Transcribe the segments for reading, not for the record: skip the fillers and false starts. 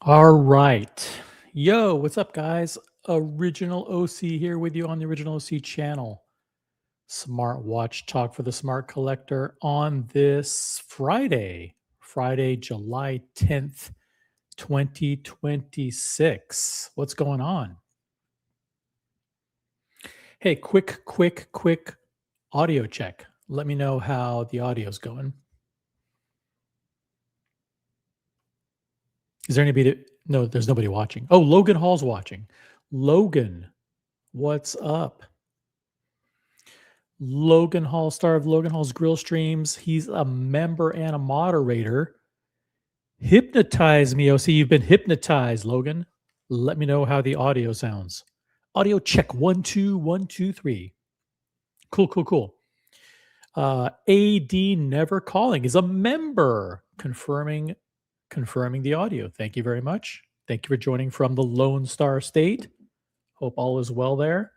All right. Yo, what's up, guys? Original OC here with you on the Original OC channel. Smartwatch talk for the smart collector on this Friday, July 10th, 2026. What's going on? Hey, quick audio check. Let me know how the audio's going. Is there anybody? No, there's nobody watching. Oh, Logan Hall's watching. Logan, what's up? Logan Hall, star of Logan Hall's Grill Streams. He's a member and a moderator. Hypnotize me, OC. You've been hypnotized, Logan. Let me know how the audio sounds. Audio check 1 2 1 2 3. Cool. AD Never Calling is a member, confirming the audio. Thank you very much. Thank you for joining from the Lone Star State. Hope all is well there.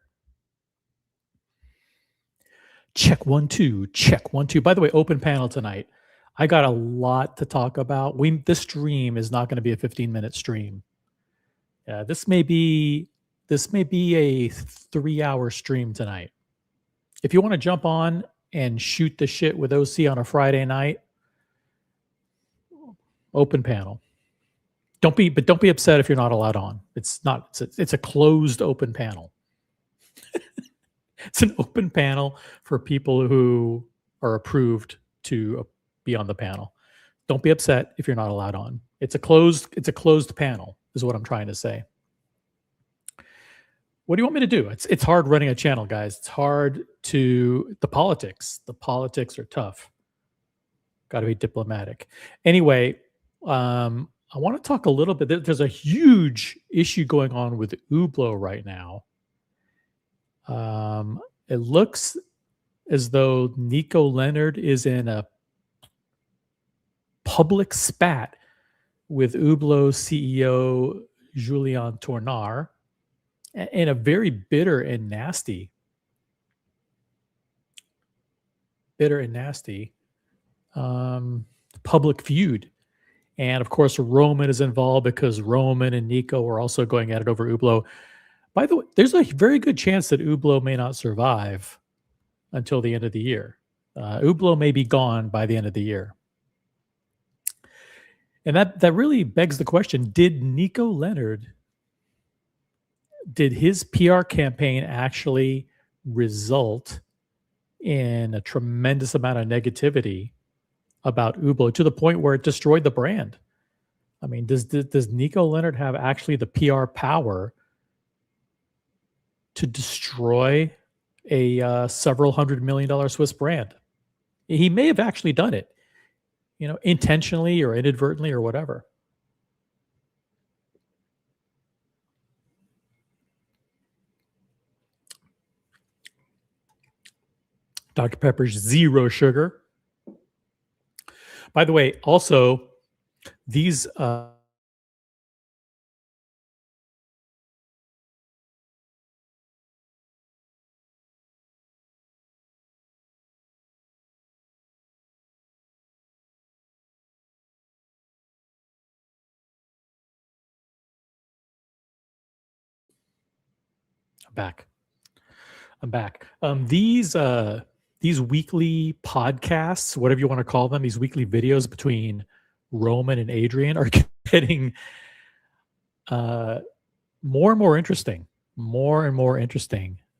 Check 1 2. Check 1 2. By the way, open panel tonight. I got a lot to talk about. This stream is not going to be a 15-minute stream. This may be a 3-hour stream tonight. If you want to jump on and shoot the shit with OC on a Friday night, open panel. Don't be upset if you're not allowed on. It's a closed open panel. It's an open panel for people who are approved to be on the panel. Don't be upset if you're not allowed on. It's a closed panel is what I'm trying to say. What do you want me to do? It's hard running a channel, guys. It's hard the politics. The politics are tough. Got to be diplomatic. Anyway, I want to talk a little bit. There's a huge issue going on with Hublot right now. It looks as though Nico Leonard is in a public spat with Hublot CEO Julien Tournard in a very bitter and nasty public feud. And of course, Roman is involved because Roman and Nico are also going at it over Hublot. By the way, there's a very good chance that Hublot may not survive until the end of the year. Hublot may be gone by the end of the year. And that really begs the question, did Nico Leonard, did his PR campaign actually result in a tremendous amount of negativity about Hublot to the point where it destroyed the brand? I mean, does Nico Leonard have actually the PR power to destroy a several $100 million Swiss brand? He may have actually done it, intentionally or inadvertently or whatever. Dr. Pepper's zero sugar. By the way, also, these I'm back. These weekly podcasts, whatever you want to call them, these weekly videos between Roman and Adrian are getting more and more interesting.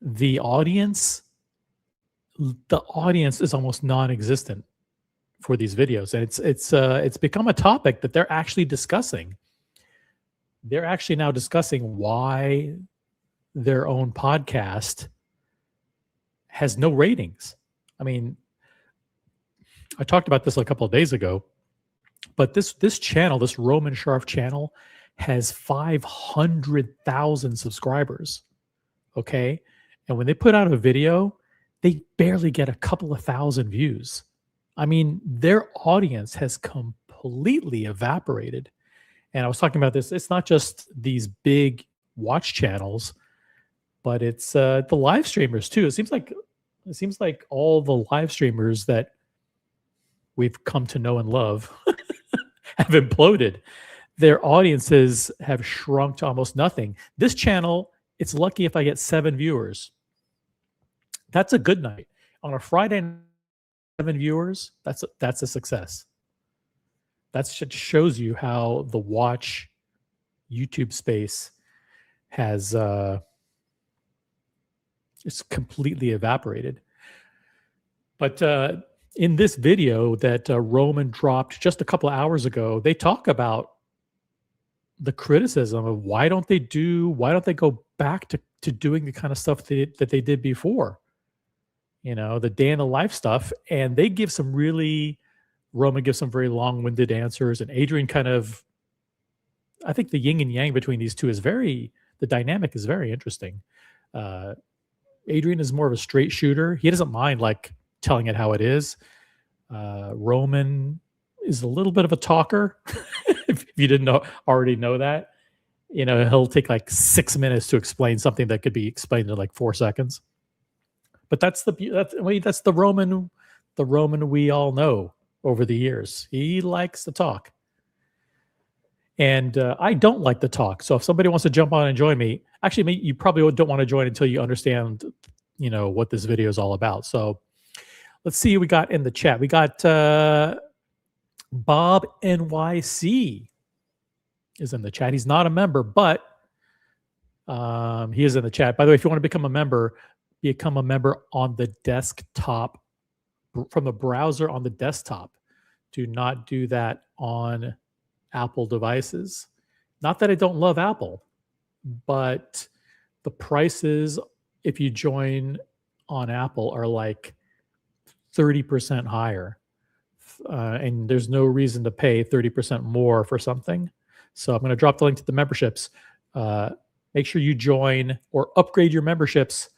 The audience is almost non-existent for these videos, and it's become a topic that they're actually discussing. They're actually now discussing why their own podcast has no ratings. I mean, I talked about this a couple of days ago, but this channel, this Roman Sharf channel, has 500,000 subscribers. Okay, and when they put out a video, they barely get a couple of thousand views. I mean, their audience has completely evaporated. And I was talking about this. It's not just these big watch channels, but it's the live streamers too. It seems like all the live streamers that we've come to know and love have imploded. their audiences have shrunk to almost nothing. This channel, it's lucky if I get 7 viewers. That's a good night. On a Friday night, 7 viewers, that's a success. That shows you how the watch YouTube space has it's completely evaporated. But in this video that Roman dropped just a couple of hours ago, they talk about the criticism of why don't they go back to doing the kind of stuff that they did before, the day in the life stuff. And they give Roman gives some very long-winded answers, and Adrian I think the yin and yang between these two the dynamic is very interesting. Adrian is more of a straight shooter. He doesn't mind telling it how it is. Roman is a little bit of a talker. If you didn't already know that, he'll take 6 minutes to explain something that could be explained in 4 seconds. But that's the Roman we all know over the years. He likes to talk. And I don't like to talk. So if somebody wants to jump on and join me, actually, you probably don't want to join until you understand, what this video is all about. So let's see who we got in the chat. We got Bob NYC is in the chat. He's not a member, but he is in the chat. By the way, if you want to become a member on the desktop, from the browser on the desktop. Do not do that on Apple devices. Not that I don't love Apple, but the prices, if you join on Apple, are 30% higher. And there's no reason to pay 30% more for something. So I'm going to drop the link to the memberships. Make sure you join or upgrade your memberships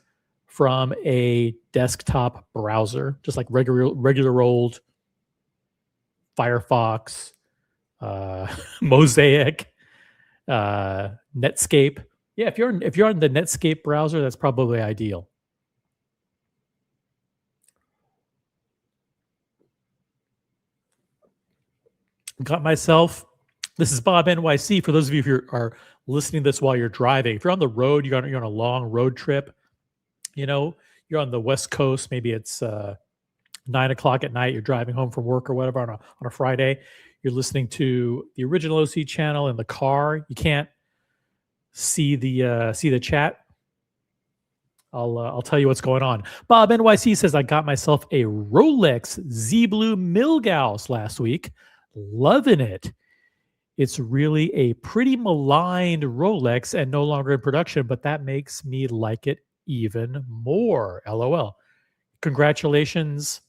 from a desktop browser, just like regular old Firefox, Mosaic, Netscape. Yeah, if you're on the Netscape browser, that's probably ideal. Got myself. This is Bob NYC. For those of you who are listening to this while you're driving, if you're on the road, you're on a long road trip, you're on the West Coast, maybe it's 9 o'clock at night, you're driving home from work or whatever on a Friday, you're listening to the original OC channel in the car. You can't see the chat. I'll tell you what's going on. Bob NYC says, I got myself a Rolex Z Blue Milgauss last week. Loving it. It's really a pretty maligned Rolex and no longer in production, but that makes me like it even more. LOL. Congratulations,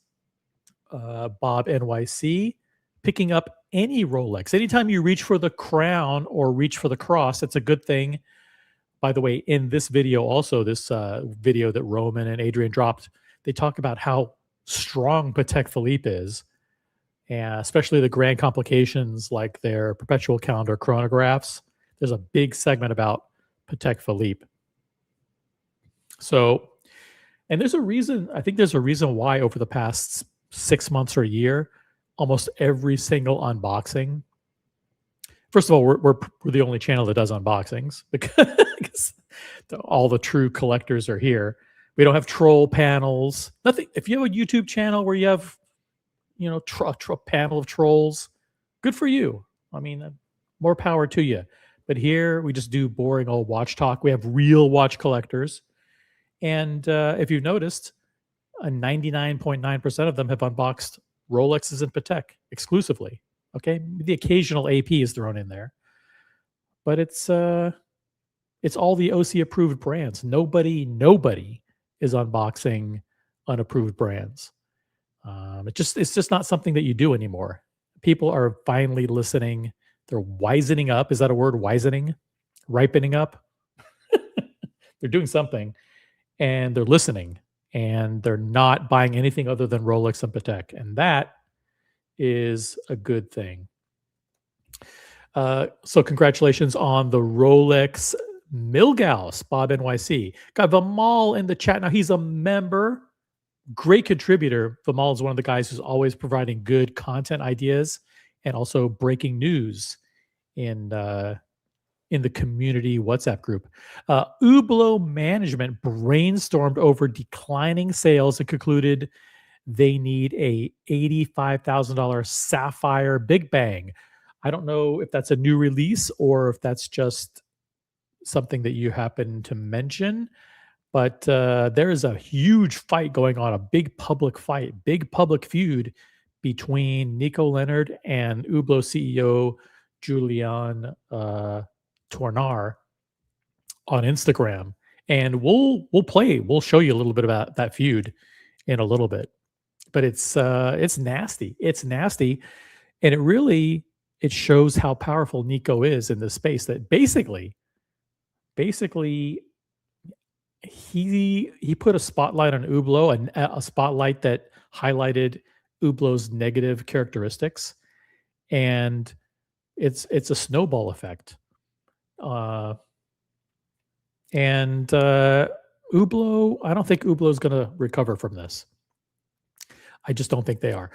Bob NYC, picking up any Rolex. Anytime you reach for the crown or reach for the cross, it's a good thing. By the way, in this video also, this video that Roman and Adrian dropped, they talk about how strong Patek Philippe is, and especially the grand complications like their perpetual calendar chronographs. There's a big segment about Patek Philippe. So, and there's a reason, I think there's a reason why over the past 6 months or a year, almost every single unboxing. First of all, we're the only channel that does unboxings because all the true collectors are here. We don't have troll panels. Nothing. If you have a YouTube channel where you have, a panel of trolls, good for you. I mean, more power to you. But here we just do boring old watch talk. We have real watch collectors. And if you've noticed, 99.9% of them have unboxed Rolexes and Patek exclusively. Okay, the occasional AP is thrown in there, but it's all the OC approved brands. Nobody is unboxing unapproved brands. It's just not something that you do anymore. People are finally listening. They're wisening up. Is that a word? Wisening, ripening up. They're doing something, and they're listening, and they're not buying anything other than Rolex and Patek, and that is a good thing. So congratulations on the Rolex Milgauss, Bob NYC. Got Vimal in the chat. Now he's a member, great contributor. Vimal is one of the guys who's always providing good content ideas and also breaking news in the community WhatsApp group. Hublot management brainstormed over declining sales and concluded they need a $85,000 Sapphire Big Bang. I don't know if that's a new release or if that's just something that you happen to mention, but there is a huge fight going on, a big public fight, big public feud between Nico Leonard and Hublot CEO Julian Tornar on Instagram. And we'll show you a little bit about that feud in a little bit. But it's nasty. It's nasty. And it shows how powerful Nico is in this space, that basically he put a spotlight on Hublot, and a spotlight that highlighted Hublot's negative characteristics, and it's a snowball effect. Hublot, I don't think Hublot's going to recover from this. I just don't think they are.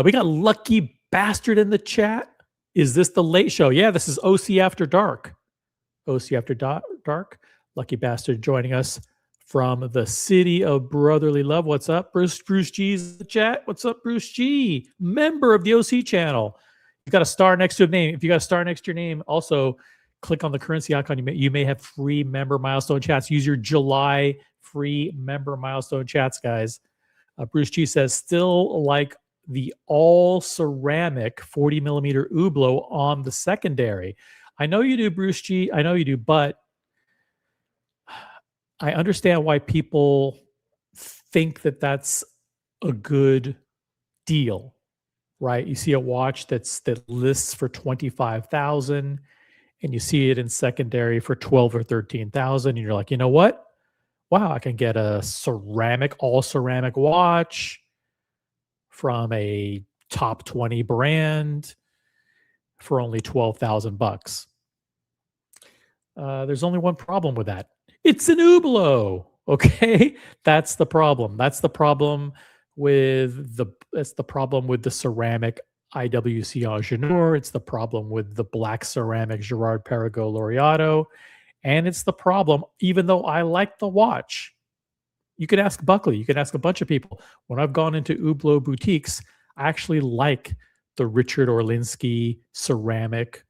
We got Lucky Bastard in the chat. Is this the late show? Yeah, this is OC After Dark. OC After Dark. Lucky Bastard joining us from the city of brotherly love. What's up? Bruce G's in the chat. What's up, Bruce G? Member of the OC channel. You've got a star next to a name. If you got a star next to your name, also click on the currency icon. You may have free member milestone chats. Use your July free member milestone chats, guys. Bruce G says, still like the all ceramic 40 millimeter Hublot on the secondary. I know you do, Bruce G. I know you do, but I understand why people think that that's a good deal, right? You see a watch that lists for 25,000, and you see it in secondary for 12 or 13,000, and you're like, you know what? Wow, I can get a all ceramic watch from a top 20 brand for only $12,000. There's only one problem with that. It's an Hublot. Okay, that's the problem. That's the problem with the ceramic IWC Ingenieur. It's the problem with the black ceramic Girard Perregaux Laureato. And it's the problem, even though I like the watch. You can ask Buckley. You can ask a bunch of people. When I've gone into Hublot boutiques, I actually like the Richard Orlinski ceramic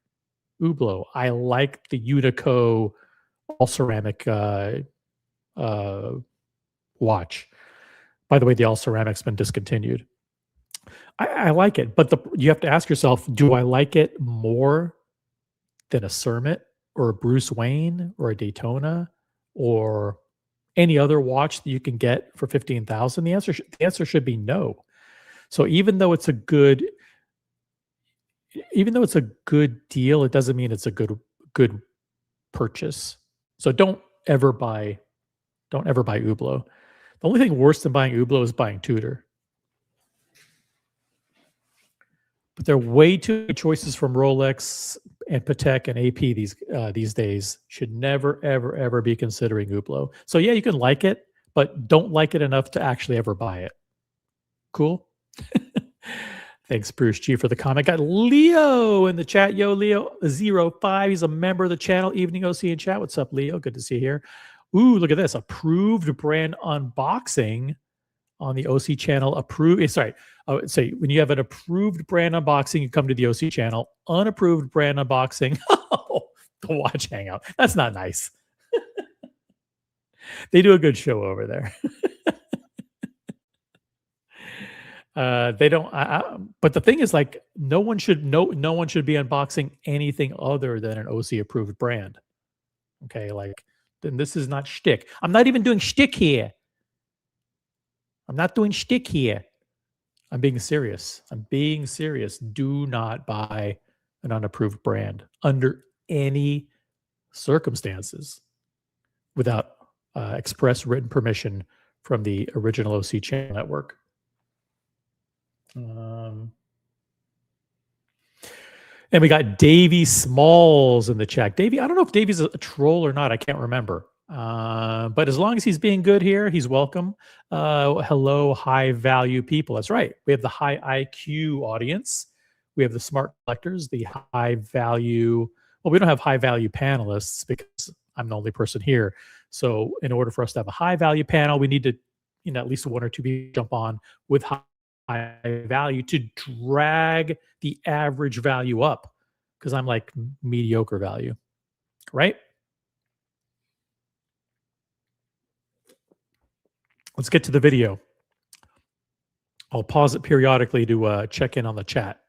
Hublot. I like the Unico all ceramic watch. By the way, the all ceramic's been discontinued. I like it, but you have to ask yourself, do I like it more than a Cermet or a Bruce Wayne or a Daytona or any other watch that you can get for 15,000? The answer should be no. So even though it's a good deal, it doesn't mean it's a good purchase. So don't ever buy Hublot. The only thing worse than buying Hublot is buying Tudor. But there are way too many choices from Rolex and Patek and AP these days. Should never, ever, ever be considering Hublot. So yeah, you can like it, but don't like it enough to actually ever buy it. Cool? Thanks, Bruce G, for the comment. Got Leo in the chat. Yo, Leo05. He's a member of the channel. Evening OC in chat. What's up, Leo? Good to see you here. Ooh, look at this. Approved brand unboxing on the OC channel. Sorry. I would say when you have an approved brand unboxing, you come to the OC channel. Unapproved brand unboxing. Oh, the watch hangout. That's not nice. They do a good show over there. They don't. But the thing is, like, no one should be unboxing anything other than an OC approved brand. Okay, like, then this is not shtick. I'm not even doing shtick here. I'm not doing shtick here. I'm being serious. Do not buy an unapproved brand under any circumstances without express written permission from the original OC channel network. And we got Davey Smalls in the chat. Davey, I don't know if Davey's a troll or not. I can't remember. But as long as he's being good here, he's welcome. Hello, high value people. That's right. We have the high IQ audience. We have the smart collectors, the high value. Well, we don't have high value panelists because I'm the only person here. So in order for us to have a high value panel, we need to, at least one or two people jump on with high value to drag the average value up because I'm like mediocre value, right? Let's get to the video. I'll pause it periodically to check in on the chat.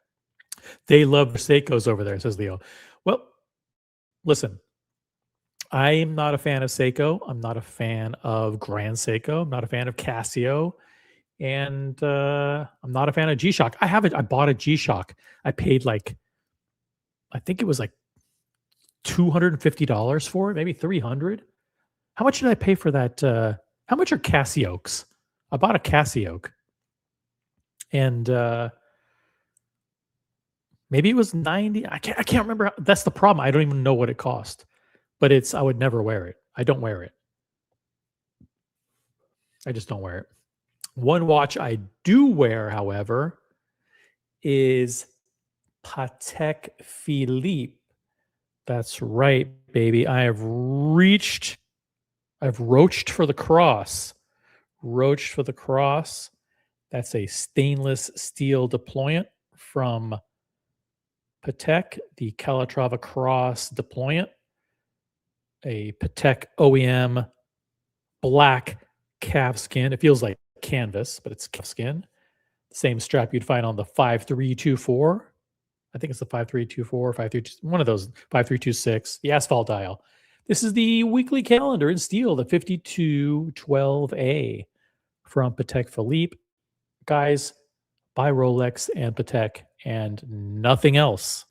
They love the Seikos over there, says Leo. Well, listen, I'm not a fan of Seiko. I'm not a fan of Grand Seiko. I'm not a fan of Casio. And I'm not a fan of G-Shock. I bought a G-Shock. I paid I think it was like $250 for it, maybe 300. How much did I pay for that? How much are Casiokes? I bought a Casioke. And maybe it was 90. I can't remember. That's the problem. I don't even know what it cost. But I would never wear it. I don't wear it. I just don't wear it. One watch I do wear, however, is Patek Philippe. That's right, baby. I've roached for the cross. Roached for the cross. That's a stainless steel deployant from Patek, the Calatrava Cross deployant. A Patek OEM black calfskin. It feels like canvas, but it's calfskin. Same strap you'd find on the 5324. I think it's the 5324, 53, one of those, 5326, the asphalt dial. This is the weekly calendar in steel, the 5212A from Patek Philippe. Guys, buy Rolex and Patek and nothing else.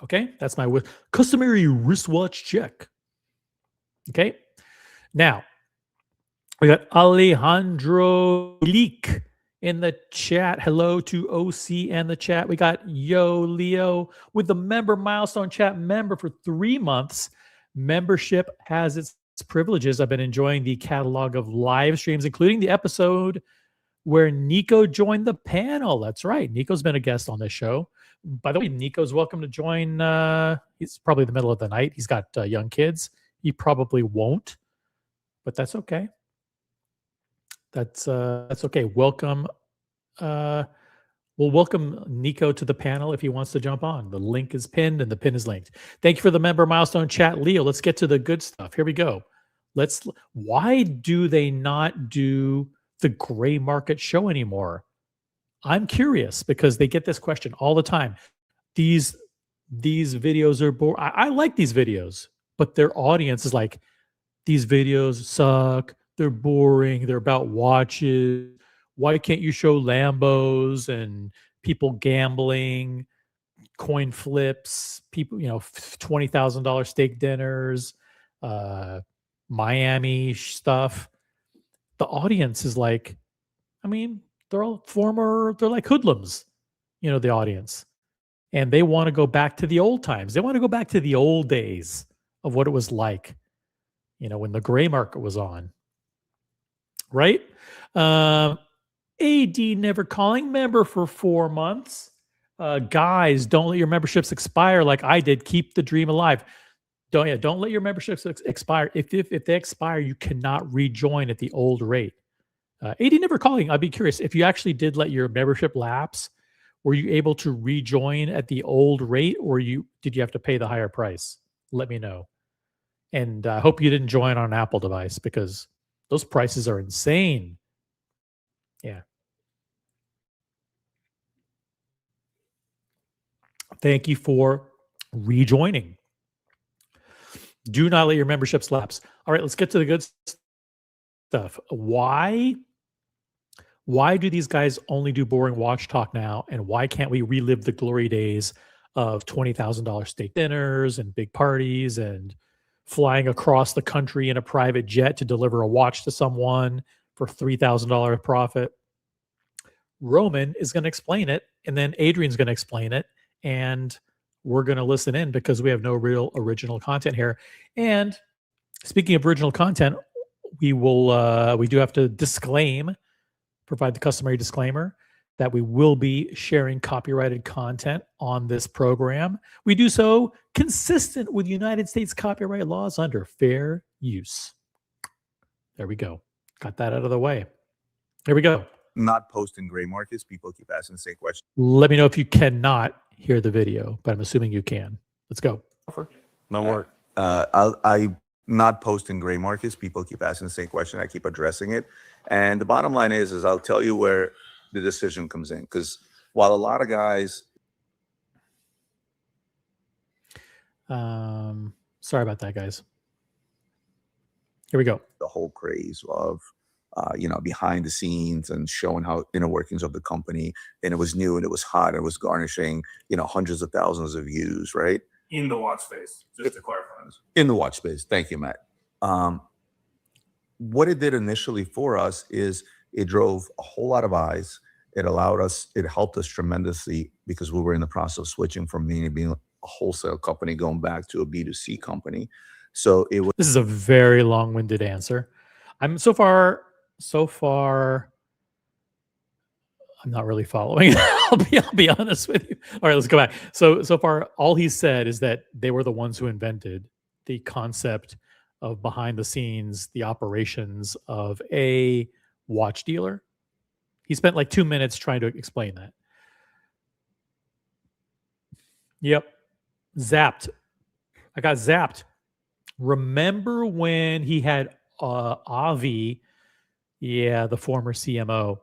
Okay, that's my customary wristwatch check. Okay, now we got Alejandro Leak in the chat. Hello to OC and the chat. We got Yo Leo with the member milestone chat member for 3 months. Membership has its privileges. I've been enjoying the catalog of live streams, including the episode where Nico joined the panel. That's right. Nico's been a guest on this show. By the way, Nico's welcome to join. He's probably in the middle of the night. He's got young kids. He probably won't, but that's okay. That's okay. Welcome. We'll welcome Nico to the panel if he wants to jump on. The link is pinned and the pin is linked. Thank you for the member milestone chat, Leo. Let's get to the good stuff. Here we go. Why do they not do the gray market show anymore? I'm curious because they get this question all the time. These videos are boring. I like these videos, but their audience is like, these videos suck. They're boring. They're about watches. Why can't you show Lambos and people gambling, coin flips, people, $20,000 steak dinners, Miami stuff? The audience is like, they're like hoodlums, the audience. And they want to go back to the old times. They want to go back to the old days of what it was like, when the gray market was on. Right? AD never calling member for 4 months. Guys, don't let your memberships expire like I did. Keep the dream alive. Don't let your memberships expire. If they expire, you cannot rejoin at the old rate. AD never calling. I'd be curious if you actually did let your membership lapse. Were you able to rejoin at the old rate, or did you have to pay the higher price? Let me know. And I hope you didn't join on an Apple device because those prices are insane. Yeah. Thank you for rejoining. Do not let your memberships lapse. All right, let's get to the good stuff. Why do these guys only do boring watch talk now? And why can't we relive the glory days of $20,000 steak dinners and big parties and flying across the country in a private jet to deliver a watch to someone for $3,000 profit? Roman is going to explain it, and then Adrian's going to explain it, and we're going to listen in because we have no real original content here. And speaking of original content, we do have to provide the customary disclaimer that we will be sharing copyrighted content on this program. We do so consistent with United States copyright laws under fair use. There we go. Got that out of the way. Here we go. Not posting gray markets. People keep asking the same question. Let me know if you cannot hear the video, but I'm assuming you can. Let's go. No work. I not posting gray markets. People keep asking the same question. I keep addressing it. And the bottom line is I'll tell you where the decision comes in. Because while a lot of guys... Sorry about that, guys. Here we go. The whole craze of, behind the scenes and showing how inner workings of the company, and it was new and it was hot and it was garnishing, hundreds of thousands of views, right? In the watch space, just to clarify. In the watch space. Thank you, Matt. What it did initially for us is it drove a whole lot of eyes. It helped us tremendously because we were in the process of switching from being a wholesale company going back to a B2C company. So this is a very long-winded answer. I'm so far, I'm not really following. I'll be honest with you. All right, let's go back. So far, all he said is that they were the ones who invented the concept of behind the scenes, the operations of a watch dealer. He spent like 2 minutes trying to explain that. Yep. Zapped. I got zapped. Remember when he had Avi, the former CMO,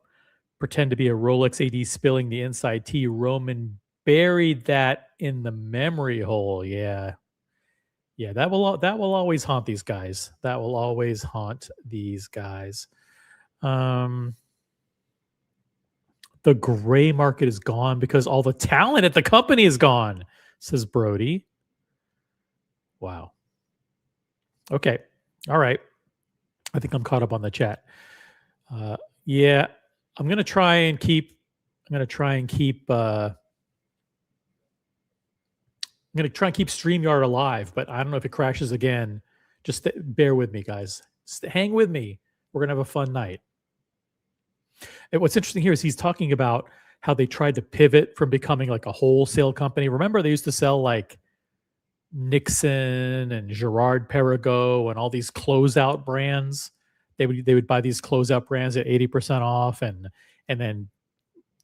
pretend to be a Rolex AD spilling the inside tea? Roman buried that in the memory hole. Yeah, that will always haunt these guys. That will always haunt these guys. The gray market is gone because all the talent at the company is gone, says Brody. Wow. Okay. All right. I think I'm caught up on the chat. I'm going to try and keep StreamYard alive, but I don't know if it crashes again. Just bear with me, guys. Hang with me. We're going to have a fun night. And what's interesting here is he's talking about how they tried to pivot from becoming like a wholesale company. Remember, they used to sell like Nixon and Gerard Perregaux and all these closeout brands. They would buy these closeout brands at 80% off, and then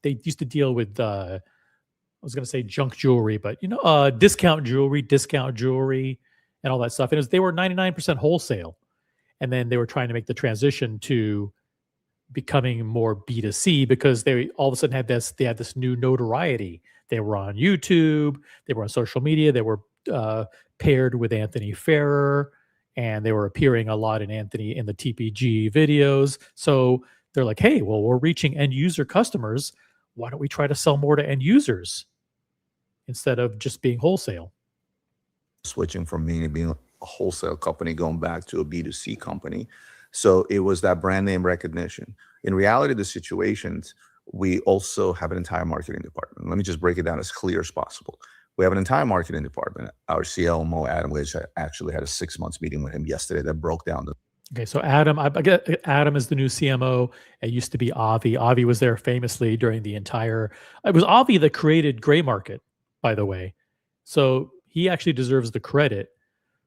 they used to deal with I was going to say junk jewelry, but discount jewelry, and all that stuff. And they were 99% wholesale, and then they were trying to make the transition to becoming more B2C because they all of a sudden had this new notoriety. They were on YouTube, they were on social media, they were paired with Anthony Ferrer, and they were appearing a lot in the TPG videos. So they're like, hey, well, we're reaching end user customers. Why don't we try to sell more to end users instead of just being wholesale? Switching from being a wholesale company going back to a B2C company. So it was that brand name recognition. In reality, the situations, we also have an entire marketing department. Let me just break it down as clear as possible. We have an entire marketing department. Our CLMO, Adam, which I actually had a 6 months meeting with him yesterday that broke down the... Okay, so Adam, I get Adam is the new CMO. It used to be Avi. Avi was there famously during the entire... It was Avi that created Gray Market, by the way. So he actually deserves the credit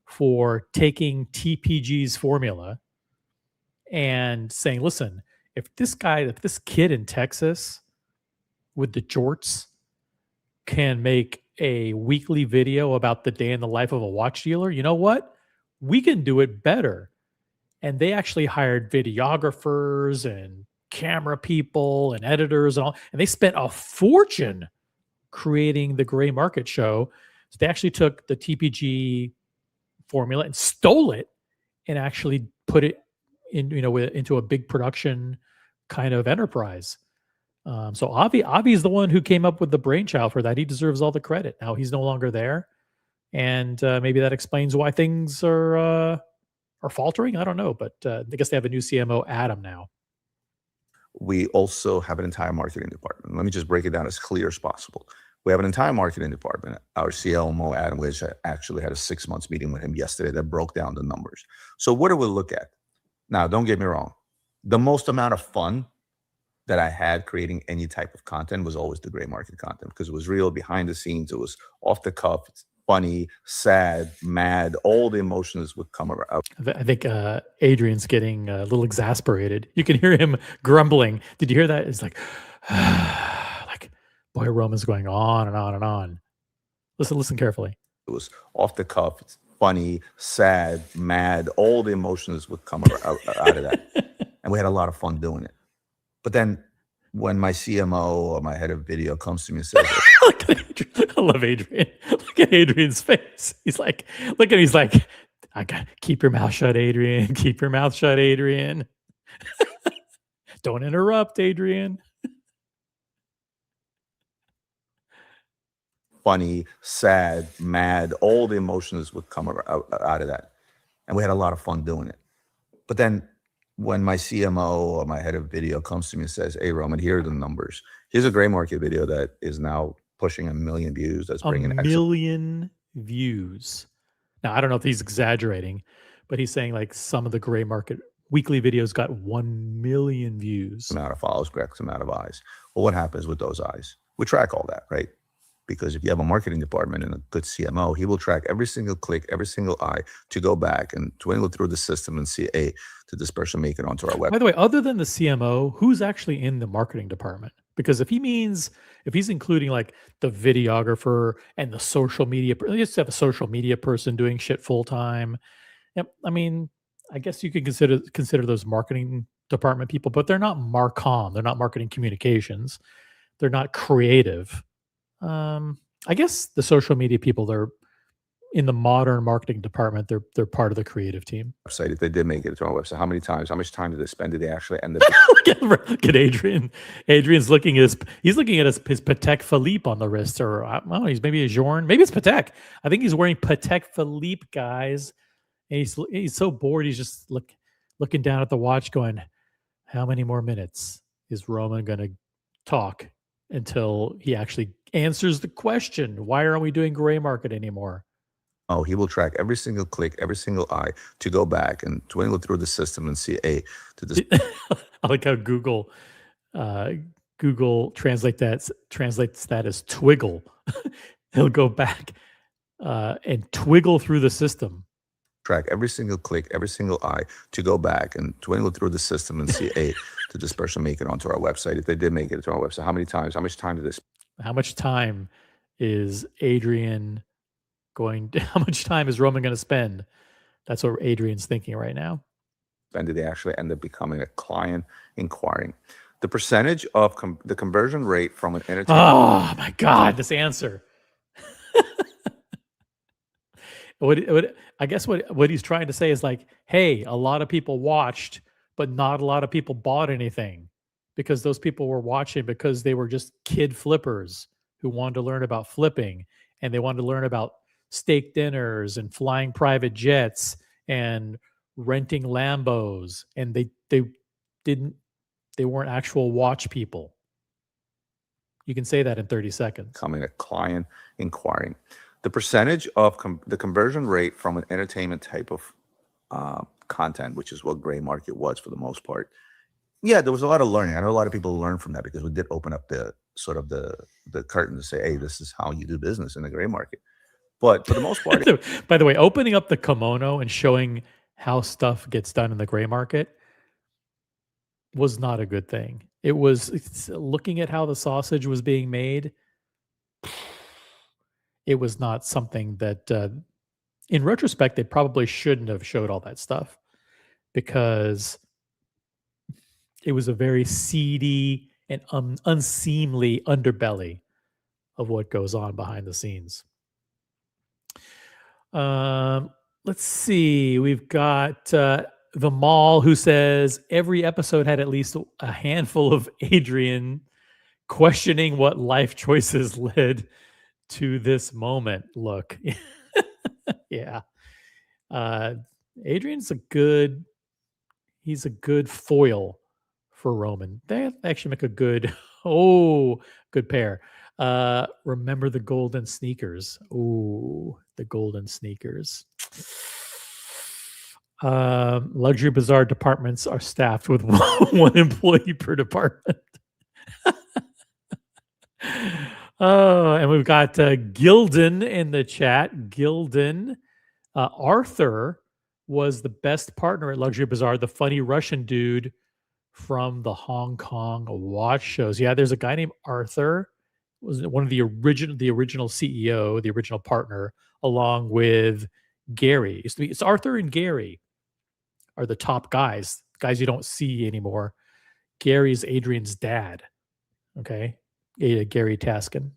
for taking TPG's formula and saying, listen, if this kid in Texas with the jorts can make a weekly video about the day in the life of a watch dealer, you know what? We can do it better. And they actually hired videographers and camera people and editors and all, and they spent a fortune creating the Gray Market show. So they actually took the TPG formula and stole it and actually put it in, into a big production kind of enterprise. So Avi is the one who came up with the brainchild for that. He deserves all the credit. Now he's no longer there, and maybe that explains why things are faltering. I don't know, but I guess they have a new CMO, Adam, now. We also have an entire marketing department. Let me just break it down as clear as possible. We have an entire marketing department. Our CLMO, Adam, which I actually had a 6 months meeting with him yesterday that broke down the numbers. So what do we look at? Now, don't get me wrong. The most amount of fun that I had creating any type of content was always the gray market content, because it was real, behind the scenes. It was off the cuff, it's funny, sad, mad. All the emotions would come out. I think Adrian's getting a little exasperated. You can hear him grumbling. Did you hear that? It's like, like, boy, Roman's going on and on and on. Listen carefully. It was off the cuff, it's funny, sad, mad. All the emotions would come out of that. And we had a lot of fun doing it. But then when my CMO or my head of video comes to me and says, Look at Adrian. I love Adrian. Look at Adrian's face. He's like, look at, he's like, I got keep your mouth shut, Adrian. Keep your mouth shut, Adrian. Don't interrupt, Adrian. funny, sad, mad, all the emotions would come out of that. And we had a lot of fun doing it. But then when my CMO or my head of video comes to me and says, hey, Roman, here are the numbers. Here's a gray market video that is now pushing 1 million views. That's bringing a million views. Now, I don't know if he's exaggerating, but he's saying like some of the gray market weekly videos got 1 million views. Amount of follows, correct amount of eyes. Well, what happens with those eyes? We track all that, right? Because if you have a marketing department and a good CMO, he will track every single click, every single eye to go back and twinkle through the system and see, hey, did this person make it onto our website? By the way, other than the CMO, who's actually in the marketing department? Because if he's including like the videographer and the social media, you just have a social media person doing shit full time. Yep. I mean, I guess you could consider those marketing department people, but they're not Marcom. They're not marketing communications. They're not creative. I guess the social media people, they're in the modern marketing department. They're part of the creative team. Website, if they did make it to our website, how many times, how much time did they spend? Did they actually end up? Look at Adrian. Adrian's looking at his Patek Philippe on the wrist, or I don't know, he's maybe a Journe. Maybe it's Patek. I think he's wearing Patek Philippe, guys. And he's so bored. He's just looking down at the watch, going, "How many more minutes is Roman going to talk until he actually answers the question? Why aren't we doing gray market anymore?" Oh, he will track every single click, every single eye to go back and twinkle through the system and see, hey, to this. I like how Google translates that as twiggle. He'll go back and twiggle through the system. Track every single click, every single eye to go back and twinkle through the system and see, hey, did this person make it onto our website? If they did make it to our website, how many times, how much time did this? How much time is Adrian how much time is Roman going to spend? That's what Adrian's thinking right now. And did they actually end up becoming a client inquiring? The percentage of the conversion rate from an entertainment. Oh my God, this answer. I guess what he's trying to say is like, hey, a lot of people watched, but not a lot of people bought anything, because those people were watching because they were just kid flippers who wanted to learn about flipping, and they wanted to learn about steak dinners and flying private jets and renting Lambos, and they weren't actual watch people. You can say that in 30 seconds. Becoming a client inquiring. The percentage of the conversion rate from an entertainment type of content, which is what gray market was for the most part. Yeah, there was a lot of learning. I know a lot of people learned from that, because we did open up the sort of the curtain to say, hey, this is how you do business in the gray market. But for the most part, by the way, opening up the kimono and showing how stuff gets done in the gray market was not a good thing. It's looking at how the sausage was being made. It was not something that, in retrospect, they probably shouldn't have showed all that stuff, because it was a very seedy and unseemly underbelly of what goes on behind the scenes. Let's see. We've got the Mall, who says every episode had at least a handful of Adrian questioning what life choices led to this moment. Look, yeah. Adrian's he's a good foil for Roman. They actually make a good pair. Remember the golden sneakers. Ooh, the golden sneakers. Luxury Bazaar departments are staffed with one employee per department. Oh, and we've got Gilden in the chat. Gilden. Arthur was the best partner at Luxury Bazaar, the funny Russian dude from the Hong Kong watch shows. Yeah, there's a guy named Arthur, was one of the original CEO, the original partner, along with Gary. It's Arthur and Gary are the top guys you don't see anymore. Gary's Adrian's dad. Okay, Gary Taskin.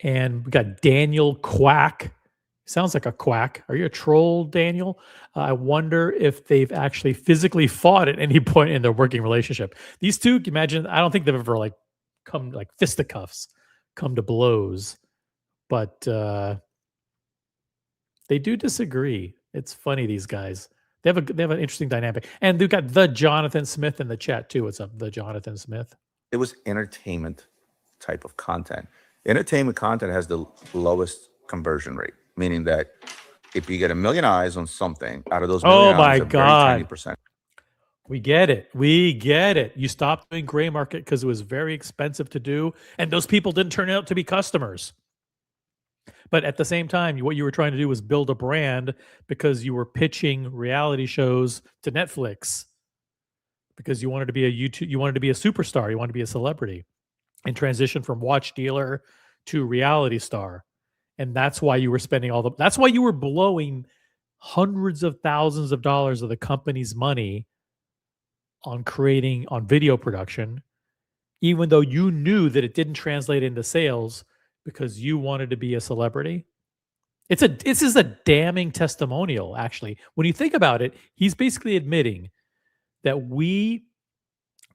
And we got Daniel Quack. Sounds like a quack. Are you a troll, Daniel? I wonder if they've actually physically fought at any point in their working relationship. These two, imagine, I don't think they've ever like come like fisticuffs, come to blows, but they do disagree. It's funny, these guys. They have an interesting dynamic. And they've got the Jonathan Smith in the chat too. What's up, the Jonathan Smith? It was entertainment type of content. Entertainment content has the lowest conversion rate, meaning that if you get 1 million eyes on something, out of those million eyes, a very tiny percent. We get it. You stopped doing gray market because it was very expensive to do, and those people didn't turn out to be customers. But at the same time, what you were trying to do was build a brand because you were pitching reality shows to Netflix because you wanted to be a you wanted to be a superstar, you wanted to be a celebrity, and transition from watch dealer to reality star. And that's why you were spending that's why you were blowing hundreds of thousands of dollars of the company's money on video production, even though you knew that it didn't translate into sales because you wanted to be a celebrity. This is a damning testimonial, actually. When you think about it, he's basically admitting that we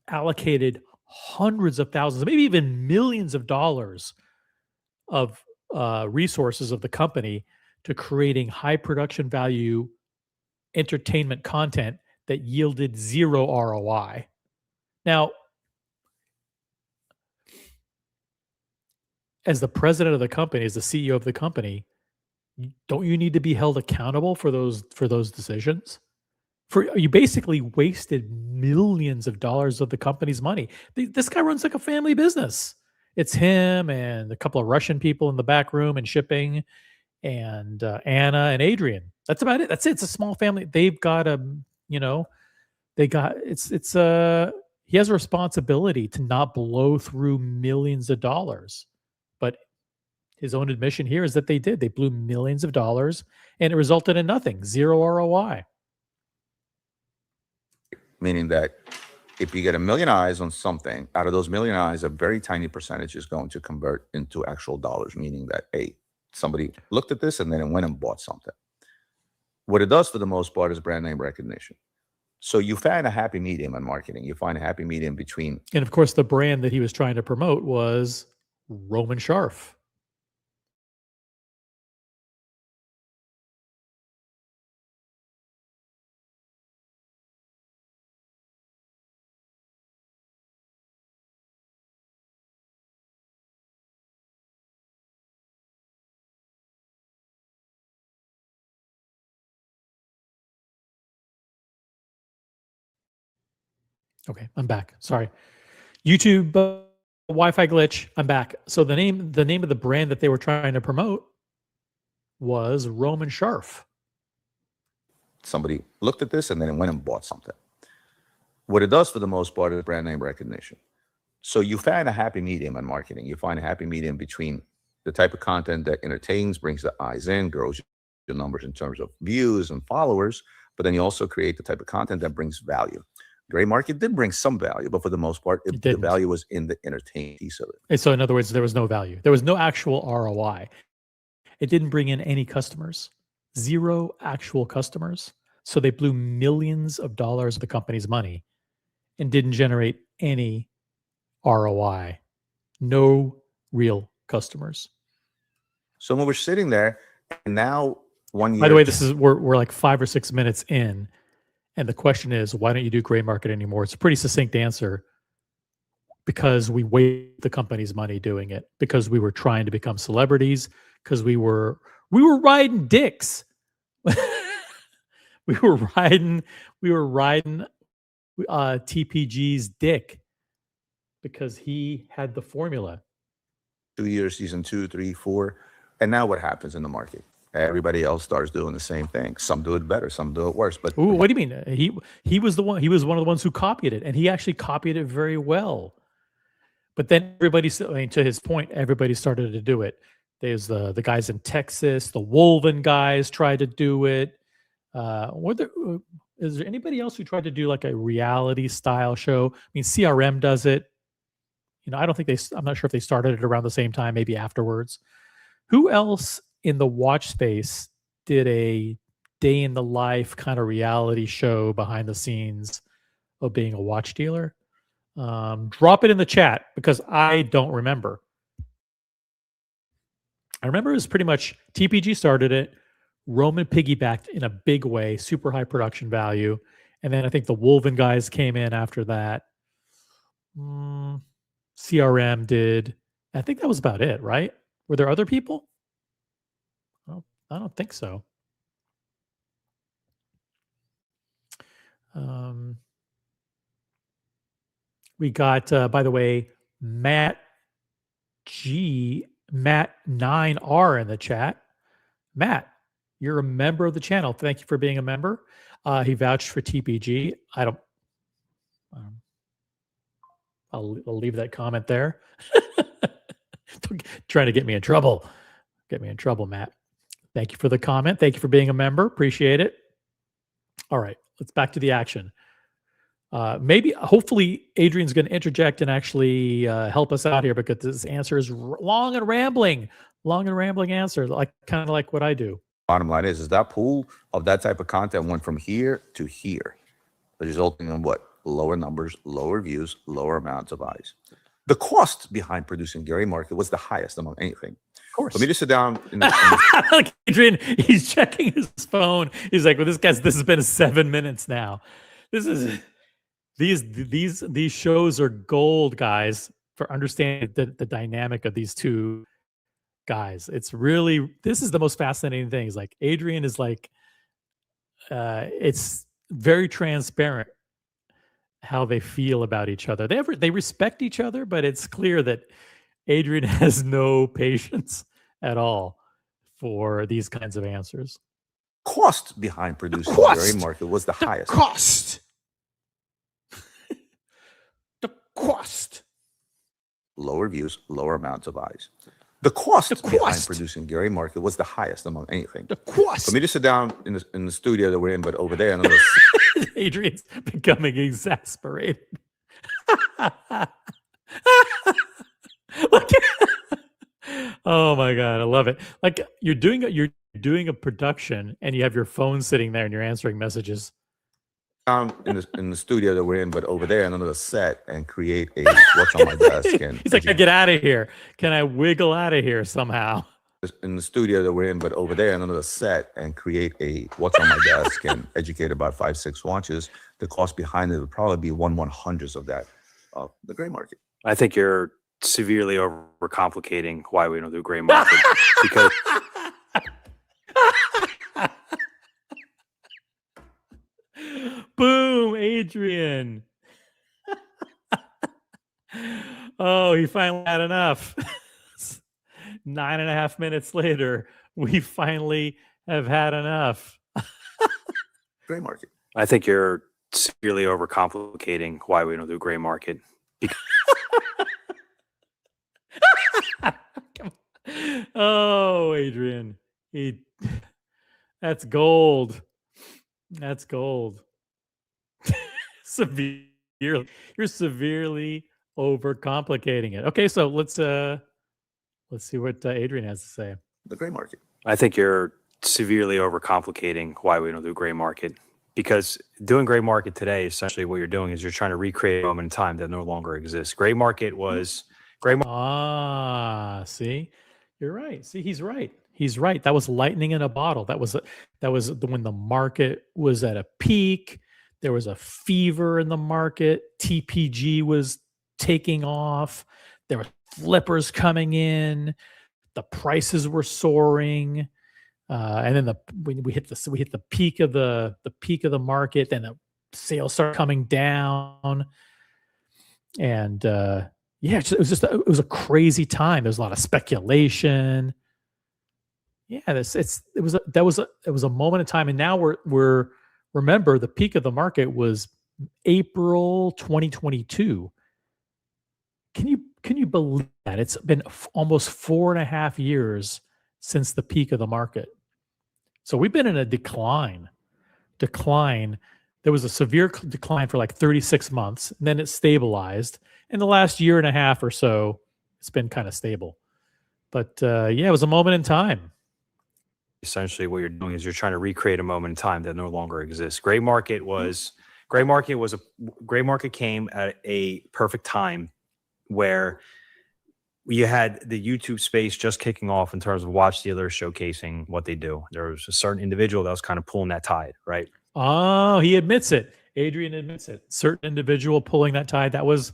allocated hundreds of thousands, maybe even millions of dollars of resources of the company to creating high production value entertainment content that yielded zero ROI. Now, as the president of the company, as the CEO of the company, don't you need to be held accountable for those decisions? You basically wasted millions of dollars of the company's money. This guy runs like a family business. It's him and a couple of Russian people in the back room and shipping, and Anna and Adrian. That's about it. That's it. It's a small family. They've got he has a responsibility to not blow through millions of dollars. But his own admission here is that they did. They blew millions of dollars and it resulted in nothing, zero ROI. Meaning that if you get 1 million eyes on something, out of those 1 million eyes, a very tiny percentage is going to convert into actual dollars, meaning that, hey, somebody looked at this and then it went and bought something. What it does for the most part is brand name recognition. So you find a happy medium in marketing. You find a happy medium between. And of course, the brand that he was trying to promote was Roman Scharf. Okay, I'm back. Sorry. YouTube Wi-Fi glitch. I'm back. So the name of the brand that they were trying to promote was Roman Scharf. Somebody looked at this and then it went and bought something. What it does for the most part is brand name recognition. So you find a happy medium in marketing. You find a happy medium between the type of content that entertains, brings the eyes in, grows your numbers in terms of views and followers, but then you also create the type of content that brings value. Gray market did bring some value, but for the most part, the value was in the entertainment piece of it. And so in other words, there was no value. There was no actual ROI. It didn't bring in any customers, zero actual customers. So they blew millions of dollars of the company's money and didn't generate any ROI, no real customers. So when we're sitting there, and now 1 year. By the way, we're like 5 or 6 minutes in. And the question is, why don't you do gray market anymore? It's a pretty succinct answer. Because we wasted the company's money doing it. Because we were trying to become celebrities. Because we were We were riding dicks. we were riding TPG's dick because he had the formula. 2 years, season 2, 3, 4. And now what happens in the market? Everybody else starts doing the same thing. Some do it better, some do it worse. But Ooh, what do you mean? He was the one. He was one of the ones who copied it, and he actually copied it very well. But then everybody, I mean, to his point, everybody started to do it. There's the guys in Texas, the Wolven guys tried to do it. Is there anybody else who tried to do like a reality style show? I mean, CRM does it. You know, I don't think I'm not sure if they started it around the same time, maybe afterwards. Who else in the watch space did a day in the life kind of reality show behind the scenes of being a watch dealer? Drop it in the chat because I don't remember. I remember it was pretty much TPG started it, Roman piggybacked in a big way, super high production value, and then I think the Wolven guys came in after that. CRM did. I think that was about it, right? Were there other people? I don't think so. We got, by the way, Matt 9R in the chat. Matt, you're a member of the channel. Thank you for being a member. He vouched for TPG. I'll leave that comment there. Trying to get me in trouble. Get me in trouble, Matt. Thank you for the comment. Thank you for being a member. Appreciate it. All right, let's back to the action. Hopefully, Adrian's going to interject and actually help us out here because this answer is long and rambling answer, kind of like what I do. bottom line is that pool of that type of content went from here to here, resulting in what? Lower numbers, lower views, lower amounts of eyes. The cost behind producing Gary Market was the highest among anything. Of course. Let me just sit down. Like Adrian, he's checking his phone. He's like, well, this has been 7 minutes now. These shows are gold, guys, for understanding the dynamic of these two guys. This is the most fascinating thing. Is like Adrian is like, it's very transparent how they feel about each other. They respect each other, but it's clear that Adrian has no patience at all for these kinds of answers. Cost behind producing Gary Market was the highest. The cost. Lower views, lower amounts of eyes. The cost behind producing Gary Market was the highest among anything. The cost. Let me just sit down in the studio that we're in, but over there, Adrian's becoming exasperated. Oh my God, I love it. Like you're doing a production and you have your phone sitting there and you're answering messages. in the studio that we're in, but over there under the set and create a what's on my desk. And he's like, I get out of here. Can I wiggle out of here somehow? In the studio that we're in, but over there under the set and create a what's on my desk and educate about 5-6 watches. The cost behind it would probably be 1/100th of that of the gray market. I think you're severely overcomplicating why we don't do gray market because boom, Adrian. Oh, he finally had enough. 9.5 minutes later, we finally have had enough. Gray market. I think you're severely overcomplicating why we don't do gray market. Oh, Adrian. That's gold. That's gold. You're severely overcomplicating it. Okay, so let's see what Adrian has to say. The gray market. I think you're severely overcomplicating why we don't do gray market. Because doing gray market today, essentially what you're doing is you're trying to recreate a moment in time that no longer exists. Gray market was see, you're right. See, he's right. He's right. That was lightning in a bottle. That was when the market was at a peak. There was a fever in the market. TPG was taking off. There were flippers coming in. The prices were soaring. And then when we hit the peak of the market, then the sales start coming down, and yeah, it was a crazy time. There's a lot of speculation. Yeah, it was a moment in time, and now we're remember the peak of the market was April 2022. Can you believe that? It's been almost 4.5 years since the peak of the market. So we've been in a decline. There was a severe decline for like 36 months, and then it stabilized. In the last year and a half or so, it's been kind of stable. But yeah, it was a moment in time. Essentially what you're doing is you're trying to recreate a moment in time that no longer exists. Gray market came at a perfect time where you had the YouTube space just kicking off in terms of watch dealers showcasing what they do. There was a certain individual that was kind of pulling that tide, right? Oh, he admits it. Adrian admits it. Certain individual pulling that tide. That was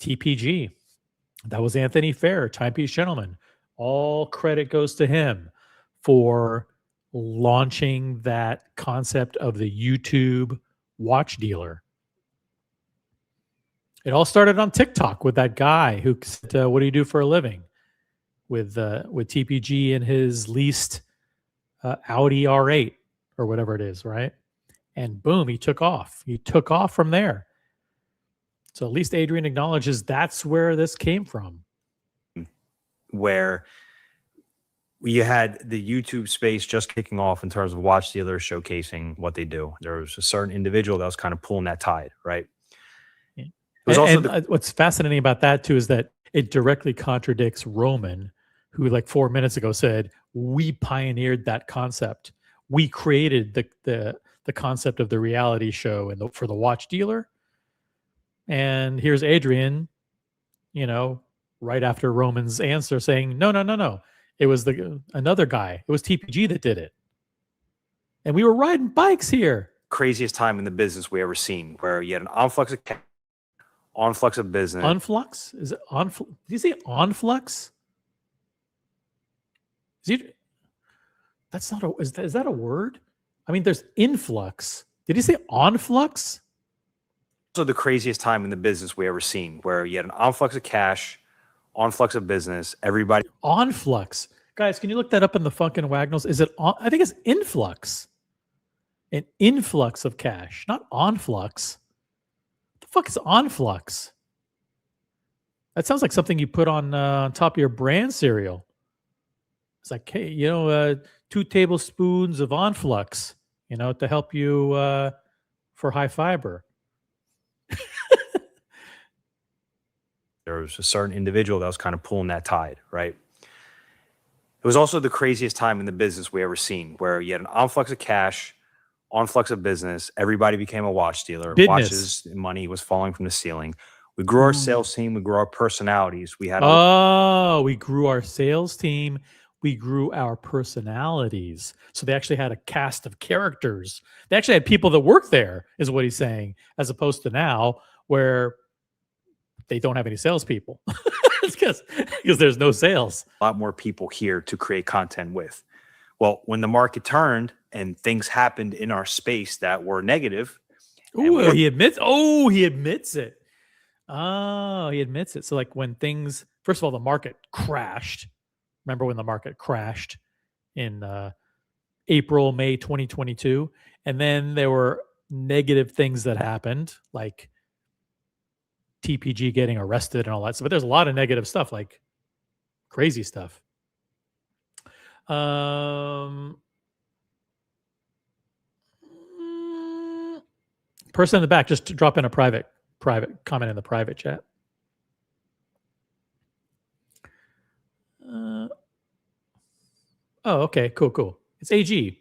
TPG. That was Anthony Fair, Timepiece Gentleman. All credit goes to him for launching that concept of the YouTube watch dealer. It all started on TikTok with that guy who said, "What do you do for a living?" With TPG and his leased Audi R8 or whatever it is, right? And boom, he took off. He took off from there. So at least Adrian acknowledges that's where this came from. Where you had the YouTube space just kicking off in terms of watch dealers showcasing what they do. There was a certain individual that was kind of pulling that tide, right? Yeah. It was What's fascinating about that too is that it directly contradicts Roman, who like 4 minutes ago said, "We pioneered that concept. We created the concept of the reality show and for the watch dealer." And here's Adrian, right after Roman's answer saying, no. It was another guy. It was TPG that did it. And we were riding bikes here. Craziest time in the business we ever seen, where you had an onflux of business. Onflux? Is it onflux? Did you say onflux? That's not is that a word? I mean, there's influx. Did he say onflux? Also the craziest time in the business we ever seen, where you had an onflux of cash, onflux of business, everybody. Onflux. Guys, can you look that up in the Funkin' Wagnalls? Is it on? I think it's influx. An influx of cash, not onflux. What the fuck is onflux? That sounds like something you put on top of your brand cereal. It's like, hey, 2 tablespoons of onflux, to help you for high fiber. There was a certain individual that was kind of pulling that tide, right? It was also the craziest time in the business we ever seen, where you had an onflux of cash, onflux of business. Everybody became a watch dealer. Business. Watches, money was falling from the ceiling. We grew our sales team. We grew our personalities. We had we grew our sales team. We grew our personalities. So they actually had a cast of characters. They actually had people that work there, is what he's saying, as opposed to now where they don't have any salespeople. It's because there's no sales. a lot more people here to create content with. Well, when the market turned and things happened in our space that were negative. Ooh, he admits it. Oh, he admits it. So like when things, first of all, the market crashed. Remember when the market crashed in April, May 2022? And then there were negative things that happened, like TPG getting arrested and all that stuff. But there's a lot of negative stuff, like crazy stuff. Person in the back, just drop in a private comment in the private chat. Oh, okay, cool. It's AG.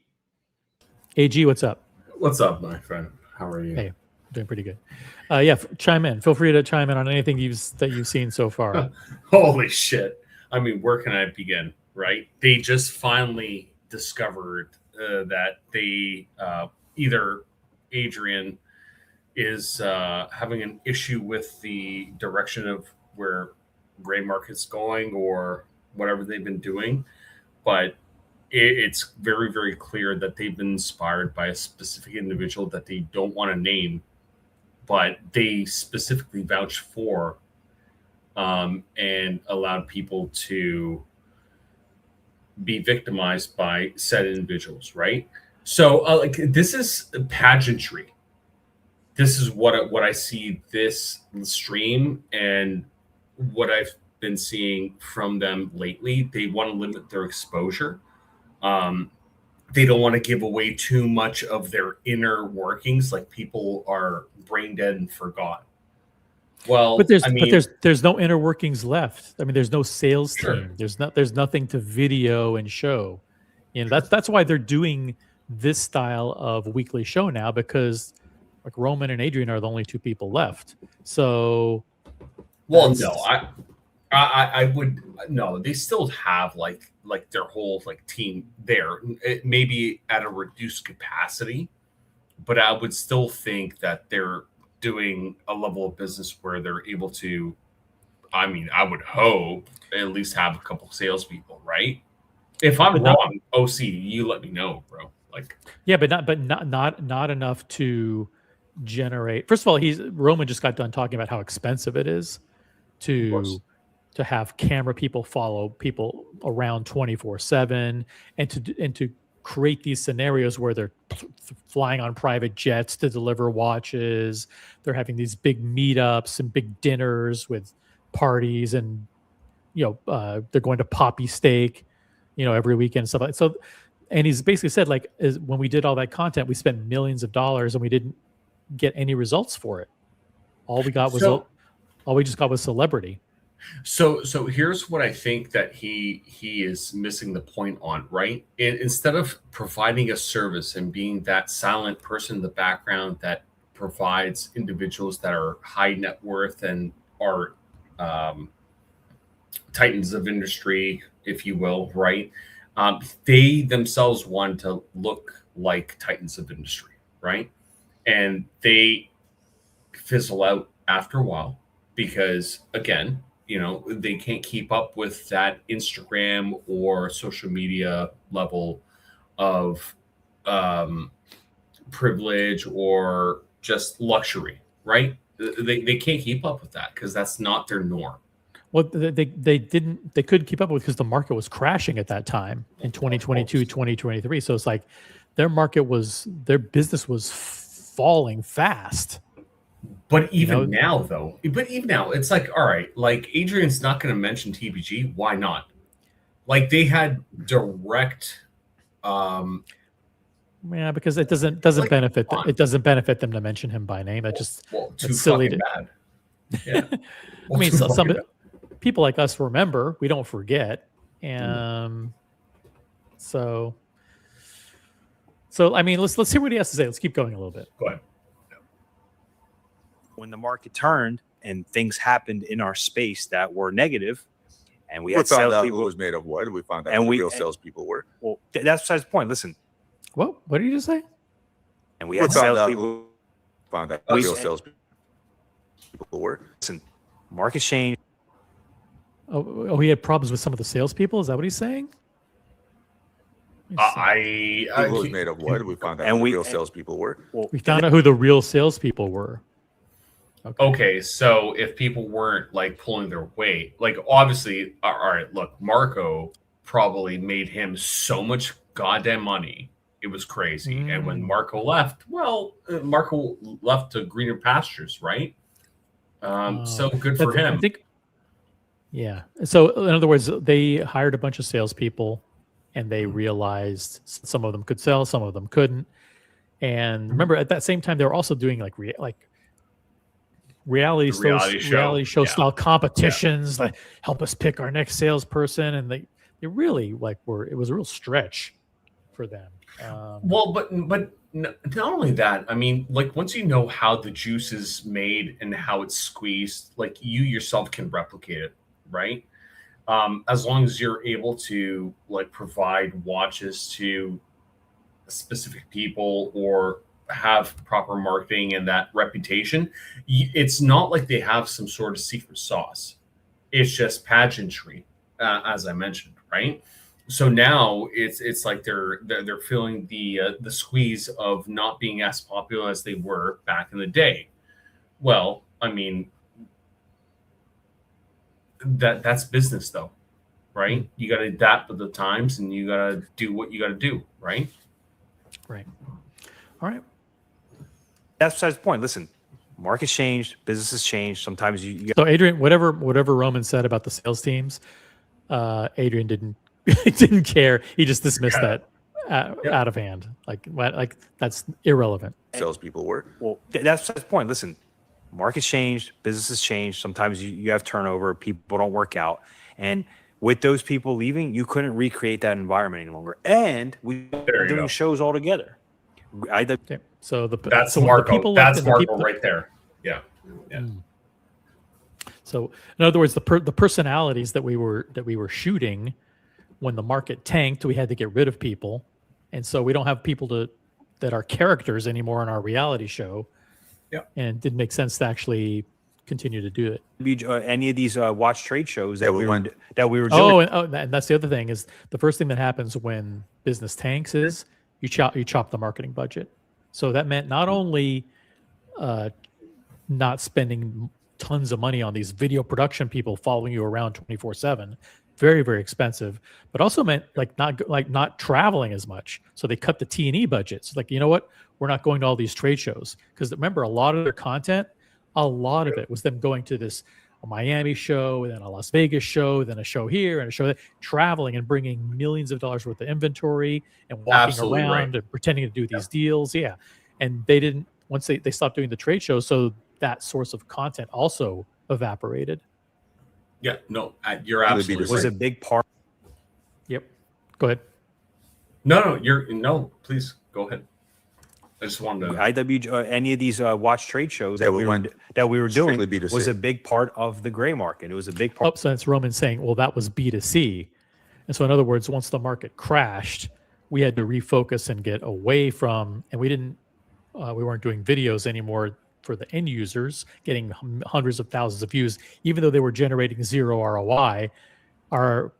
AG, what's up? What's up, my friend? How are you? Hey, doing pretty good. Yeah, chime in. Feel free to chime in on anything that you've seen so far. Holy shit! I mean, where can I begin? Right? They just finally discovered that they either Adrian is having an issue with the direction of where gray market's going or whatever they've been doing, but it's very, very clear that they've been inspired by a specific individual that they don't want to name, but they specifically vouch for, and allowed people to be victimized by said individuals, right? So, like, this is pageantry. This is what I see this stream and what I've been seeing from them lately. They want to limit their exposure. They don't want to give away too much of their inner workings, like people are brain dead and forgot. Well, But there's no inner workings left. I mean, there's no sales Sure. team. There's nothing to video and show. You know, that's why they're doing this style of weekly show now, because like Roman and Adrian are the only two people left. So well, that's- no, I would no. They still have like their whole like team there, maybe at a reduced capacity, but I would still think that they're doing a level of business where they're able to. I mean, I would hope at least have a couple salespeople, right? If I'm But not- wrong, OC, you let me know, bro. Like, yeah, but not enough to generate. First of all, Roman just got done talking about how expensive it is course. to have camera people follow people around 24/7, and to create these scenarios where they're flying on private jets to deliver watches. They're having these big meetups and big dinners with parties, and they're going to Poppy Steak, every weekend and stuff like that. So, and he's basically said, like, when we did all that content, we spent millions of dollars and we didn't get any results for it. All we got was all we just got was celebrity. So here's what I think that he is missing the point on, right? Instead of providing a service and being that silent person in the background that provides individuals that are high net worth and are titans of industry, if you will, right? They themselves want to look like titans of industry, right? And they fizzle out after a while because, again, they can't keep up with that Instagram or social media level of privilege or just luxury, right? They can't keep up with that because that's not their norm. Well, they couldn't keep up with, because the market was crashing at that time in 2022, 2023. So it's like their business was falling fast. But even now, it's like, all right, like Adrian's not going to mention TBG. Why not? Like, they had direct. Yeah, because it doesn't Like, benefit come them. on. It doesn't benefit them to mention him by name. That just Too it's silly fucking to- bad. Yeah. I mean, Too some fucking bad. people like us remember. We don't forget. So I mean, let's hear what he has to say. Let's keep going a little bit. Go ahead. When the market turned and things happened in our space that were negative, and we We had found out salespeople. who was made of what. We found out And who we- the real salespeople were. Well, that's besides the point. Listen, What did you just say? and we We had found out salespeople. who found out who We- the real salespeople were. Listen, markets change. Oh, he had problems with some of the salespeople. Is that what he's saying? Who was made of what? We found out And who we- the real salespeople were. We found out who the real salespeople were. Okay, so if people weren't like pulling their weight, like obviously, all right, look, Marco probably made him so much goddamn money. It was crazy. And when Marco left, Marco left to greener pastures, right? So good for him. I think. Yeah. So in other words, they hired a bunch of salespeople, and they realized some of them could sell, some of them couldn't. And remember, at that same time, they were also doing reality show Yeah. style competitions, like help us pick our next salesperson, and they really it was a real stretch for them. Well, but not only that, I mean, like once you know how the juice is made and how it's squeezed, like you yourself can replicate it, right? As long as you're able to like provide watches to specific people or have proper marketing and that reputation, it's not like they have some sort of secret sauce. It's just pageantry, as I mentioned, right? So now it's like they're feeling the squeeze of not being as popular as they were back in the day. Well, I mean, that's business though, right? You got to adapt with the times, and you got to do what you got to do, right? Right. All right. That's besides the point. Listen, markets changed, businesses changed. Sometimes you So Adrian, whatever Roman said about the sales teams, Adrian didn't didn't care. He just dismissed that out of hand. Like that's irrelevant. Salespeople work. well, that's besides the point. Listen, markets changed, businesses changed. Sometimes you have turnover, people don't work out, and with those people leaving, you couldn't recreate that environment any longer. And we There were you doing go. shows all together. Okay. So That's so the Marco. people left That's and the Marco people- right there. Yeah. Yeah. So in other words, the personalities that we were shooting when the market tanked, we had to get rid of people, and so we don't have people that are characters anymore in our reality show. Yeah. And it didn't make sense to actually continue to do it. Any of these watch trade shows that Yeah, we we were went- that we were doing. And that's the other thing is the first thing that happens when business tanks is you chop the marketing budget. So that meant not only not spending tons of money on these video production people following you around 24/7, very, very expensive, but also meant not traveling as much. So they cut the T&E budgets. Like, you know what? We're not going to all these trade shows because remember, a lot of their content, a lot of it was them going to this Miami show, then a Las Vegas show, then a show here and a show there, traveling and bringing millions of dollars worth of inventory and walking Absolutely around right. and pretending to do these deals. Yeah. And they didn't, once they stopped doing the trade shows, so that source of content also evaporated. Yeah. No, you're It would be absolutely the was right. a big part. Yep. Go ahead. No, please go ahead. I just wanted to. Any of these watch trade shows Yeah, that we we were went doing strictly B2C. was a big part of the gray market. It was a big part. Oh, so it's Roman saying, well, that was B2C. And so in other words, once the market crashed, we had to refocus and get away from, and we weren't doing videos anymore for the end users, getting hundreds of thousands of views, even though they were generating zero ROI. Our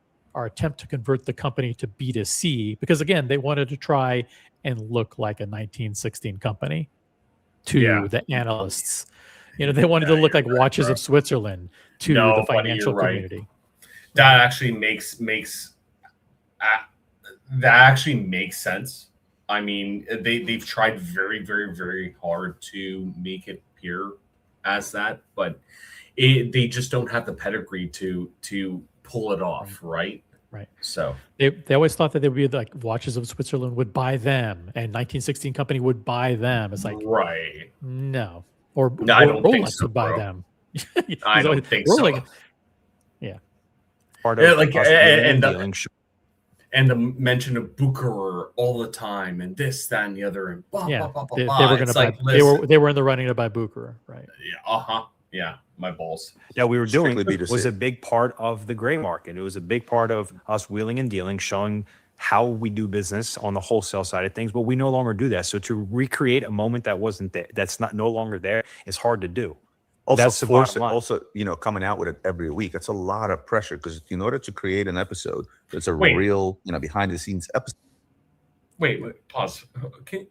attempt to convert the company to B2C, because again, they wanted to try and look like a 1916 company to Yeah. the analysts. They wanted to look like you're right, Watches bro. of Switzerland to No, the buddy, financial you're right. community. That actually makes sense. I mean, they've tried very, very, very hard to make it appear as that, but they just don't have the pedigree to pull it off, right? Right. So They always thought that they would be like Watches of Switzerland would buy them and 1916 company would buy them. It's like, right. no. Or No, I don't think Rolex so, would buy bro. them. I don't think so. Part Yeah, of like, us and the- dealing show. And the mention of Bucherer all the time, and this, that, and the other, and blah, Yeah, blah, blah, blah, they blah. were going It's to buy. like, They were in the running to buy Bucherer, right? Yeah, my balls. that we were doing Strictly B2C. was a big part of the gray market. It was a big part of us wheeling and dealing, showing how we do business on the wholesale side of things, but we no longer do that. So to recreate a moment that wasn't there, that's not no longer there, is hard to do. Also, That's the bottom line. also, coming out with it every week. It's a lot of pressure because in order to create an episode that's a Wait. real, behind the scenes episode. Wait, pause. Did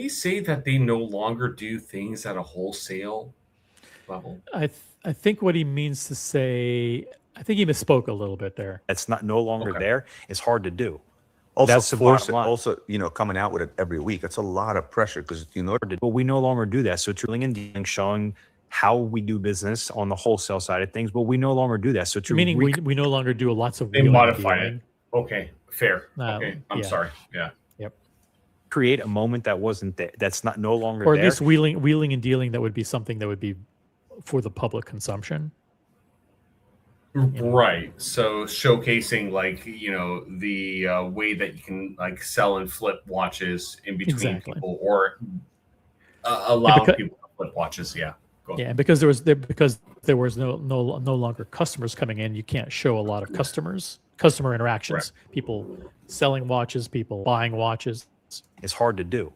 he say that they no longer do things at a wholesale level? I think what he means to say, I think he misspoke a little bit there. That's not no longer Okay. there, is hard to do. Also, That's the bottom line. also, coming out with it every week. It's a lot of pressure because But we no longer do that. So to wheeling and dealing, showing how we do business on the wholesale side of things, but we no longer do that. So to Meaning we no longer do lots of They wheeling and modified dealing. it. Okay, fair. No, Okay, I'm yeah. sorry. Yeah. create a moment that wasn't there, that's not no longer Or at there. least wheeling and dealing that would be something that would be for the public consumption. Right. So showcasing the way that you can sell and flip watches in between Exactly. people, or allowing because- people to flip watches. Yeah. Go. Yeah, and because there was no longer customers coming in, you can't show a lot of customer interactions. People selling watches, people buying watches. It's hard to do.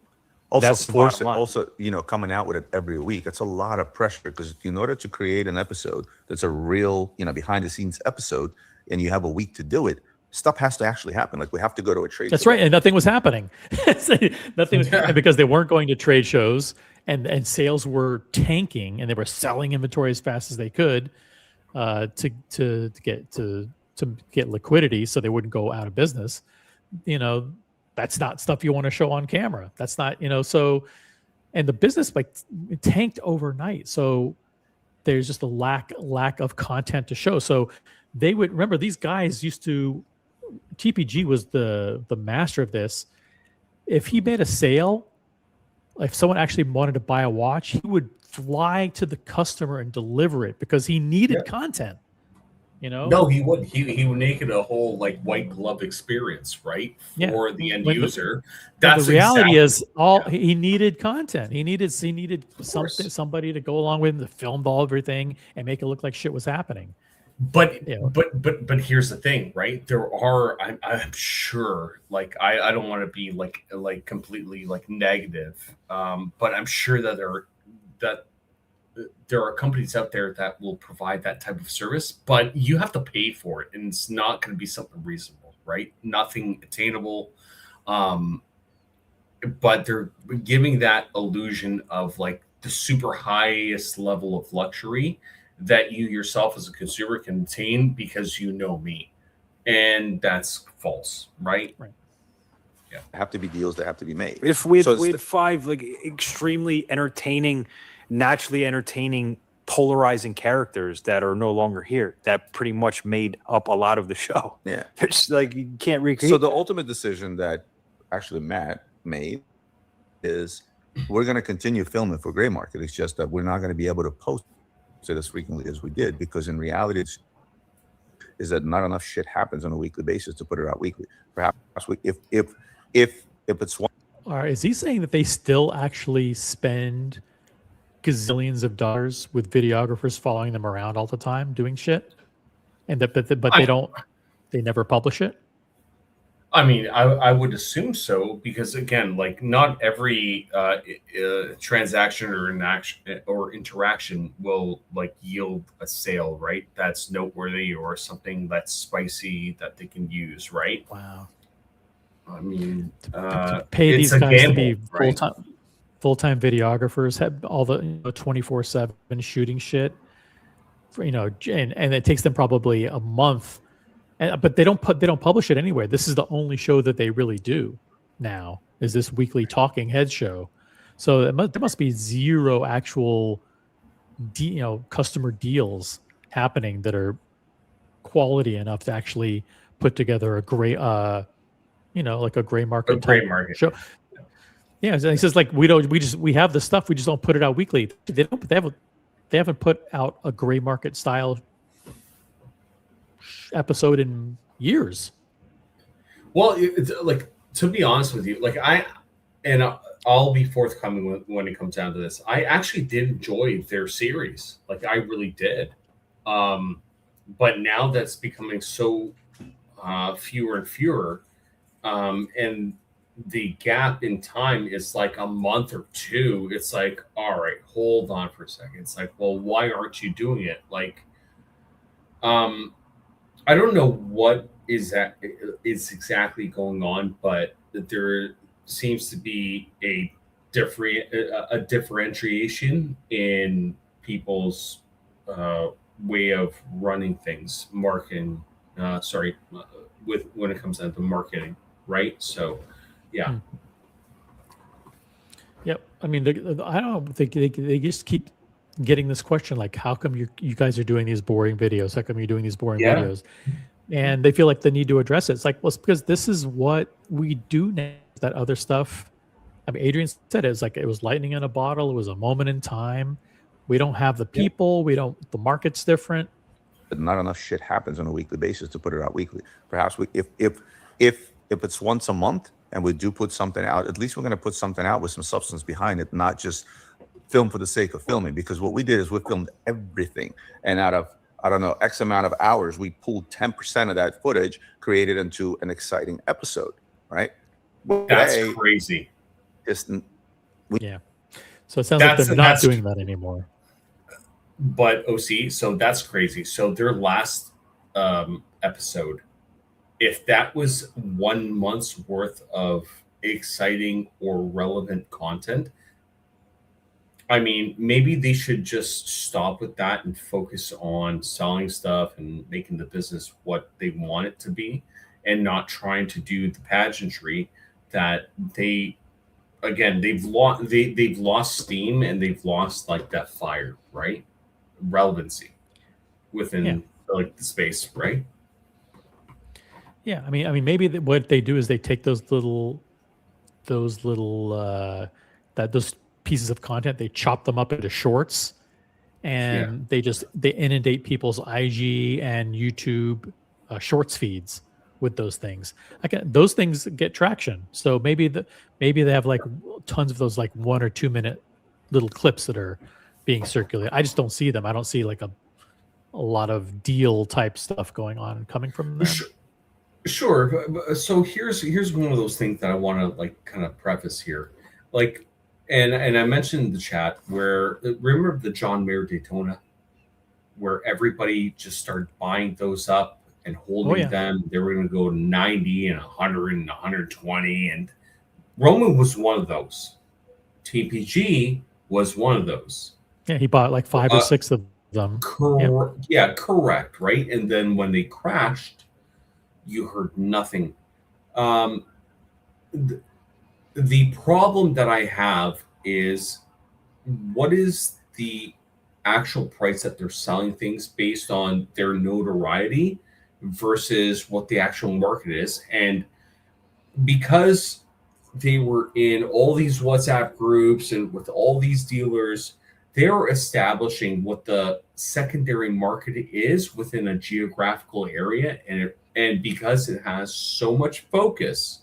Also, That's the bottom line. also, coming out with it every week. It's a lot of pressure because in order to create an episode that's a real, behind the scenes episode, and you have a week to do it, stuff has to actually happen. Like we have to go to a trade That's show. right, and nothing was happening. Nothing was happening because they weren't going to trade shows, and sales were tanking, and they were selling inventory as fast as they could to get liquidity, so they wouldn't go out of business. You know, that's not stuff you want to show on camera. That's not, you know, so, and the business like it tanked overnight. So there's just a lack of content to show. So they would remember these guys used to. TPG was the master of this. If he made a sale, if someone actually wanted to buy a watch, he would fly to the customer and deliver it because he needed content. You know? No, he would. He would make it a whole like white glove experience, right, for the end user. That's the reality exactly, is he needed content. He needed somebody to go along with him to film everything and make it look like shit was happening. But here's the thing, right? There are, I'm sure, like I don't want to be like completely like negative, but I'm sure that there are companies out there that will provide that type of service, but you have to pay for it, and it's not going to be something reasonable, right? Nothing attainable, but they're giving that illusion of like the super highest level of luxury that you yourself as a consumer can attain because you know me, and that's false, right? Yeah, have to be deals that have to be made. If we had 5 like extremely entertaining, naturally entertaining, polarizing characters that are no longer here, that pretty much made up a lot of the show. Yeah, it's like you can't recreate. So the ultimate decision that actually Matt made is we're going to continue filming for gray market. It's just that we're not going to be able to post it as frequently as we did, because in reality is that not enough shit happens on a weekly basis to put it out weekly. Perhaps if it's one. All right, is he saying that they still actually spend gazillions of dollars with videographers following them around all the time doing shit, and that they never publish it? I mean, I would assume so, because again, like not every transaction or interaction will like yield a sale, right? That's noteworthy or something that's spicy that they can use, right? Wow. I mean, to pay these guys to be full-time videographers, have all the 24/7 shooting shit, for, and it takes them probably a month. But they don't publish it anywhere. This is the only show that they really do now, is this weekly talking head show. So there must be zero actual customer deals happening that are quality enough to actually put together a gray like a gray market show. Yeah, and he says like we have the stuff, we just don't put it out weekly. They haven't put out a gray market style episode in years. Well, it's like, to be honest with you, like I'll be forthcoming when it comes down to this. I actually did enjoy their series, like I really did. But now that's becoming so fewer and fewer, and the gap in time is like a month or two. It's like, all right, hold on for a second. It's like, well, why aren't you doing it? Like, I don't know what is exactly going on, but there seems to be a differentiation in people's way of running things, marketing. When it comes down to marketing, right? So, yeah. Yep. I mean, I don't think they just keep getting this question, like, how come you guys are doing these boring videos? How come you're doing these boring videos? And they feel like they need to address it. It's like, well, it's because this is what we do now. That other stuff, I mean, Adrian said it was like, it was lightning in a bottle. It was a moment in time. We don't have the people. The market's different. But not enough shit happens on a weekly basis to put it out weekly. Perhaps if it's once a month and we do put something out, at least we're going to put something out with some substance behind it, not just film for the sake of filming. Because what we did is we filmed everything, and out of, I don't know, X amount of hours, we pulled 10% of that footage, created into an exciting episode, right? That's crazy. So it sounds like they're not doing that anymore. But OC, so that's crazy. So their last episode if that was 1 month's worth of exciting or relevant content, I mean, maybe they should just stop with that and focus on selling stuff and making the business what they want it to be, and not trying to do the pageantry that they've lost steam, and they've lost like that fire, right? Relevancy within like the space, right? Yeah, I mean, maybe what they do is they take those little those pieces of content, they chop them up into shorts, and they inundate people's IG and YouTube shorts feeds with those things. Again, those things get traction. So maybe they have like tons of those like 1 or 2 minute little clips that are being circulated. I just don't see them. I don't see like a lot of deal type stuff going on coming from them. Sure. So here's one of those things that I want to like kind of preface here, like, and I mentioned in the chat where, remember the John Mayer Daytona, where everybody just started buying those up and holding them. They were going to go 90 and 100 and 120, and Roman was one of those. TPG was one of those. Yeah, he bought like 5 or 6 of them. Correct, right? And then when they crashed, you heard nothing. The problem that I have is, what is the actual price that they're selling things based on their notoriety versus what the actual market is? And because they were in all these WhatsApp groups and with all these dealers, they're establishing what the secondary market is within a geographical area, and because it has so much focus,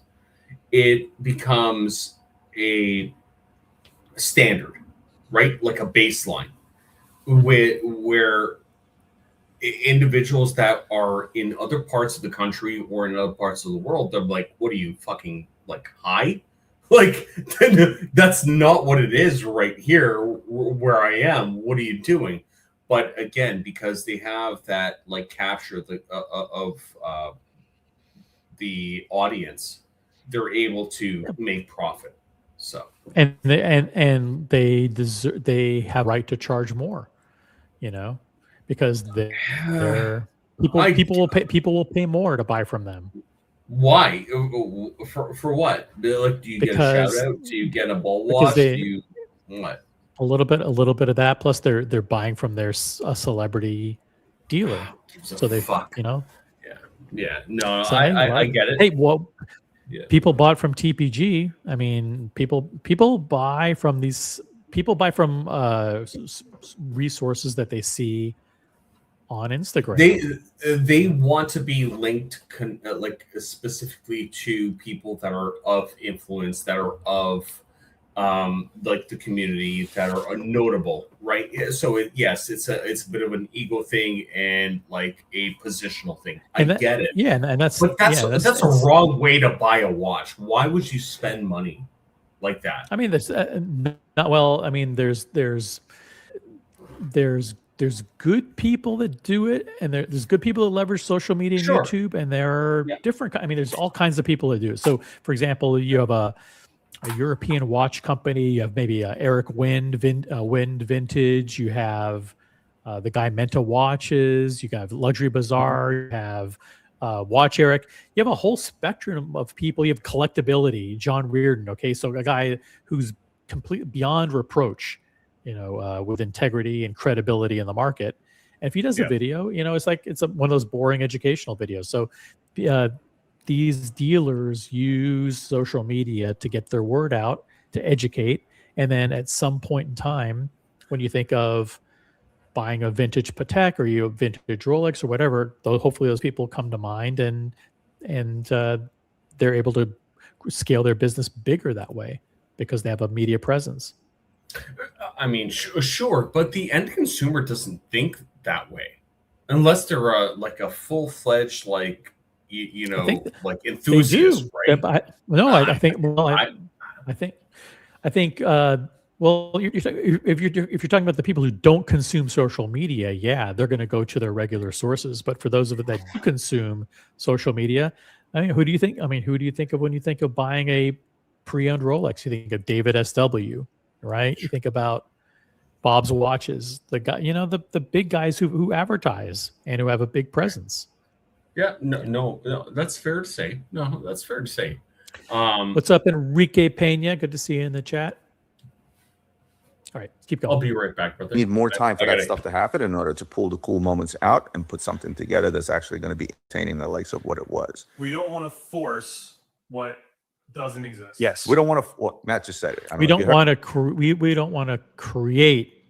it becomes a standard, right? Like a baseline, where individuals that are in other parts of the country or in other parts of the world, they're like, what are you, fucking like high? Like, that's not what it is right here where I am. What are you doing? But again, because they have that like capture of the audience, they're able to make profit. So and they have right to charge more, because they're people will pay more to buy from them. Why? For what? Like, do you get a shout out? Do you get a ball wash? What? A little bit of that. Plus, they're buying from a celebrity dealer, so they Yeah. No, so I get it. Hey, well, people bought from TPG. I mean, people buy from these. People buy from resources that they see on Instagram. They want to be linked like specifically to people that are of influence, that are of like the community, that are notable, right? So it's a bit of an ego thing and like a positional thing. I get it. Yeah, and that's a wrong way to buy a watch. Why would you spend money like that? I mean, there's not well. I mean, there's good people that do it, and there's good people that leverage social media and YouTube, and there are different. I mean, there's all kinds of people that do it. So, for example, you have a European watch company. You have maybe Eric Wind Vintage. You have the guy Menta Watches. You have Luxury Bazaar. You have Watch Eric. You have a whole spectrum of people. You have Collectability, John Reardon. Okay, so a guy who's complete beyond reproach, with integrity and credibility in the market. And if he does a video, it's like one of those boring educational videos. So these dealers use social media to get their word out, to educate. And then at some point in time, when you think of buying a vintage Patek or a vintage Rolex or whatever, hopefully those people come to mind, and they're able to scale their business bigger that way because they have a media presence. I mean, sure, but the end consumer doesn't think that way unless they're like a full-fledged like like enthusiast, right? I think Well, if you're talking about the people who don't consume social media, yeah, they're going to go to their regular sources. But for those of it that do consume social media, I mean, who do you think? I mean, who do you think of when you think of buying a pre-owned Rolex? You think of David SW, right? You think about Bob's watches, the guy, the big guys who advertise and who have a big presence. Yeah, no, that's fair to say. No, that's fair to say. What's up, Enrique Pena? Good to see you in the chat. All right, keep going. I'll be right back, brother. Need more time for I that gotta- stuff to happen in order to pull the cool moments out and put something together that's actually going to be entertaining the likes of what it was. We don't want to force what doesn't exist. Yes. We don't want to. Well, Matt just said it. I We know if don't you want to we don't want to create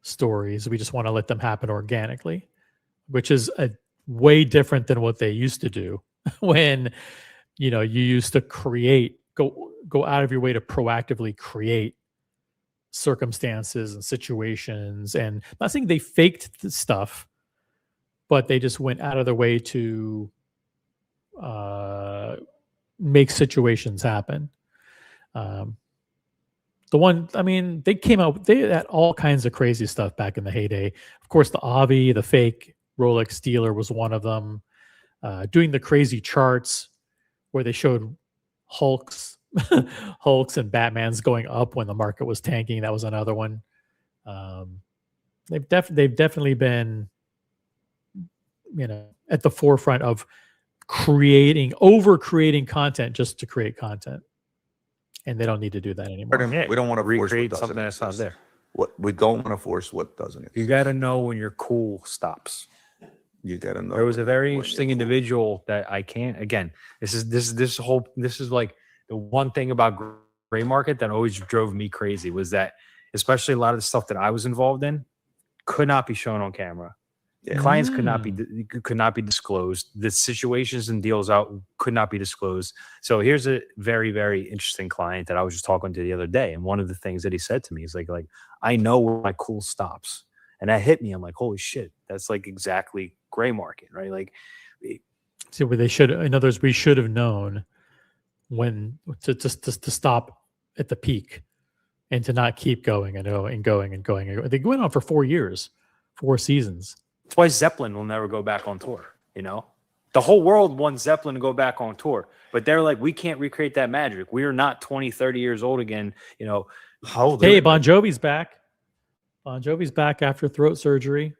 stories. We just want to let them happen organically, which is a way different than what they used to do when you used to go out of your way to proactively create circumstances and situations. And I'm not saying they faked the stuff, but they just went out of their way to make situations happen. They came out, they had all kinds of crazy stuff back in the heyday. Of course, the Avi, the fake Rolex dealer, was one of them. Doing the crazy charts where they showed Hulks and Batmans going up when the market was tanking. That was another one. They've definitely been, at the forefront of over creating content just to create content. And they don't need to do that anymore. Yeah, we don't want to force recreate what something doesn't that's not exist. there. What we don't want to force what doesn't exist. You got to know when your cool stops. You got to know. There was a very when interesting you're cool. individual that I can't. Again, this is like the one thing about gray market that always drove me crazy was that, especially a lot of the stuff that I was involved in, could not be shown on camera. Yeah. Clients could not be disclosed. The situations and deals out could not be disclosed. So here's a very, very interesting client that I was just talking to the other day, and one of the things that he said to me is like I know where my cool stops, and that hit me. I'm like, holy shit, that's like exactly gray market, right? Like, See, where they should, in other words, we should have known when to stop at the peak and to not keep going and going. They went on for 4 years, 4 seasons. that's why Zeppelin will never go back on tour. The whole world wants Zeppelin to go back on tour, but they're like, we can't recreate that magic. We are not 20, 30 years old again. How old Hey, are Bon Jovi's back. Bon Jovi's back after throat surgery.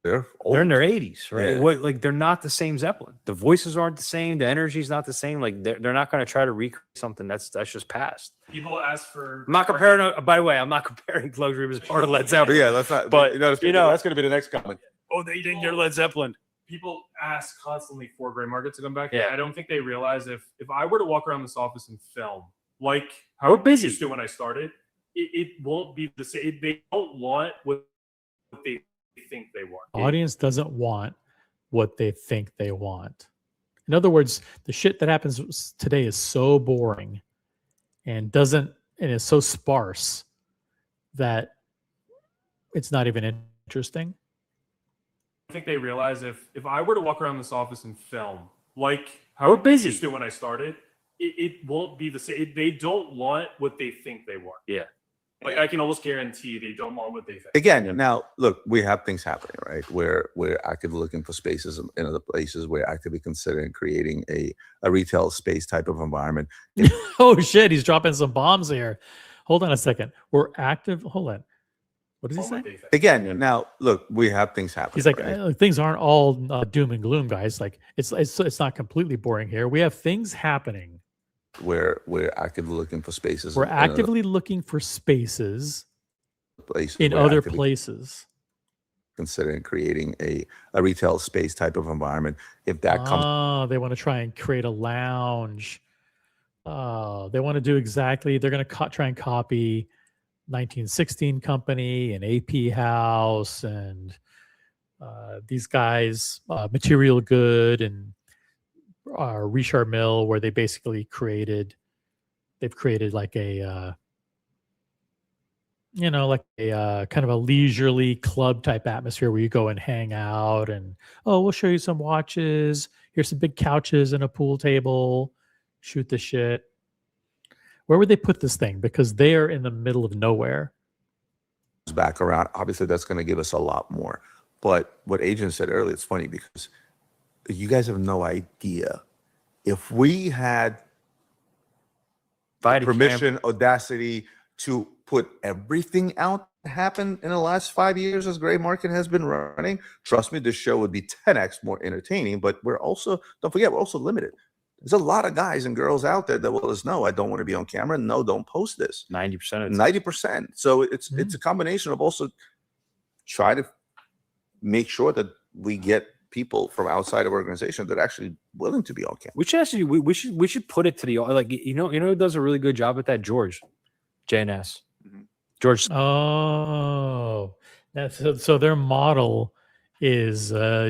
They're old. They're in their 80s, right? Yeah. They're not the same Zeppelin. The voices aren't the same. The energy's not the same. Like they're not going to try to recreate something that's just past. People ask for. I'm not comparing. By the way, I'm not comparing Luxury as part of Led Zeppelin. Yeah, that's not. But, that's going to be the next comment. Oh, they didn't hear Led Zeppelin. People ask constantly for gray market to come back. Yeah. I don't think they realize if I were to walk around this office and film like We're how I busy. used to when I started, it won't be the same. They don't want what they think they want. Audience doesn't want what they think they want. In other words, the shit that happens today is so boring and is so sparse that it's not even interesting. I think they realize if I were to walk around this office and film like how We're I busy. used to when I started, it won't be the same. They don't want what they think they want. Yeah. Like I can almost guarantee they don't want what they think. Again, now look, we have things happening, right? Where we're actively looking for spaces in other places. We're actively considering creating a retail space type of environment. Oh shit, he's dropping some bombs here. Hold on a second. We're active. Hold on. What does he Want say? what they think. Again, now look, we have things happening. He's like, right? things aren't all doom and gloom, guys. Like it's not completely boring here. We have things happening. Where we're actively looking for spaces. We're in other actively looking for spaces places. in We're other actively places. considering creating a retail space type of environment. If that comes, Oh, they want to try and create a lounge. They want to do exactly. They're going to try and copy 1916 Company and AP House and these guys, Material Good and Richard Mill, where they've created like a kind of a leisurely club type atmosphere where you go and hang out and we'll show you some watches. Here's some big couches and a pool table. Shoot the shit. Where would they put this thing? Because they are in the middle of nowhere. back around, obviously that's going to give us a lot more. But what Adrian said earlier, it's funny because you guys have no idea. If we had permission, audacity to put everything out that happened in the last 5 years as gray market has been running, trust me, this show would be 10x more entertaining. But we're also, don't forget, we're also limited. There's a lot of guys and girls out there that will let us know, I don't want to be on camera. No, don't post this. 90% of it. 90%. So it's a combination of also try to make sure that we get people from outside of organizations that are actually willing to be on camera. We should actually we should put it to the like you know who does a really good job at that? George, JNS. George. Oh, so their model is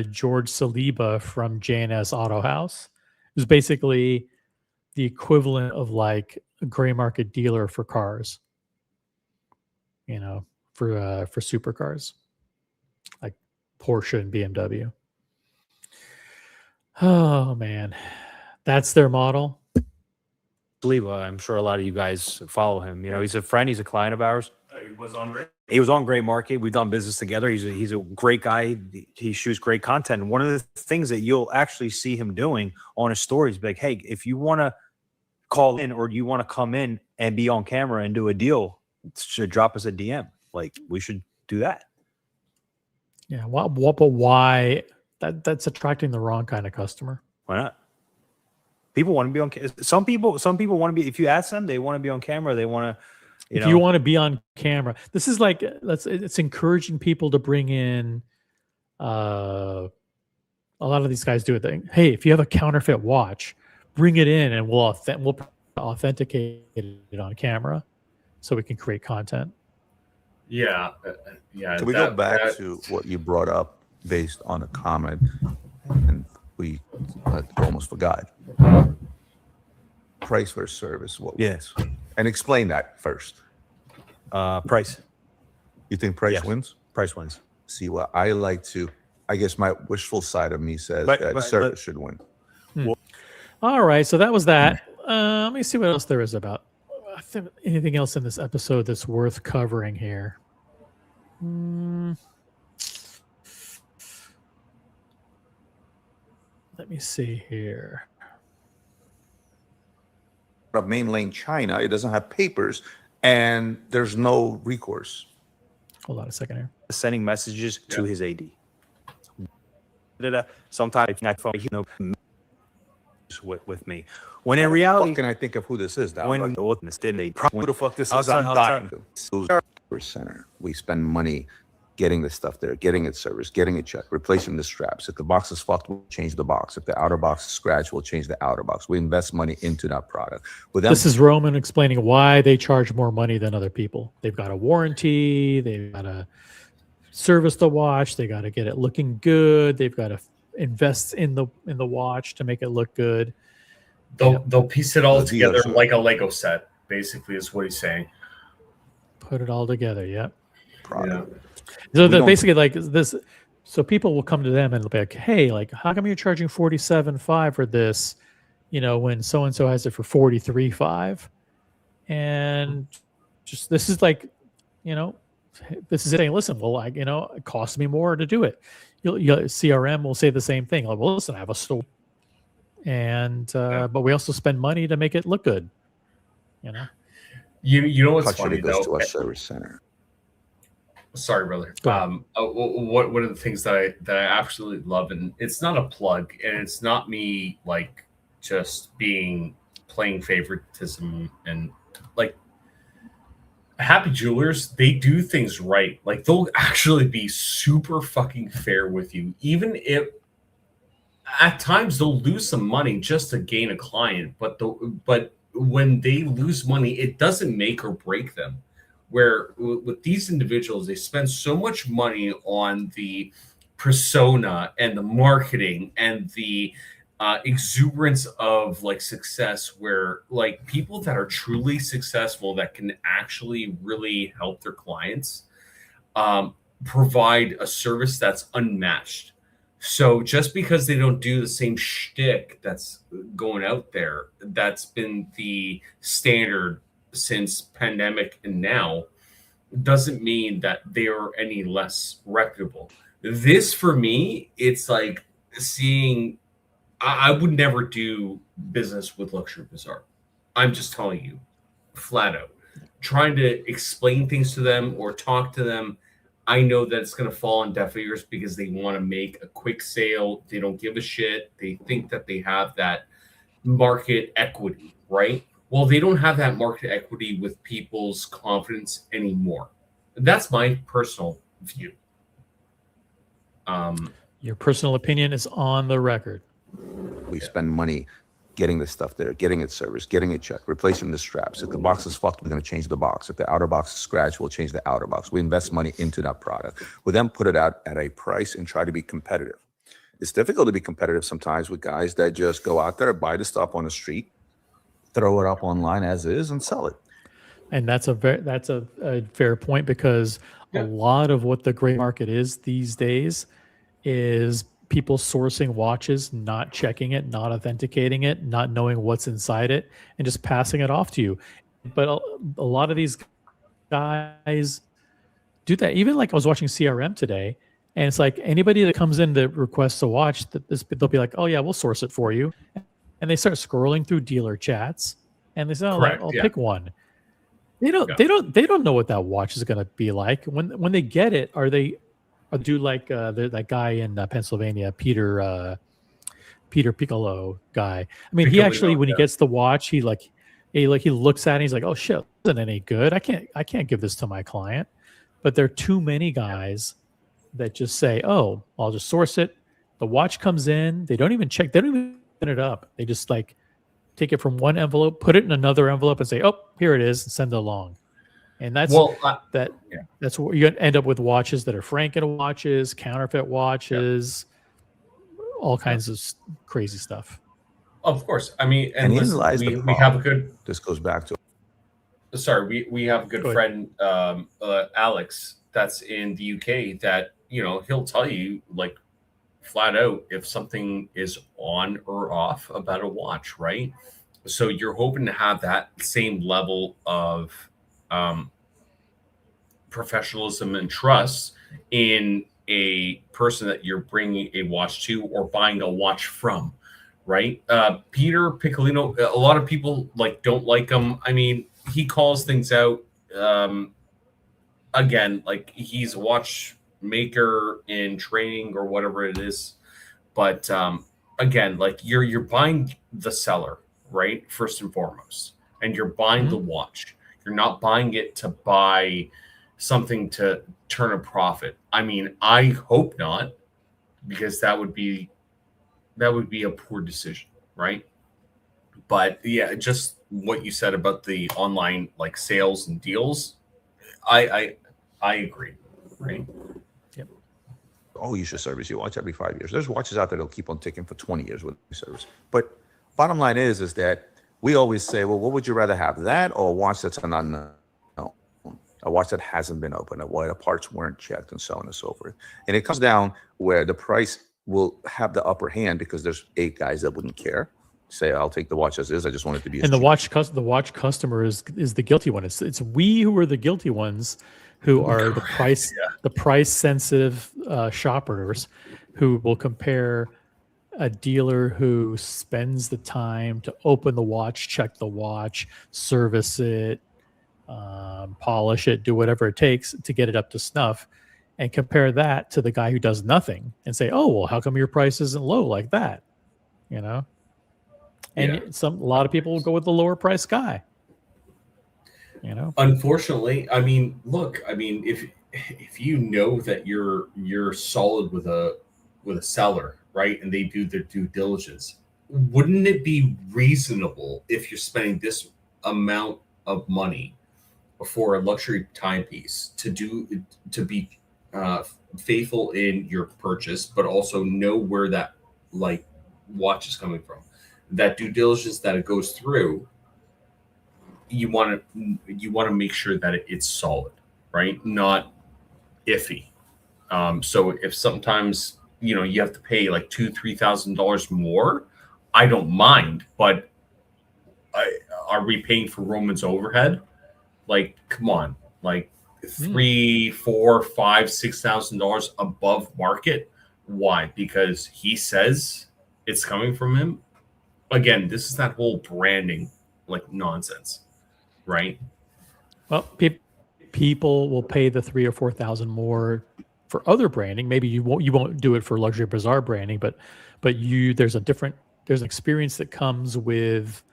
George Saliba from JNS Auto House, who's basically the equivalent of like a gray market dealer for cars. You know, for supercars, like Porsche and BMW. Oh man, that's their model. Saliba, I'm sure a lot of you guys follow him. You know, he's a friend. He's a client of ours. He was on Ray. He was on Great Market. We've done business together. He's a great guy. He shoots great content. And one of the things that you'll actually see him doing on his stories, be like, hey, if you want to call in or you want to come in and be on camera and do a deal, should drop us a DM. Like, we should do that. Yeah. But why? That's attracting the wrong kind of customer. Why not? People want to be on. Some people want to be. If you ask them, they want to be on camera. They want to. If you want to be on camera, this is like it's encouraging people to bring in. A lot of these guys do it. Hey, if you have a counterfeit watch, bring it in, and we'll authenticate it on camera, so we can create content. Yeah. Can we go back to what you brought up based on a comment, and we almost forgot? Price versus service. What? Yes. And explain that first. Price. You think price Yes. wins? Price wins. See, what I like to, I guess my wishful side of me says But- that but- service should win. All right, so that was that. Let me see what else there is about. Anything else in this episode that's worth covering here? Let me see here. Of mainland China, it doesn't have papers, and there's no recourse. Hold on a second here. Sending messages to his AD. Sometimes with me. When in reality, Can I think of who this is? Now? when Like, didn't who the fuck this I'll is? tell- I'm I'll dying. Service center. We spend money getting the stuff there, getting it serviced, getting it checked, replacing the straps. If the box is fucked, we'll change the box. If the outer box is scratched, we'll change the outer box. We invest money into that product. With them, This is Roman explaining why they charge more money than other people. They've got a warranty. They've got to service the watch. They got to get it looking good. They've got to invest in the watch to make it look good. They'll piece it all The together dealership. like a Lego set, basically, is what he's saying. Put it all together. Yep. product. So We they're don't- basically like this. So people will come to them and they'll be like, "Hey, like, how come you're charging $47,500 for this? You know, when so and so has it for $43,500?" And just this is like, you know, this is saying, listen, well, like, you know, it costs me more to do it. CRM will say the same thing. Like, well, listen, I have a store, and but we also spend money to make it look good. You know. You know what's Actually funny goes to though? our service center. Sorry, brother. Go ahead. One of the things that I absolutely love, and it's not a plug, and it's not me like just playing favoritism, and like Happy Jewelers, they do things right. Like they'll actually be super fucking fair with you, even if at times they'll lose some money just to gain a client. But when they lose money, it doesn't make or break them. Where with these individuals, they spend so much money on the persona and the marketing and the exuberance of like success, where like people that are truly successful that can actually really help their clients provide a service that's unmatched. So just because they don't do the same shtick that's going out there, that's been the standard since pandemic and now, doesn't mean that they are any less reputable. This for me, it's like seeing. I would never do business with Luxury Bazaar. I'm just telling you, flat out. Trying to explain things to them or talk to them, I know that it's going to fall on deaf ears because they want to make a quick sale. They don't give a shit. They think that they have that market equity, right? Well, they don't have that market equity with people's confidence anymore. That's my personal view. Your personal opinion is on the record. We spend money getting the stuff there, getting it serviced, getting it checked, replacing the straps. If the box is fucked, we're going to change the box. If the outer box is scratched, we'll change the outer box. We invest money into that product. We then put it out at a price and try to be competitive. It's difficult to be competitive sometimes with guys that just go out there, buy the stuff on the street, throw it up online as is, and sell it. And that's a fair point, because a lot of what the gray market is these days is people sourcing watches, not checking it, not authenticating it, not knowing what's inside it, and just passing it off to you. But a lot of these guys do that. Even like I was watching CRM today, and it's like anybody that comes in that requests a watch, they'll be like, "Oh yeah, we'll source it for you," and they start scrolling through dealer chats, and they say, "Oh, I'll pick one." They don't know what that watch is going to be like when they get it. Are they? Do like that guy in Pennsylvania, Peter Piccolo guy. I mean, he actually, when he gets the watch, he looks at it, and he's like, "Oh shit, this isn't any good. I can't give this to my client." But there are too many guys that just say, "Oh, I'll just source it." The watch comes in, they don't even check, they don't even open it up. They just like take it from one envelope, put it in another envelope, and say, "Oh, here it is," and send it along. And that's that's what you end up with, watches that are Franken watches, counterfeit watches, all kinds of crazy stuff. Of course. I mean, and listen, we have a good. This goes back to. Sorry, we have a good friend, Alex, that's in the UK. That he'll tell you like flat out if something is on or off about a watch, right? So you're hoping to have that same level of professionalism and trust in a person that you're bringing a watch to or buying a watch from, right? Peter Piccolino, a lot of people don't like him. I mean, he calls things out. Again, like he's a watchmaker in training or whatever it is, but again, like you're buying the seller, right? First and foremost, and you're buying the watch. You're not buying it to buy something to turn a profit. I mean, I hope not, because that would be a poor decision, right? But yeah, just what you said about the online sales and deals, I agree, right? Yep. Oh, you should service your watch every 5 years. There's watches out there that'll keep on ticking for 20 years with service. But bottom line is that we always say, well, what would you rather have, that or a watch that's an unknown? A watch that hasn't been opened, why the parts weren't checked, and so on and so forth. And it comes down where the price will have the upper hand because there's 8 guys that wouldn't care. Say, I'll take the watch as is. I just want it to be. And the watch customer is the guilty one. It's we who are the guilty ones, who are the price sensitive shoppers, who will compare a dealer who spends the time to open the watch, check the watch, service it, polish it, do whatever it takes to get it up to snuff, and compare that to the guy who does nothing and say, "Oh, well, how come your price isn't low like that?" And a lot of people will go with the lower price guy. Unfortunately, I mean, look, I mean, if you know that you're solid with a seller, right, and they do their due diligence, wouldn't it be reasonable, if you're spending this amount of money for a luxury timepiece, to be faithful in your purchase, but also know where that watch is coming from? That due diligence that it goes through, you want to make sure that it's solid, right? Not iffy. So if sometimes you have to pay like $2,000-3,000 more, I don't mind. But are we paying for Roman's overhead? Like, come on, like $3,000, $4,000, $5,000, $6,000 above market. Why? Because he says it's coming from him. Again, this is that whole branding like nonsense, right? Well, people will pay the 3,000 or 4,000 more for other branding. Maybe you won't do it for Luxury Bazaar branding, but there's an experience that comes with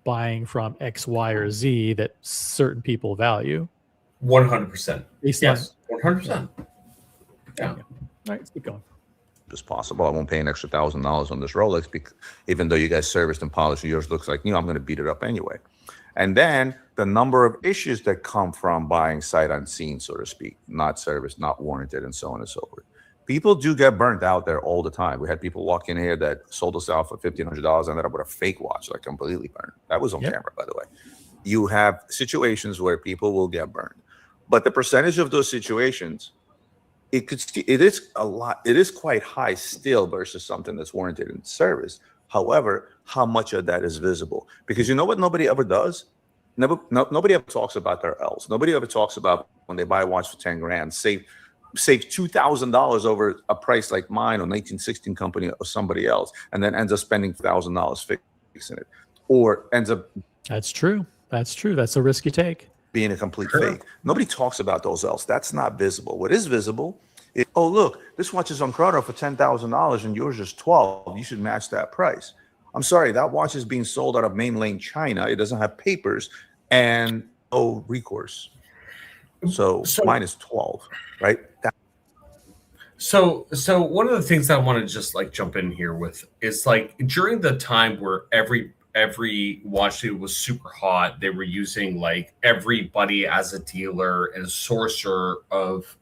buying from X, Y, or Z that certain people value. 100%. Based Yes, on- 100%. Yeah. All right, let's keep going. As possible. I won't pay an extra $1,000 on this Rolex because even though you guys serviced and polished, yours looks like, I'm going to beat it up anyway. And then the number of issues that come from buying sight unseen, so to speak, not serviced, not warranted, and so on and so forth. People do get burnt out there all the time. We had people walk in here that sold us out for $1,500, ended up with a fake watch, like completely burned. That was on camera, by the way. You have situations where people will get burned, but the percentage of those situations, it is a lot. It is quite high still versus something that's warranted in service. However, how much of that is visible? Because you know what nobody ever does? Nobody ever talks about their L's. Nobody ever talks about when they buy a watch for 10 grand, save $2,000 over a price like mine or 1916 company or somebody else, and then ends up spending $1,000 fixing it, or ends up. That's true. That's a risk you take. Being a complete fake. Nobody talks about those L's. That's not visible. What is visible is, oh, look, this watch is on Chrono for $10,000 and yours is $12,000. You should match that price. I'm sorry, that watch is being sold out of mainland China. It doesn't have papers and no recourse. So mine is 12, right? So one of the things I want to just like jump in here with is like during the time where every watch deal was super hot, they were using like everybody as a dealer and a sourcer of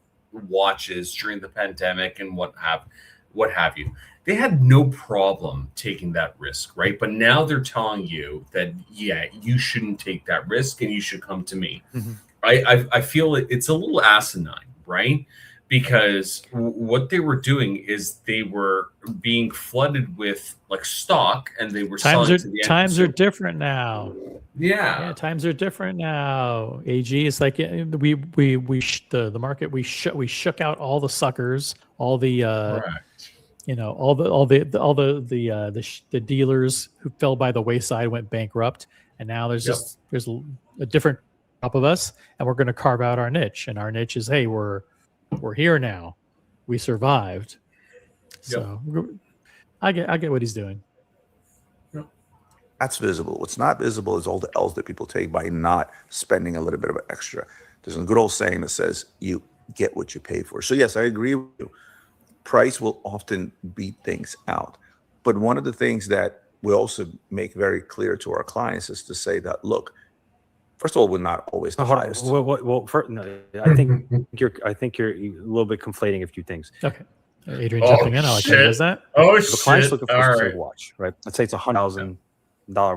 watches during the pandemic and what have you. They had no problem taking that risk, right? But now they're telling you that, yeah, you shouldn't take that risk and you should come to me. Mm-hmm. I feel it's a little asinine, right? Because what they were doing is they were being flooded with like stock, and they were times are different now. Yeah, times are different now. AG, it's like the market we shook out all the suckers, all the all the dealers who fell by the wayside went bankrupt, and now there's a different top of us, and we're going to carve out our niche, and our niche is, hey, we're here now. We survived. So I get what he's doing. That's visible. What's not visible is all the L's that people take by not spending a little bit of extra. There's a good old saying that says you get what you pay for. So yes, I agree with you. Price will often beat things out. But one of the things that we also make very clear to our clients is to say that, look, first of all, we're not always the highest. Well, I think you're a little bit conflating a few things. Okay, Adrian jumping in. I like how he does that. Oh The client's looking for a All specific right. watch, right? Let's say it's $100,000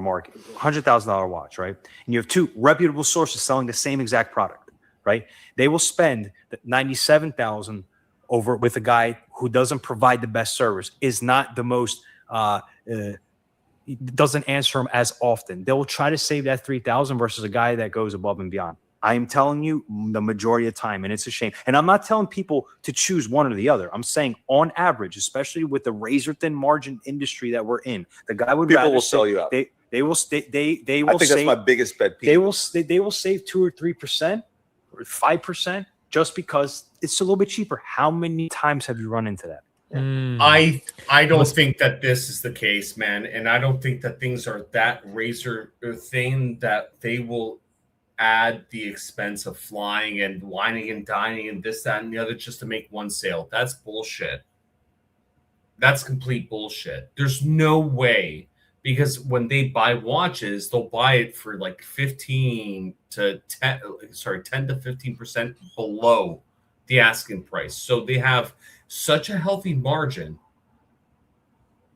market, $100,000 watch, right? And you have two reputable sources selling the same exact product, right? They will spend $97,000 over with a guy who doesn't provide the best service, is not the most doesn't answer him as often. They will try to save that $3,000 versus a guy that goes above and beyond. I am telling you the majority of the time, and it's a shame. And I'm not telling people to choose one or the other. I'm saying on average, especially with the razor thin margin industry that we're in, the guy would People rather will sell you out. They will they I will think save, that's my biggest pet peeve. they will save 2 or 3% or 5% just because it's a little bit cheaper. How many times have you run into that? I don't think that this is the case, man, and I don't think that things are that razor thin that they will add the expense of flying and whining and dining and this, that, and the other just to make one sale. That's bullshit. That's complete bullshit. There's no way, because when they buy watches, they'll buy it for like 10 to 15% below the asking price. So they have such a healthy margin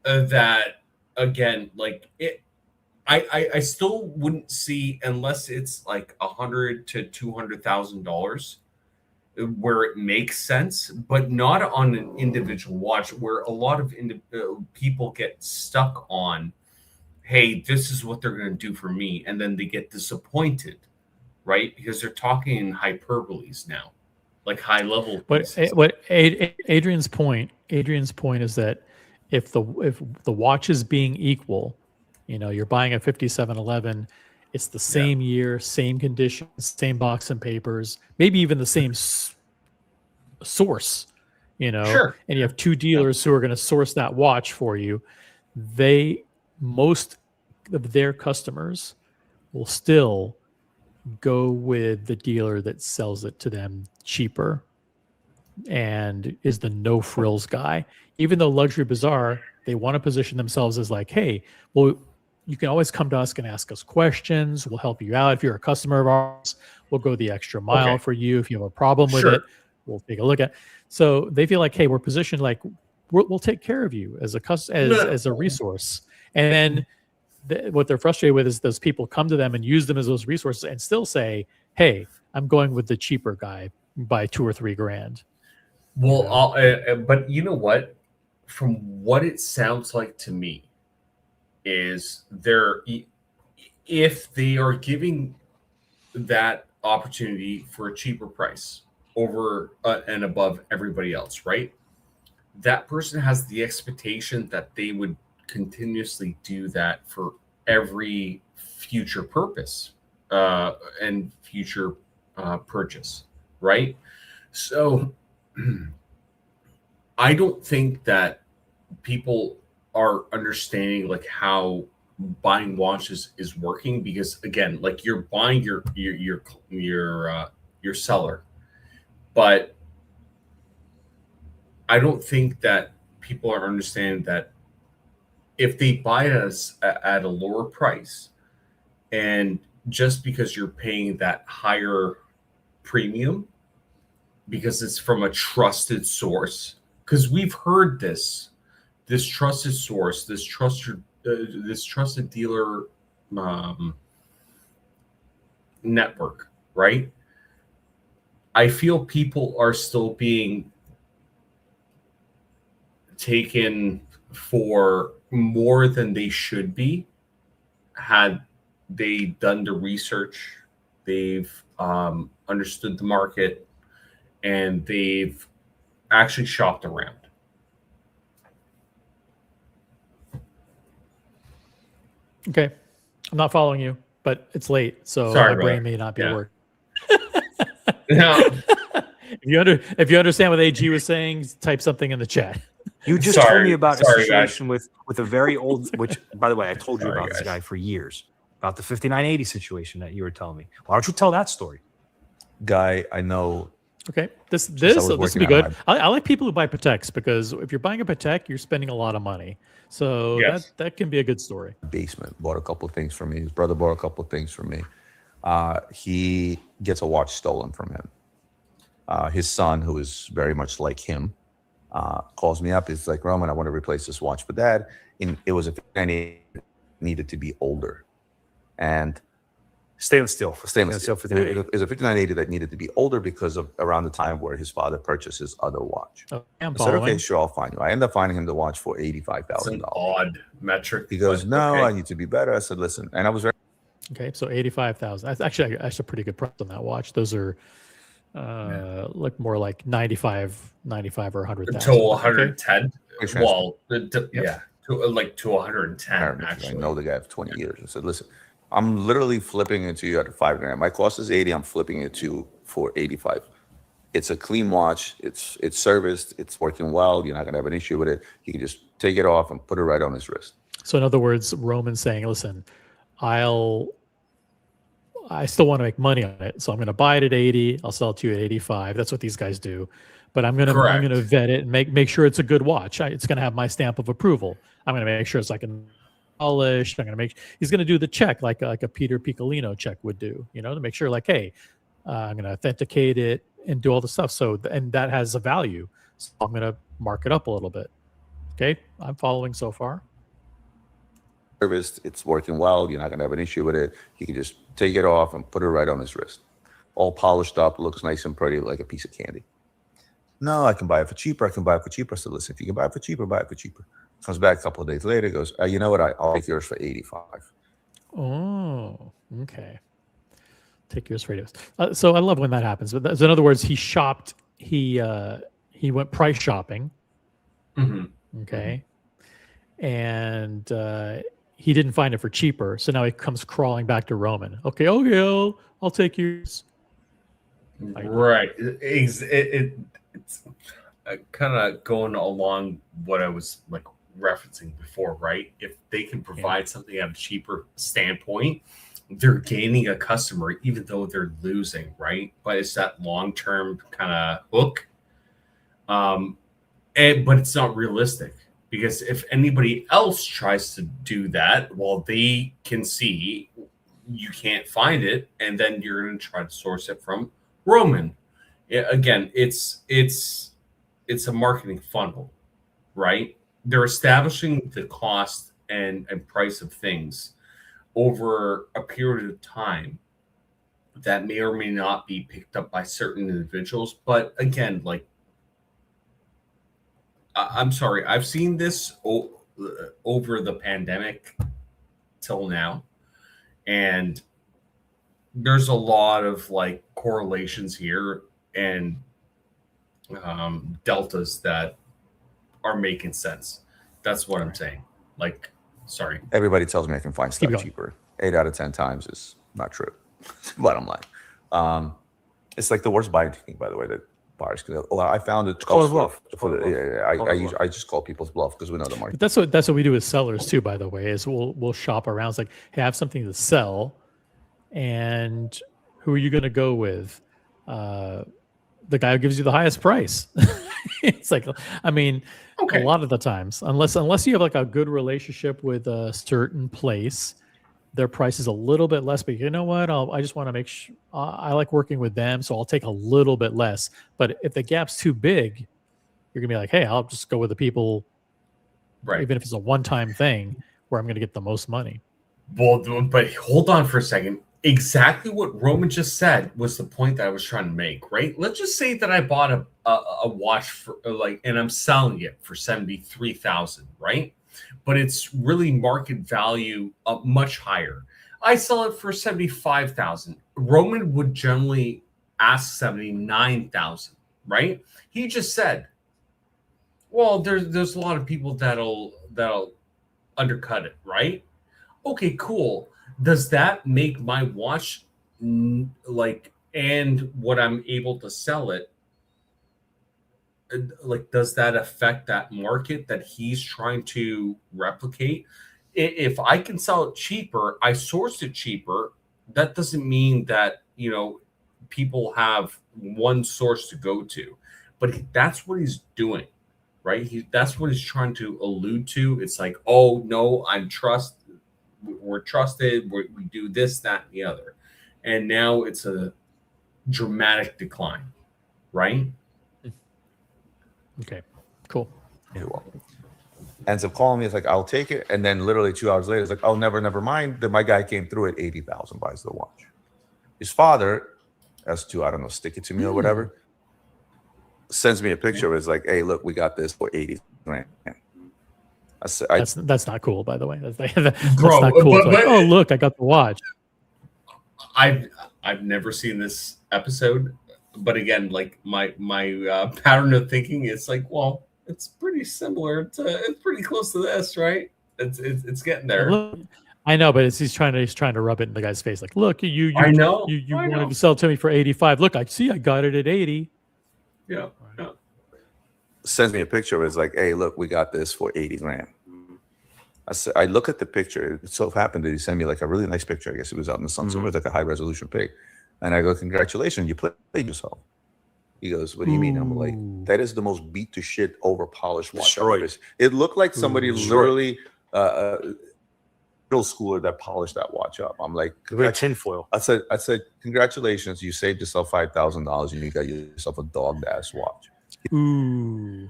that, again, like it, I still wouldn't see, unless it's like $100,000 to $200,000, where it makes sense, but not on an individual watch where a lot of people get stuck on, hey, this is what they're going to do for me. And then they get disappointed, right? Because they're talking in hyperboles now, like high level. Adrian's point is that if the watch is being equal, you're buying a 5711, it's the same year, same conditions, same box and papers, maybe even the same source, Sure. and you have two dealers who are going to source that watch for you. Most of their customers will still go with the dealer that sells it to them cheaper and is the no frills guy. Even though Luxury Bazaar, they want to position themselves as like, hey, well, you can always come to us and ask us questions. We'll help you out. If you're a customer of ours, we'll go the extra mile for you. If you have a problem with it, we'll take a look at it. So they feel like, hey, we're positioned like we'll take care of you as a resource. And then what they're frustrated with is those people come to them and use them as those resources and still say, hey, I'm going with the cheaper guy by $2 or $3 grand. Well, but you know what? From what it sounds like to me, is if they are giving that opportunity for a cheaper price over and above everybody else, right? That person has the expectation that they would continuously do that for every future purpose and future purchase, right? So I don't think that people are understanding like how buying watches is working, because again, like you're buying your seller, but I don't think that people are understanding that if they buy us at a lower price, and just because you're paying that higher premium because it's from a trusted source, because we've heard this trusted source, this trusted dealer network, right? I feel people are still being taken for more than they should be. Had they done the research, they've understood the market, and they've actually shopped around. Okay. I'm not following you, but it's late, so Sorry, my brain may not be working. No. If you understand what AG was saying, type something in the chat. You just told me about a situation with a very old, which, by the way, I told you about this guy for years, about the 5980 situation that you were telling me. Why don't you tell that story? Guy, I know. Okay, this will be good. I like people who buy Pateks, because if you're buying a Patek, you're spending a lot of money. So that can be a good story. Basement bought a couple of things for me. His brother bought a couple of things for me. He gets a watch stolen from him. His son, who is very much like him, calls me up. He's like, Roman, I want to replace this watch for Dad. And it was needed to be older. And Stainless steel. Stainless steel. It was a 5980 that needed to be older because of around the time where his father purchased his other watch. I said, okay, sure, I'll find you. I ended up finding him the watch for $85,000. It's an odd metric. He goes, no, I need to be better. I said, listen, and I was very okay. So $85,000. That's actually a pretty good price on that watch. Those are like more like 95 or 100,000 to 110. Okay. Well, to 110. Actually, I know the guy for 20 years. I said, listen, I'm literally flipping it to you at $5 grand. My cost is 80. I'm flipping it to you for 85. It's a clean watch. It's serviced. It's working well. You're not gonna have an issue with it. You can just take it off and put it right on his wrist. So in other words, Roman's saying, listen, I still want to make money on it, so I'm going to buy it at 80. I'll sell it to you at 85. That's what these guys do. But I'm going to vet it and make sure it's a good watch. It's going to have my stamp of approval. I'm going to make sure it's like polished. He's going to do the check like a Peter Piccolino check would do, to make sure like, hey, I'm going to authenticate it and do all the stuff. So, and that has a value. So I'm going to mark it up a little bit. Okay. I'm following so far. It's working well. You're not going to have an issue with it. You can just take it off and put it right on his wrist. all polished up, looks nice and pretty, like a piece of candy. No, I can buy it for cheaper. I can buy it for cheaper. I said, listen, if you can buy it for cheaper, buy it for cheaper. Comes back a couple of days later, goes, you know what? I'll take yours for 85. Oh, okay. Take yours for 85. So I love when that happens. But so in other words, he shopped. He went price shopping. Okay, and he didn't find it for cheaper. So now he comes crawling back to Roman. Okay, I'll take yours. Right. It's kind of going along what I was like referencing before, right? If they can provide something at a cheaper standpoint, they're gaining a customer even though they're losing, right? But it's that long-term kind of hook. But it's not realistic, because if anybody else tries to do that, well, they can see you can't find it, and then you're going to try to source it from Roman. Again, it's a marketing funnel, right? They're establishing the cost and price of things over a period of time that may or may not be picked up by certain individuals. But again, like, I'm sorry, I've seen this over the pandemic till now, and there's a lot of like correlations here and deltas that are making sense. That's what I'm saying. Like, sorry. Everybody tells me I can find stuff cheaper. 8 out of 10 times is not true. Bottom line. It's like the worst buying technique, by the way, that buyers can. Oh, I found it. Call bluff. I just call people's bluff because we know the market. But that's what we do with sellers too, by the way, is we'll shop around. It's like, hey, I have something to sell, and who are you going to go with? The guy who gives you the highest price. It's like, I mean, a lot of the times, unless you have like a good relationship with a certain place, their price is a little bit less. But you know what? I just want to make sure I like working with them, so I'll take a little bit less. But if the gap's too big, you're gonna be like, hey, I'll just go with the people, right? Even if it's a one-time thing where I'm gonna get the most money. Well, but hold on for a second. Exactly what Roman just said was the point that I was trying to make, right? Let's just say that I bought a watch for and I'm selling it for $73,000, right? But it's really market value much higher. I sell it for $75,000. Roman would generally ask $79,000, right? He just said, well, there's a lot of people that'll undercut it, right? Okay, cool. Does that make my watch and what I'm able to sell it, does that affect that market that he's trying to replicate? If I can sell it cheaper, I source it cheaper, that doesn't mean that, people have one source to go to. But that's what he's doing, right? That's what he's trying to allude to. It's like, oh, no, we're trusted, we do this, that, and the other. And now it's a dramatic decline, right? Okay, cool. You're welcome. Ends up calling me. It's like, I'll take it. And then literally 2 hours later, it's like, oh, never mind. Then my guy came through at 80,000, buys the watch. His father has to, I don't know, stick it to me or whatever, sends me a picture. It's like, hey, look, we got this for 80 grand. That's not cool, by the way. That's not But, cool. Like, oh, look, I got the watch. I've never seen this episode, but again, like my pattern of thinking is like, well, it's pretty similar to, it's pretty close to this, right? It's getting there. Look, I know, but he's trying to rub it in the guy's face. Like, look, you I know you wanted to sell it to me for 85. Look, I got it at 80. Yeah. Sends me a picture. It's like, hey, look, we got this for 80 grand. I look at the picture. It so happened that he sent me like a really nice picture. I guess it was out in the sun. So it was like a high resolution pic. And I go, congratulations, you played yourself. He goes, what do you mean? I'm like, that is the most beat to shit over polished watch. It looked like somebody literally middle schooler that polished that watch up. I'm like, tinfoil. I said, congratulations, you saved yourself $5,000 and you got yourself a dog ass watch. Ooh.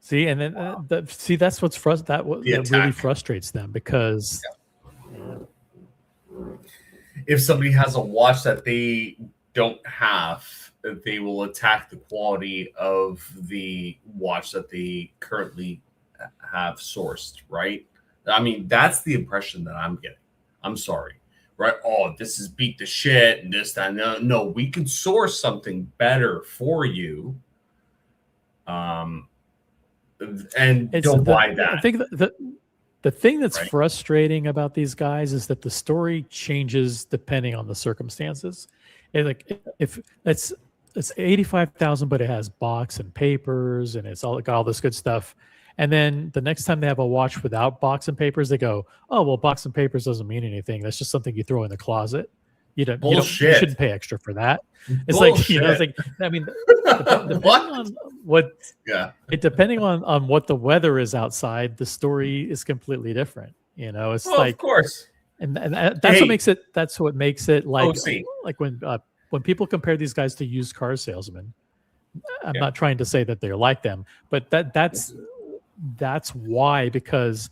See, and then that's what's that really frustrates them, because if somebody has a watch that they don't have, they will attack the quality of the watch that they currently have sourced, right? I mean, that's the impression that I'm getting. I'm sorry, right? Oh, this is beat the shit and this, that. No, we can source something better for you. And don't buy that. I think the thing that's Right. frustrating about these guys is that the story changes depending on the circumstances. And like if it's 85,000, but it has box and papers and it's all got all this good stuff. And then the next time they have a watch without box and papers, they go, "Oh well, box and papers doesn't mean anything. That's just something you throw in the closet. You Bullshit. shouldn't pay extra for that." It's like, it's like, I mean, depending on what, Yeah. depending on what the weather is outside, the story is completely different. It's Well, like, of course. and that's Hey. what makes it. That's what makes it like OC. like when people compare these guys to used car salesmen. I'm Yeah. not trying to say that they're like them, but that's why, because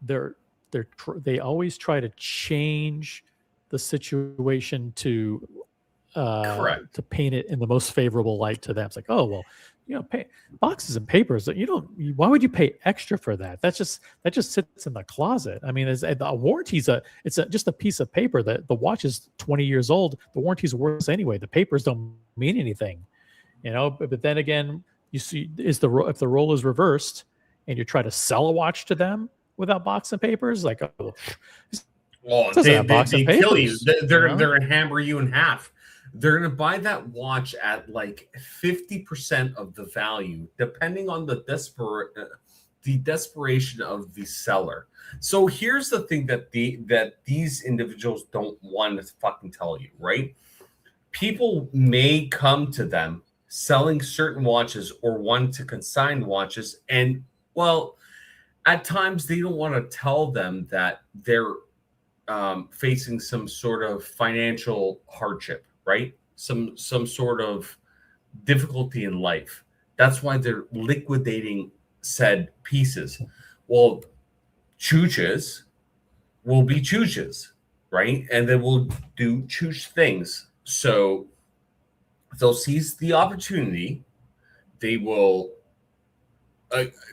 they always try to change the situation to Correct. to paint it in the most favorable light to them. It's like, oh well, pay boxes and papers that why would you pay extra for that? That just sits in the closet. I mean, the warranty's just a piece of paper. That the watch is 20 years old. The warranty's worth anyway. The papers don't mean anything, But then again, you see, if the role is reversed, and you try to sell a watch to them without box and papers, like, oh, Well, doesn't they have box and kill you. papers, They're gonna hammer you in half. They're gonna buy that watch at like 50% of the value, depending on the desperation of the seller. So here's the thing that these individuals don't want to fucking tell you, right? People may come to them selling certain watches or want to consign watches, and well, at times they don't want to tell them that they're facing some sort of financial hardship, right? Some sort of difficulty in life. That's why they're liquidating said pieces. Well, chooches will be chooches, right? And they will do chooch things. So they'll seize the opportunity. They will,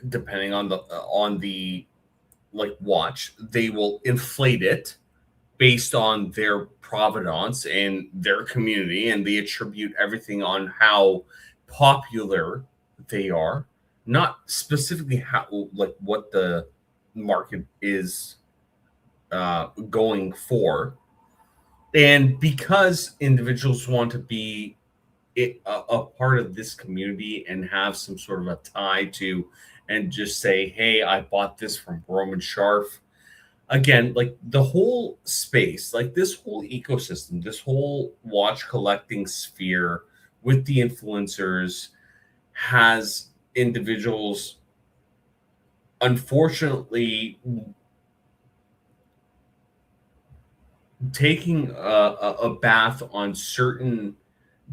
depending on the like watch, they will inflate it based on their provenance and their community, and they attribute everything on how popular they are, not specifically how, like, what the market is going for. And because individuals want to be a part of this community and have some sort of a tie to, and just say, hey, I bought this from Roman Sharf. Again, like the whole space, like this whole ecosystem, this whole watch collecting sphere with the influencers has individuals, unfortunately, taking a bath on certain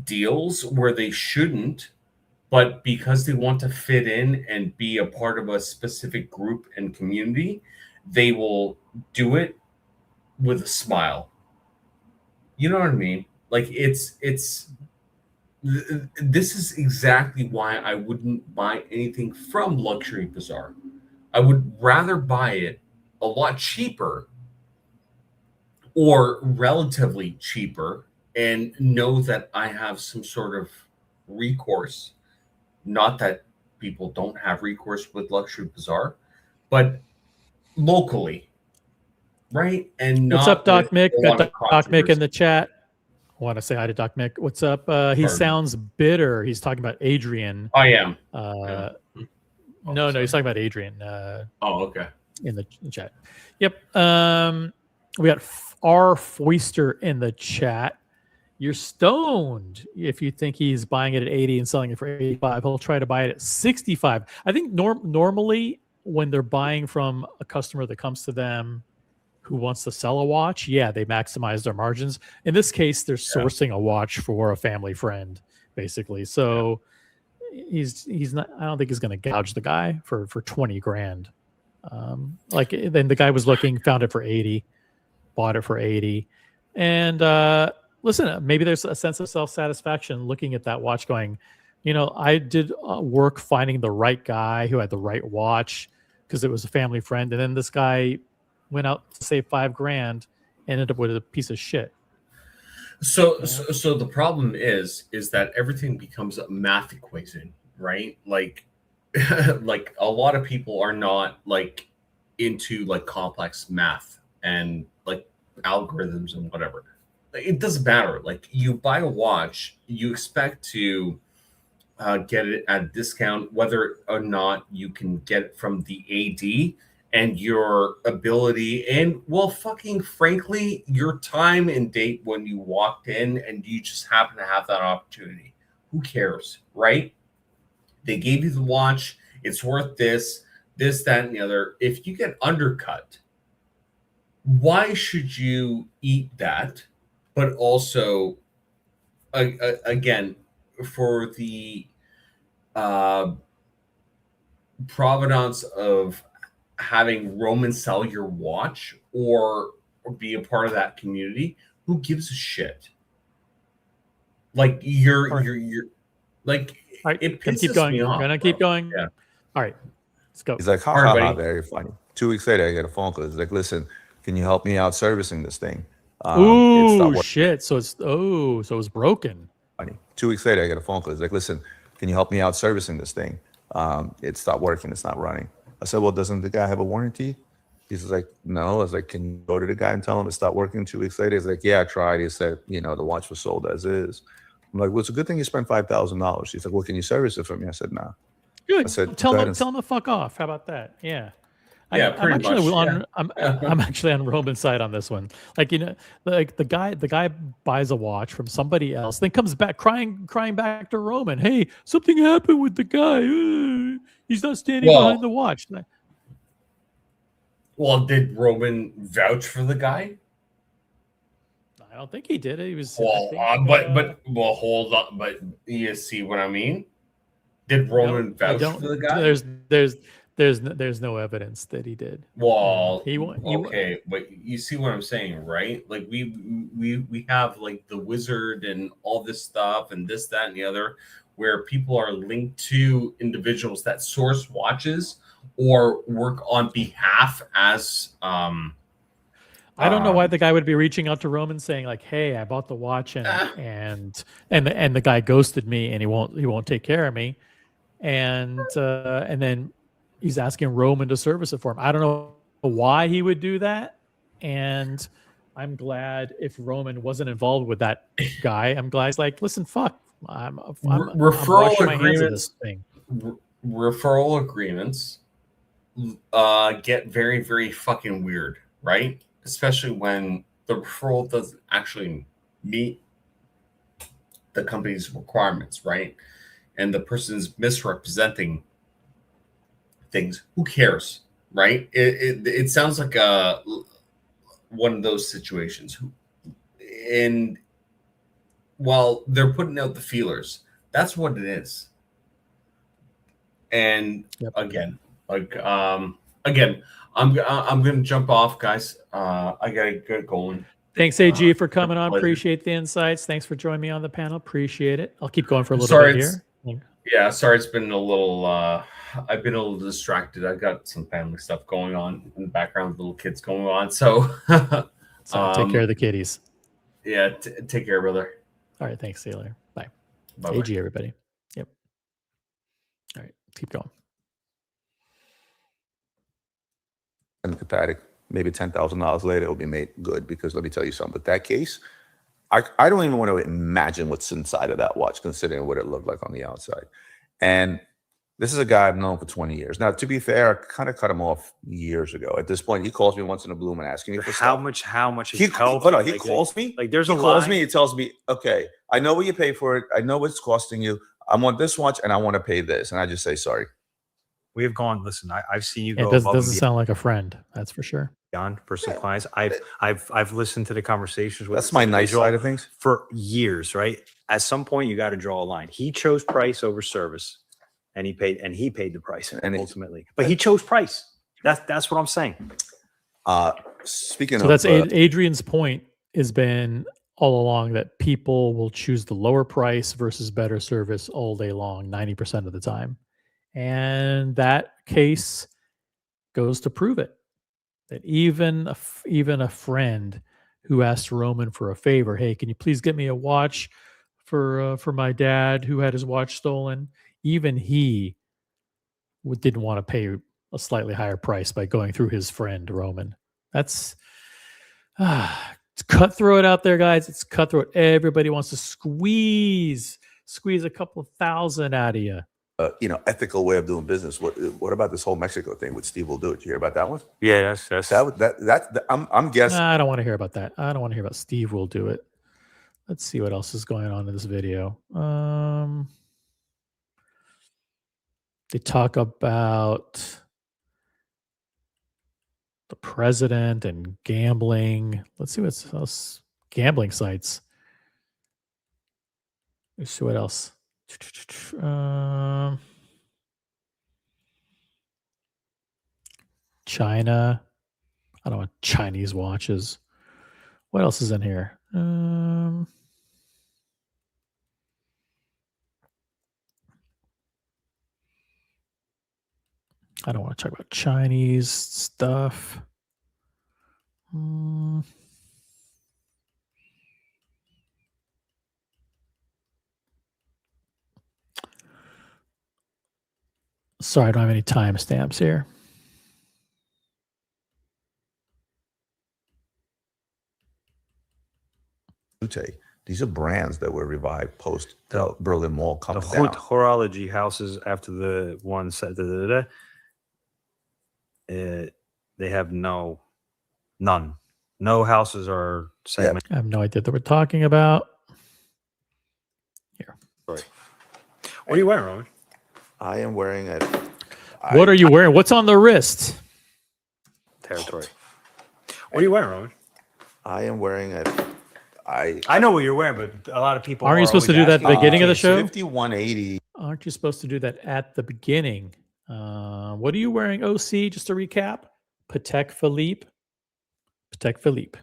deals where they shouldn't, but because they want to fit in and be a part of a specific group and community, they will do it with a smile. You know what I mean? Like this is exactly why I wouldn't buy anything from Luxury Bazaar. I would rather buy it a lot cheaper or relatively cheaper and know that I have some sort of recourse. Not that people don't have recourse with Luxury Bazaar, but locally, right? And not what's up, Doc with Mick? a lot Got of Doc Mick in controversy. the chat. I want to say hi to Doc Mick. What's up? He Pardon. sounds bitter. He's talking about Adrian. I am. No, sorry. he's talking about Adrian Oh, okay. in the chat. Yep. We got R. Foister in the chat. You're stoned if you think he's buying it at 80 and selling it for 85. He'll try to buy it at 65. I think normally when they're buying from a customer that comes to them who wants to sell a watch, yeah, they maximize their margins. In this case, they're sourcing a watch for a family friend, basically. So he's not. I don't think he's going to gouge the guy for 20 grand. Like then the guy was looking, found it for 80, bought it for 80, and listen, maybe there's a sense of self-satisfaction looking at that watch going, I did work finding the right guy who had the right watch because it was a family friend. And then this guy went out to save $5,000 and ended up with a piece of shit. So the problem is that everything becomes a math equation, right? Like, like a lot of people are not like into like complex math and like algorithms and whatever. It doesn't matter. Like, you buy a watch, you expect to get it at a discount, whether or not you can get it from the AD and your ability and, well, fucking frankly, your time and date when you walked in and you just happen to have that opportunity. Who cares, right? They gave you the watch. It's worth this, that, and the other. If you get undercut, why should you eat that? But also, again, for the provenance of having Roman sell your watch or be a part of that community, who gives a shit? Like, you're like, All right, it gonna pisses keep going. me off. Gonna keep going. Yeah. All right, let's go. He's like, ha, All ha, right, ha, buddy. very funny. 2 weeks later, I get a phone call. He's like, listen, can you help me out servicing this thing? It's not Ooh, working. shit. So it's broken. Funny. 2 weeks later, I get a phone call. He's like, listen, can you help me out servicing this thing? It stopped working. It's not running. I said, well, doesn't the guy have a warranty? He's like, no. I was like, can you go to the guy and tell him it stopped working? 2 weeks later, he's like, yeah, I tried. He said, the watch was sold as is. I'm like, well, it's a good thing you spent $5,000. He's like, well, can you service it for me? I said, no. Good. I said, tell go him ahead to fuck off. How about that? Yeah. Yeah, I'm pretty actually much, on I'm actually on Roman's side on this one. Like, like the guy buys a watch from somebody else, then comes back crying back to Roman. Hey, something happened with the guy. He's not standing behind the watch. Well, did Roman vouch for the guy? I don't think he did. He was Well, hold on. But you see what I mean? Did Roman vouch for the guy? There's no evidence that he did. Well, okay, but you see what I'm saying, right? Like, we have like the wizard and all this stuff and this, that, and the other, where people are linked to individuals that source watches or work on behalf as I don't know why the guy would be reaching out to Roman saying like, "Hey, I bought the watch and the guy ghosted me and he won't take care of me," and then he's asking Roman to service it for him. I don't know why he would do that, and I'm glad if Roman wasn't involved with that guy. I'm glad he's like, listen, fuck, I'm washing my hands of this thing. Referral agreements get very, very fucking weird, right? Especially when the referral doesn't actually meet the company's requirements, right? And the person's misrepresenting things. Who cares, right? It sounds like one of those situations. And while they're putting out the feelers, that's what it is. And again, I'm gonna jump off, guys. I gotta get going. Thanks, AG, for coming on. Appreciate the insights. Thanks for joining me on the panel. Appreciate it. I'll keep going for a little bit here. Yeah, sorry, it's been a little. I've been a little distracted. I got some family stuff going on in the background, little kids going on. So, take care of the kitties. Yeah, take care, brother. All right, thanks. See you later. Bye. Bye-bye. AG, everybody. Yep. All right, keep going. And Pathetic. Maybe $10,000 later, it'll be made good, because let me tell you something. With that case, I don't even want to imagine what's inside of that watch, considering what it looked like on the outside. And this is a guy I've known for 20 years. Now, to be fair, I kind of cut him off years ago. At this point, he calls me once in a blue moon asking me for how stuff. much He calls me. Like, there's he a calls line. me. He tells me, okay, I know what you pay for it. I know what it's costing you. I want this watch and I want to pay this. And I just say, sorry. We have gone. Listen, I've seen you go. It doesn't sound like a friend. That's for sure. Beyond personal clients, I've listened to the conversations with. That's my nice side of things for years, right? At some point, you got to draw a line. He chose price over service, and he paid the price, and ultimately, but he chose price. That's what I'm saying. Speaking so of, that's Adrian's point has been all along that people will choose the lower price versus better service all day long, 90% of the time. And that case goes to prove it. That even even a friend who asked Roman for a favor, hey, can you please get me a watch for my dad who had his watch stolen? Even he didn't want to pay a slightly higher price by going through his friend Roman. That's it's cutthroat out there, guys. It's cutthroat. Everybody wants to squeeze a couple of thousand out of you. Ethical way of doing business. What about this whole Mexico thing with Steve will do it? You hear about that one? Yeah, I'm guessing. I don't want to hear about that. I don't want to hear about Steve will do it. Let's see what else is going on in this video. They talk about the president and gambling. Let's see what's else. Gambling sites. Let's see what else. China. I don't want Chinese watches. What else is in here? I don't want to talk about Chinese stuff. Sorry, I don't have any timestamps here. These are brands that were revived post Berlin Wall the coming down. horology houses after the one set, they have none. No houses are segmented. I have no idea what we're talking about. Here. What are you wearing, Roman? I am wearing a. What are you wearing? What's on the wrist? Territory. What are you wearing, Roman? I am wearing a. I know what you're wearing, but a lot of people Aren't you supposed to do that at the beginning of the show? 5180. Aren't you supposed to do that at the beginning? What are you wearing, OC? Just to recap, Patek Philippe. Patek Philippe.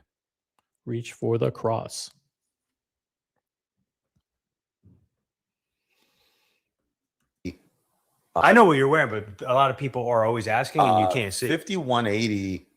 Reach for the cross. I know what you're wearing, but a lot of people are always asking, and you can't see. 5180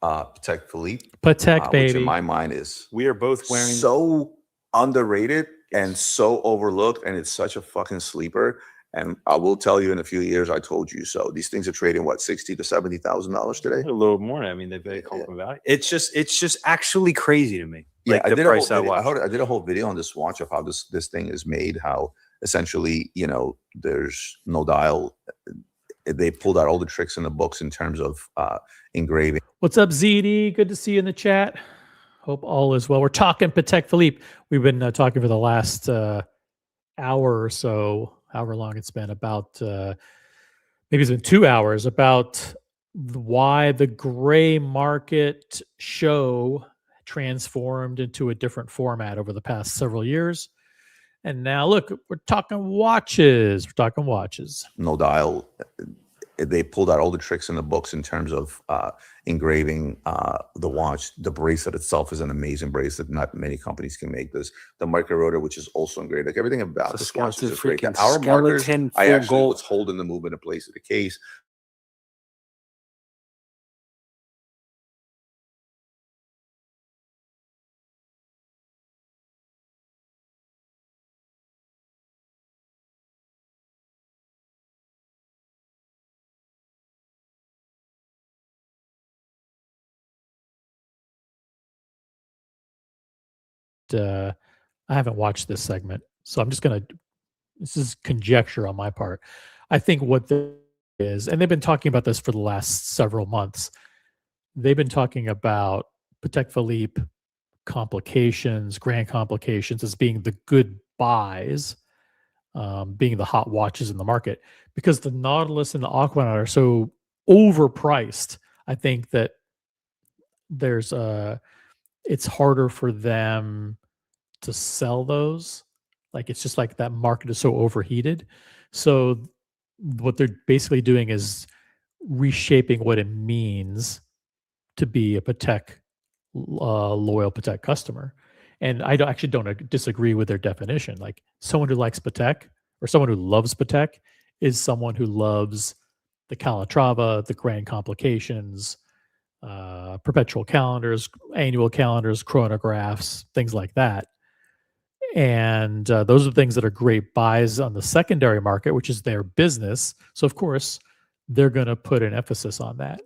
Patek Philippe. Patek, Which in baby. my mind is We are both wearing. so underrated and so overlooked, and it's such a fucking sleeper. And I will tell you, in a few years, I told you so. These things are trading what, $60,000 to $70,000 today. A little more. I mean, they're come from value. It's just actually crazy to me. Yeah, Like the price I video, watched. I did a whole video on this watch of how this thing is made. How essentially, there's no dial. They pulled out all the tricks in the books in terms of engraving. What's up, ZD? Good to see you in the chat. Hope all is well. We're talking Patek Philippe. We've been talking for the last hour or so, however long it's been, about maybe it's been 2 hours, about why the gray market show transformed into a different format over the past several years. And now, look, we're talking watches. We're talking watches. No dial. They pulled out all the tricks in the books in terms of engraving the watch. The bracelet itself is an amazing bracelet. Not many companies can make this. The micro rotor, which is also engraved. Like everything about It's a this watch is just great. freaking The hour markers, skeleton I full actually gold. was holding the movement in place of the case. I haven't watched this segment, so I'm just gonna. This is conjecture on my part. I think what this is, and they've been talking about this for the last several months. They've been talking about Patek Philippe complications, grand complications, as being the good buys, being the hot watches in the market, because the Nautilus and the Aquanaut are so overpriced. I think that there's it's harder for them to sell those. Like, it's just like that market is so overheated. So what they're basically doing is reshaping what it means to be a Patek loyal Patek customer. And actually don't disagree with their definition. Like someone who likes Patek or someone who loves Patek is someone who loves the Calatrava, the Grand Complications, perpetual calendars, annual calendars, chronographs, things like that. And those are things that are great buys on the secondary market, which is their business. So of course, they're going to put an emphasis on that.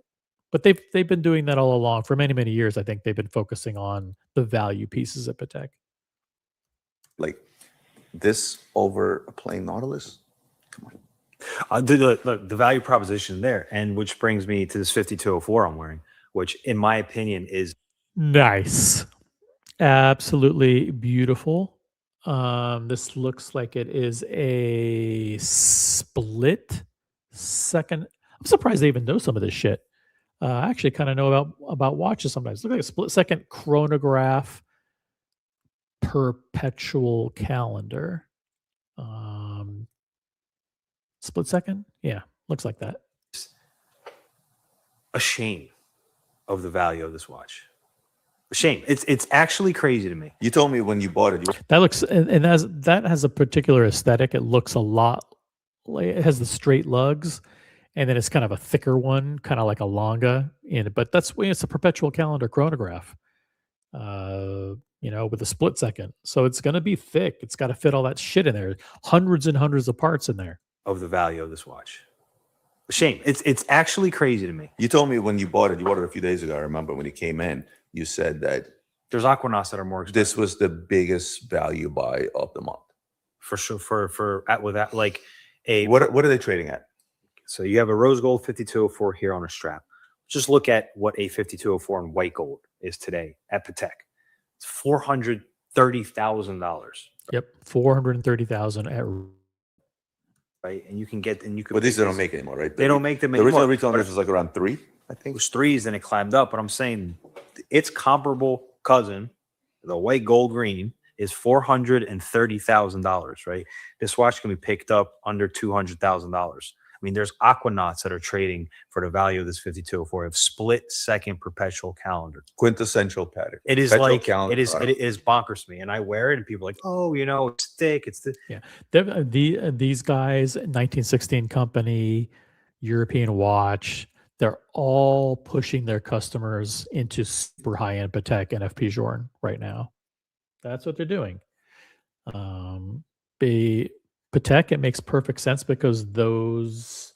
But they've been doing that all along for many, many years. I think they've been focusing on the value pieces at Patek. Like this over a plain Nautilus? Come on. The value proposition there, and which brings me to this 5204 I'm wearing, which in my opinion is Nice. Absolutely beautiful. This looks like it is a split second. I'm surprised they even know some of this shit. I actually kind of know about watches sometimes. Look like a split second chronograph perpetual calendar. Split second? Yeah, looks like that. a shame of the value of this watch. A shame. It's actually crazy to me. You told me when you bought it. That looks and that has a particular aesthetic. It looks a lot like it has the straight lugs, and then it's kind of a thicker one, kind of like a longa in it. But it's a perpetual calendar chronograph, with a split second. So it's going to be thick. It's got to fit all that shit in there. Hundreds and hundreds of parts in there. Of the value of this watch. A shame. It's actually crazy to me. You told me when you bought it a few days ago. I remember when it came in, you said that There's Aquanauts that are more expensive. this was the biggest value buy of the month. For sure. With that, like a What are they trading at? So you have a rose gold 5204 here on a strap. Just look at what a 5204 in white gold is today at Patek. It's $430,000. Yep, $430,000 at Right, and you can get But these they don't make anymore, right? They don't make them The original anymore. retail on this was like around 3, I It think. was threes, then it climbed up. But I'm saying its comparable cousin, the white gold green, is $430,000. Right, this watch can be picked up under $200,000. I mean, there's Aquanauts that are trading for the value of this 5204 of split second perpetual calendar. Quintessential pattern. It is Perpetual like calendar. it is bonkers to me, and I wear it, and people are like, oh, it's thick. It's thick. Yeah, these guys, 1916 company, European watch, they're all pushing their customers into super high-end Patek and FP Journe right now. That's what they're doing. Patek, it makes perfect sense because it's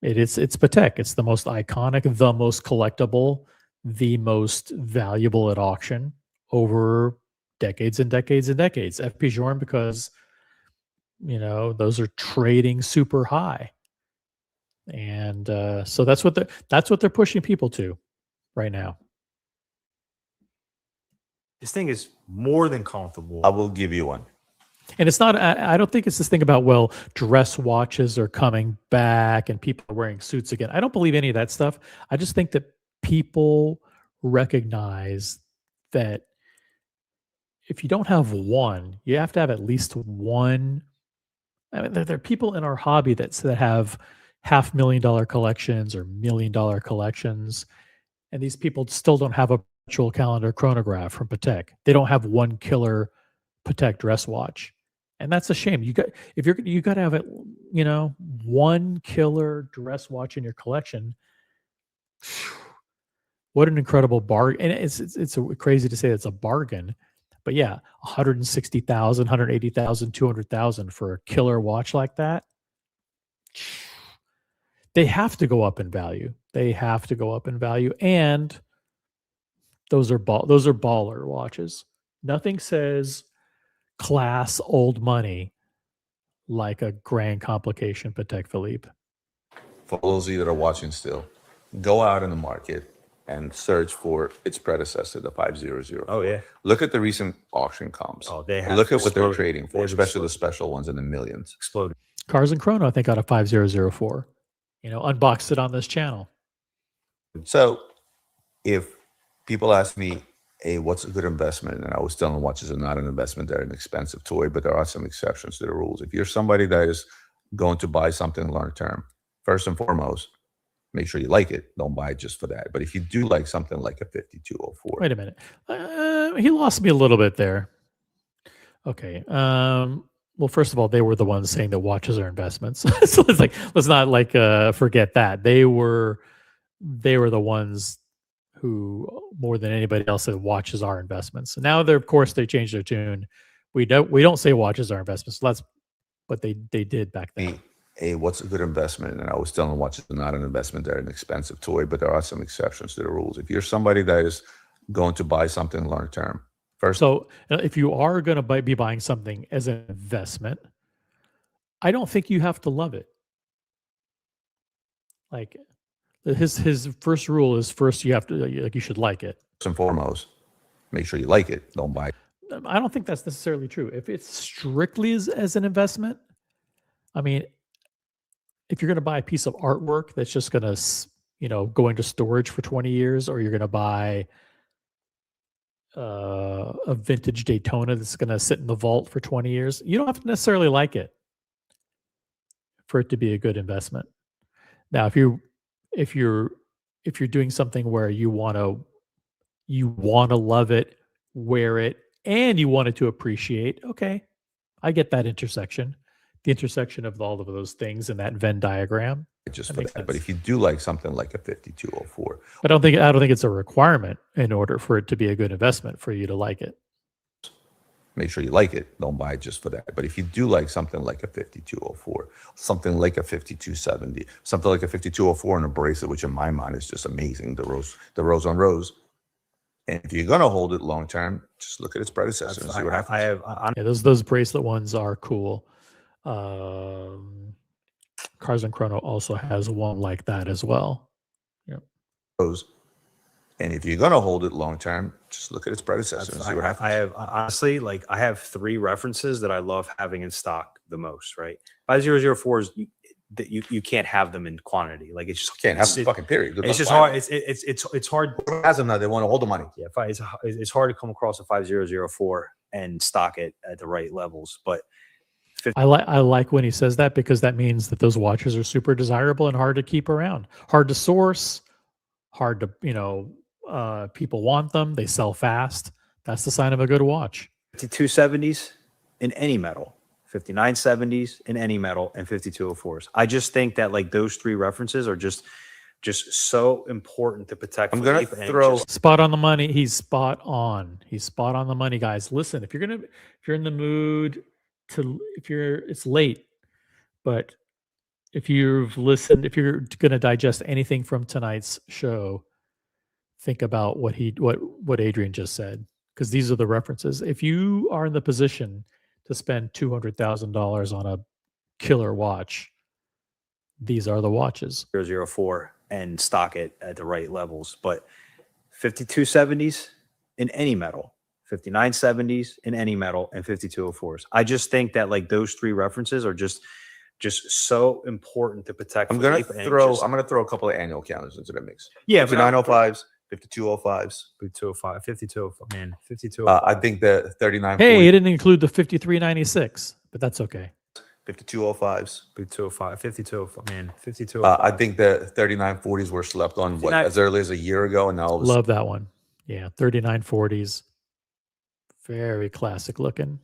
Patek. It's the most iconic, the most collectible, the most valuable at auction over decades and decades and decades. FP Journe because those are trading super high, and so that's what they're pushing people to right now. This thing is more than comfortable. I will give you one. And it's not, I don't think it's this thing about, well, dress watches are coming back and people are wearing suits again. I don't believe any of that stuff. I just think that people recognize that if you don't have one, you have to have at least one. I mean, there are people in our hobby that have $500,000 collections or $1 million collections. And these people still don't have a perpetual calendar chronograph from Patek. They don't have one killer Patek dress watch. And that's a shame. You got to have it, one killer dress watch in your collection. What an incredible bargain. And it's crazy to say it's a bargain, but yeah, 160,000, 180,000, 200,000 for a killer watch like that. They have to go up in value. And those are baller watches. Nothing says class old money like a Grand Complication Patek Philippe. For those of you that are watching still, go out in the market and search for its predecessor, the 500. Oh yeah. Look at the recent auction comps. Oh, they have Look at what they're exploded. trading for, They've especially the exploded. special ones in the millions. Exploded. Cars and Chrono, I think, got a 5004. Unboxed it on this channel. So if people ask me, hey, what's a good investment? And I always tell them watches are not an investment. They're an expensive toy, but there are some exceptions to the rules. If you're somebody that is going to buy something long term, first and foremost, make sure you like it. Don't buy it just for that. But if you do like something like a 5204, Wait a minute. He lost me a little bit there. Okay. Well, first of all, they were the ones saying that watches are investments. So it's like, let's not like forget that. They were the ones who more than anybody else said watches are investments. So now of course they changed their tune. We don't say watches are investments. So that's what they did back then. hey, what's a good investment? And I was telling watches are not an investment. They're an expensive toy, but there are some exceptions to the rules. If you're somebody that is going to buy something long term, first, So if you are going to be buying something as an investment, I don't think you have to love it. Like his first rule is first you have to like you should like it. first and foremost, make sure you like it. Don't buy it. I don't think that's necessarily true. If it's strictly as an investment, I mean, if you're going to buy a piece of artwork that's just going to, go into storage for 20 years, or you're going to buy a vintage Daytona that's going to sit in the vault for 20 years, you don't have to necessarily like it for it to be a good investment. Now, if you're doing something where you want to love it, wear it, and you want it to appreciate, okay, I get that intersection. The intersection of all of those things in that Venn diagram. Just That for makes that. But sense. if you do like something like a 5204, I don't think it's a requirement in order for it to be a good investment for you to like it. make sure you like it. Don't buy it just for that. But if you do like something like a 5204, something like a 5270, something like a 5204 and a bracelet, which in my mind is just amazing, the rose on rose. And if you're gonna hold it long term, just look at its predecessor and see what happens. Yeah, those bracelet ones are cool. Cars and Chrono also has one like that as well. Rose. And if you're gonna hold it long term, just look at its predecessor and see what happens. I have honestly, like, I have 3 references that I love having in stock the most. Right, 5004s that you can't have them in quantity. Like, it's just Can't have them fucking period. Good It's luck just buying hard. them. It's hard. Who has them now? They want to hold the money. Yeah, it's hard to come across a 5004 and stock it at the right levels. But I like when he says that, because that means that those watches are super desirable and hard to keep around, hard to source, hard to people want them. They sell fast. That's the sign of a good watch. 5270s in any metal, 5970s in any metal, and 5204s. I just think that, like, those 3 references are just so important to protect. I'm gonna Philippe, and throw- just- Spot on the money. He's spot on. He's spot on the money, guys. Listen, if you're in the mood it's late, but if you're going to digest anything from tonight's show, think about what Adrian just said, because these are the references. If you are in the position to spend $200,000 on a killer watch, these are the watches. 004 and stock it at the right levels. But 5270s in any metal, 5970s in any metal, and 5204s. I just think that, like, those 3 references are just so important to protect. I'm gonna Philippe, and throw just- a couple of annual counters into the mix. yeah, but 5905s, 5205s. 5205, 5205, man, 52. I think the 3940, Hey, he didn't include the 5396, but that's okay. 5205s. 5205, 5205, man, 5205. I think the 3940s were slept on 59 as early as a year ago, and now all of a sudden Love that one. Yeah, 3940s. Very classic looking.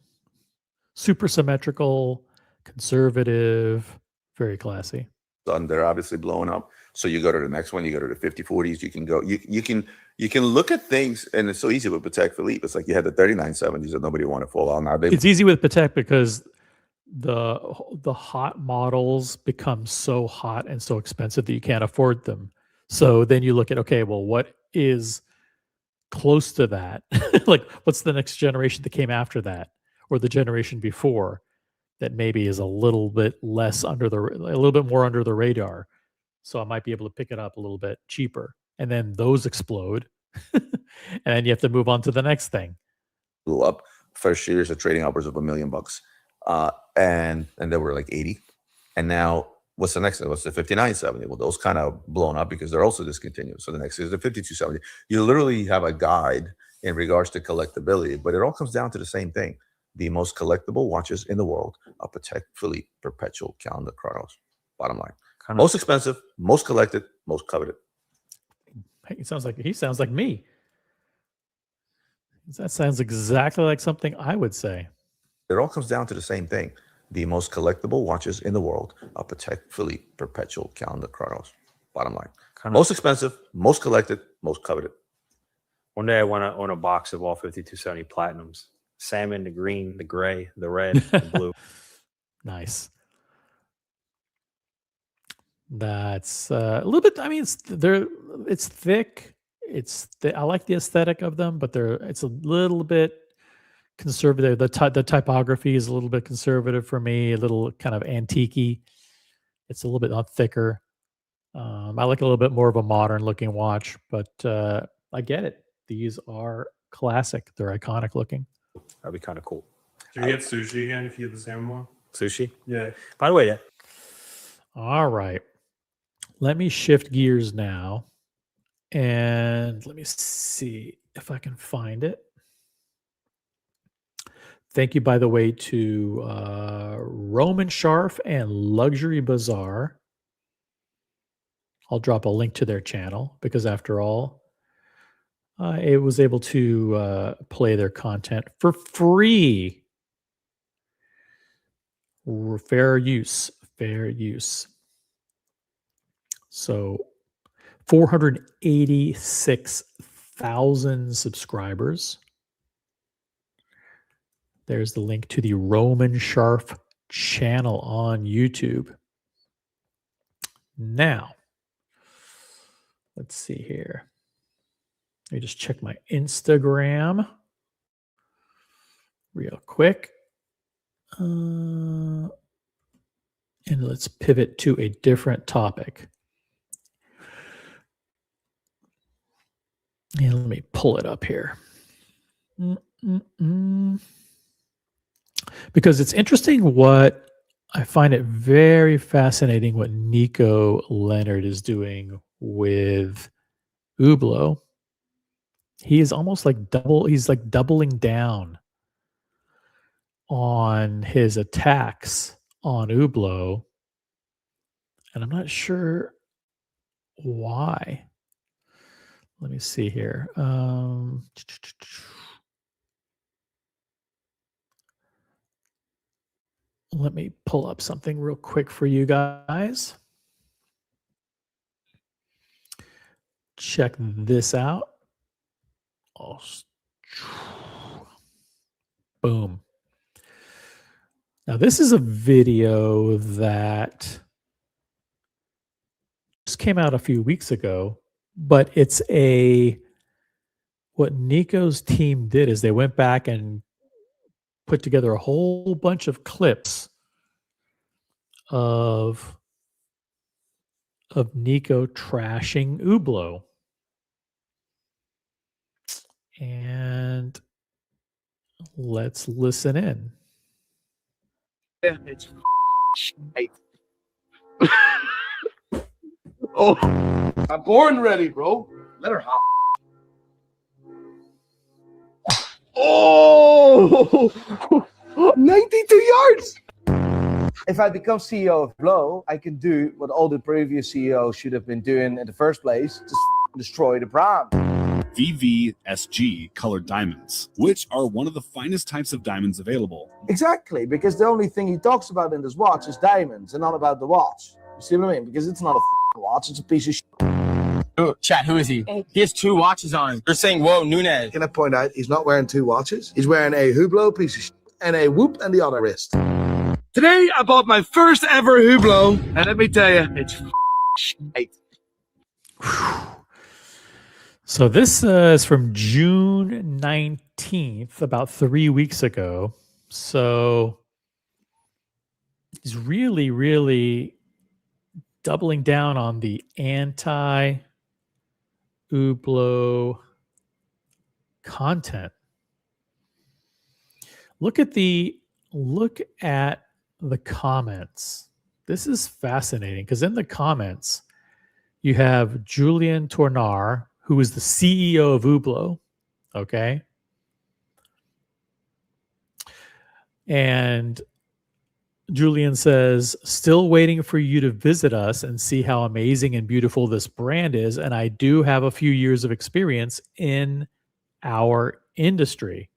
Super symmetrical, conservative, very classy. they're obviously blowing up. So you go to the next one, you go to the 5040s, you can go, you can look at things, and it's so easy with Patek Philippe. It's like you had the 3970s that nobody wanted to fall out. Now It's easy with Patek because the hot models become so hot and so expensive that you can't afford them. So then you look at, okay, well, what is close to that? Like, what's the next generation that came after that, or the generation before, that maybe is a little bit more under the radar? So I might be able to pick it up a little bit cheaper, and then those explode, and then you have to move on to the next thing. blew up. First years are trading upwards of $1 million, and they were like 80. And now what's the next thing? What's the 5970? Well, those kind of blown up because they're also discontinued. So the next is the 5270. You literally have a guide in regards to collectability, but it all comes down to the same thing: the most collectible watches in the world are Patek Philippe Perpetual Calendar Chronos. Bottom line, most expensive, most collected, most coveted. Hey, he sounds like me. That sounds exactly like something I would say. It all comes down to the same thing. The most collectible watches in the world are Patek Philippe Perpetual Calendar Chronos. Bottom line. Most expensive, most collected, most coveted. One day I want to own a box of all 5270 Platinums. Salmon, the green, the gray, the red, the blue. Nice. That's a little bit. I mean, it's thick. I like the aesthetic of them, but it's a little bit conservative. The typography is a little bit conservative for me. A little kind of antique-y. It's a little bit thicker. I like a little bit more of a modern looking watch, but I get it. These are classic. They're iconic looking. That'd be kind of cool. Do you get sushi again if you get the same one? Sushi? Yeah. By the way, yeah. All right. Let me shift gears now. And let me see if I can find it. Thank you, by the way, to Roman Sharf and Luxury Bazaar. I'll drop a link to their channel because, after all, I was able to play their content for free. Fair use. So 486,000 subscribers. There's the link to the Roman Sharf channel on YouTube. Now, let's see here. Let me just check my Instagram real quick. And let's pivot to a different topic. And let me pull it up here. Because it's interesting what I find it very fascinating what Nico Leonard is doing with Hublot. He is almost like he's like doubling down on his attacks on Hublot. And I'm not sure why. Let me see here. Let me pull up something real quick for you guys. Check this out. Oh, boom. Now, this is a video that just came out a few weeks ago, but it's what Nico's team did is they went back and put together a whole bunch of clips of Nico trashing Hublot. And let's listen in. Yeah, it's hey. Oh, I'm born ready, bro. Let her hop. Oh, 92 yards. If I become CEO of Hublot, I can do what all the previous CEOs should have been doing in the first place, just destroy the brand. VVSG colored diamonds, which are one of the finest types of diamonds available. Exactly, because the only thing he talks about in this watch is diamonds and not about the watch. You see what I mean? Because it's not a watch, it's a piece of shit. Chat, who is he? He has 2 watches on. You're saying, whoa, Nunez. Can I point out, he's not wearing 2 watches. He's wearing a Hublot piece of shit and a Whoop and the other wrist. Today, I bought my first ever Hublot, and let me tell you, it's shit. So this is from June 19th, about 3 weeks ago. So he's really, really doubling down on the anti-Hublot content. Look at the comments. This is fascinating because in the comments, you have Julien Tournard, who is the CEO of Hublot, okay? And Julian says, still waiting for you to visit us and see how amazing and beautiful this brand is. And I do have a few years of experience in our industry.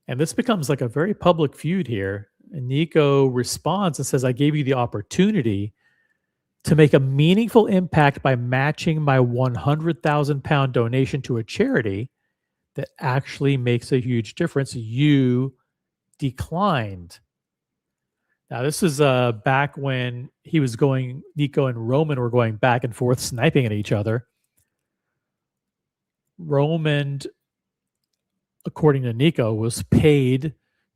And this becomes like a very public feud here. And Nico responds and says, I gave you the opportunity to make a meaningful impact by matching my 100,000 pound donation to a charity that actually makes a huge difference. You declined. Now, this is back when Nico and Roman were going back and forth, sniping at each other. Roman, according to Nico, was paid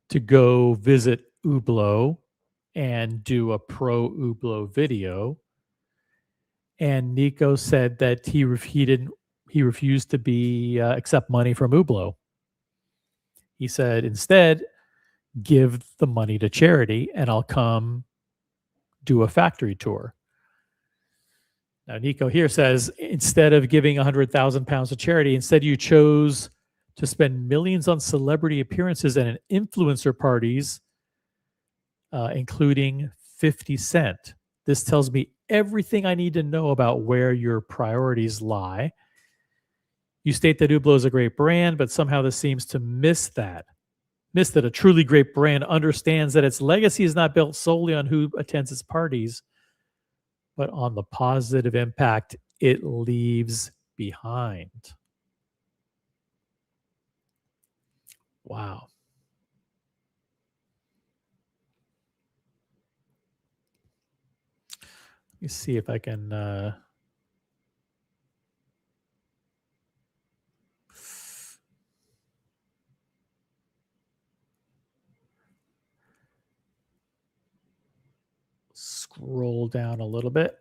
to go visit Hublot and do a pro Hublot video. And Nico said that he refused to accept money from Hublot. He said, instead, give the money to charity and I'll come do a factory tour. Now, Nico here says, instead of giving 100,000 pounds to charity, instead you chose to spend millions on celebrity appearances and influencer parties, including 50 Cent. This tells me everything I need to know about where your priorities lie. You state that Hublot is a great brand, but somehow this seems to miss that a truly great brand understands that its legacy is not built solely on who attends its parties, but on the positive impact it leaves behind. Wow. Let me see if I can scroll down a little bit.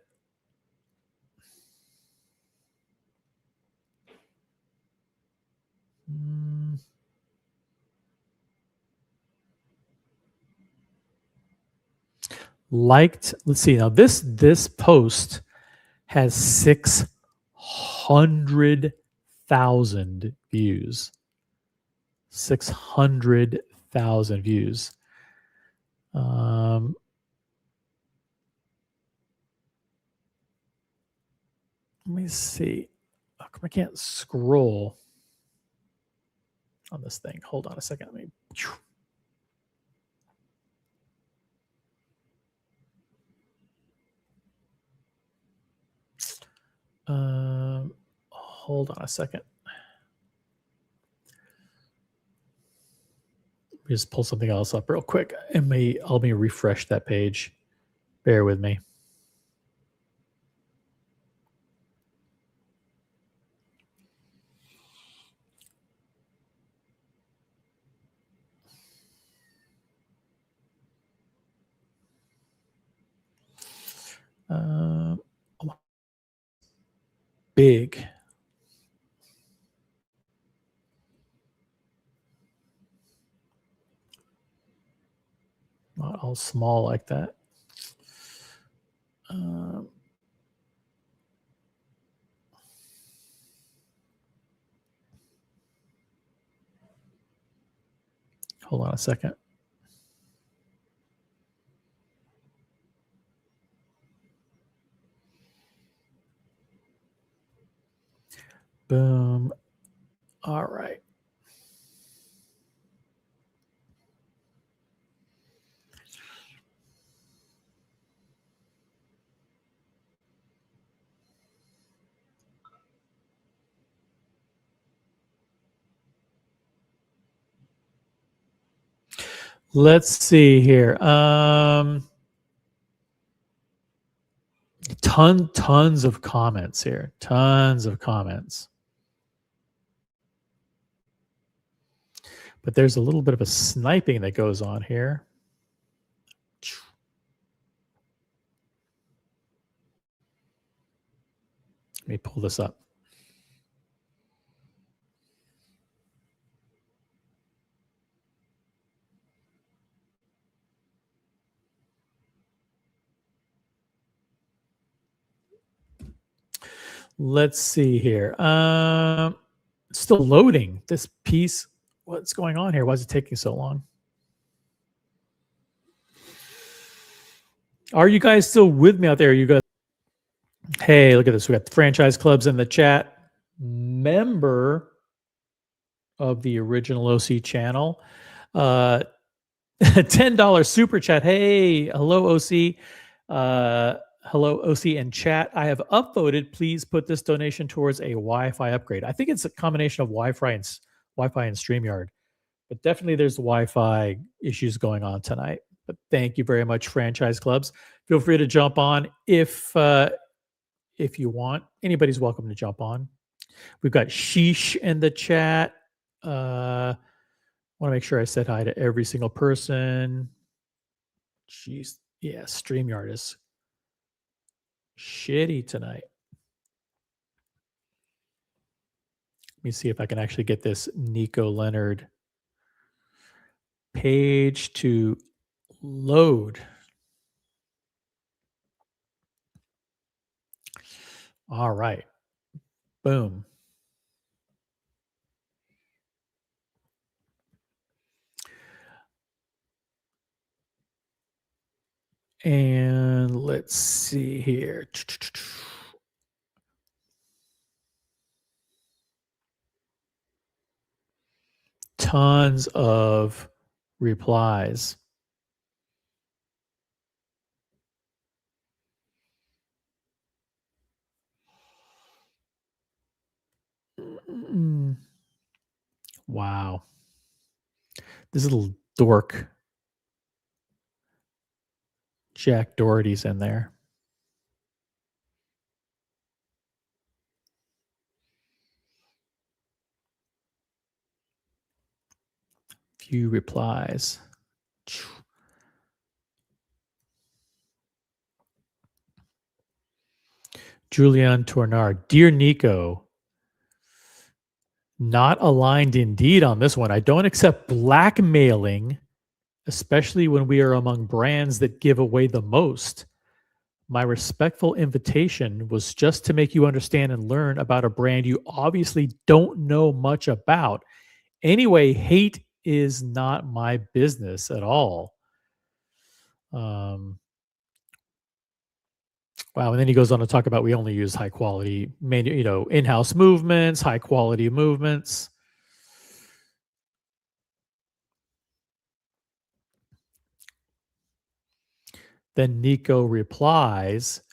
Liked, let's see, now this post has 600,000 views. 600,000 views. Let me see. How come I can't scroll on this thing? Hold on a second. Let me. Hold on a second. Let me just pull something else up real quick. Let me refresh that page. Bear with me. Big. Not all small like that. Hold on a second. Boom. All right. Let's see here. Tons of comments here. Tons of comments. But there's a little bit of a sniping that goes on here. Let me pull this up. Let's see here. Still loading this piece. What's going on here? Why is it taking so long? Are you guys still with me out there? You guys, hey, look at this. We got the franchise clubs in the chat. Member of the original OC channel. $10 super chat. Hey, hello, OC. Hello, OC and chat. I have upvoted. Please put this donation towards a Wi-Fi upgrade. I think it's a combination of Wi-Fi and StreamYard, but definitely there's Wi-Fi issues going on tonight. But thank you very much, franchise clubs. Feel free to jump on if you want. Anybody's welcome to jump on. We've got Sheesh in the chat. Want to make sure I said hi to every single person. Jeez, yeah, StreamYard is shitty tonight. Let me see if I can actually get this Nico Leonard page to load. All right. Boom. And let's see here. Tons of replies. Wow. This little dork, Jack Doherty's in there. Few replies. Julian Tournard. Dear Nico, not aligned indeed on this one. I don't accept blackmailing, especially when we are among brands that give away the most. My respectful invitation was just to make you understand and learn about a brand you obviously don't know much about. Anyway, hate is not my business at all. Wow. And then he goes on to talk about we only use high quality, in-house movements, high quality movements. Then Nico replies,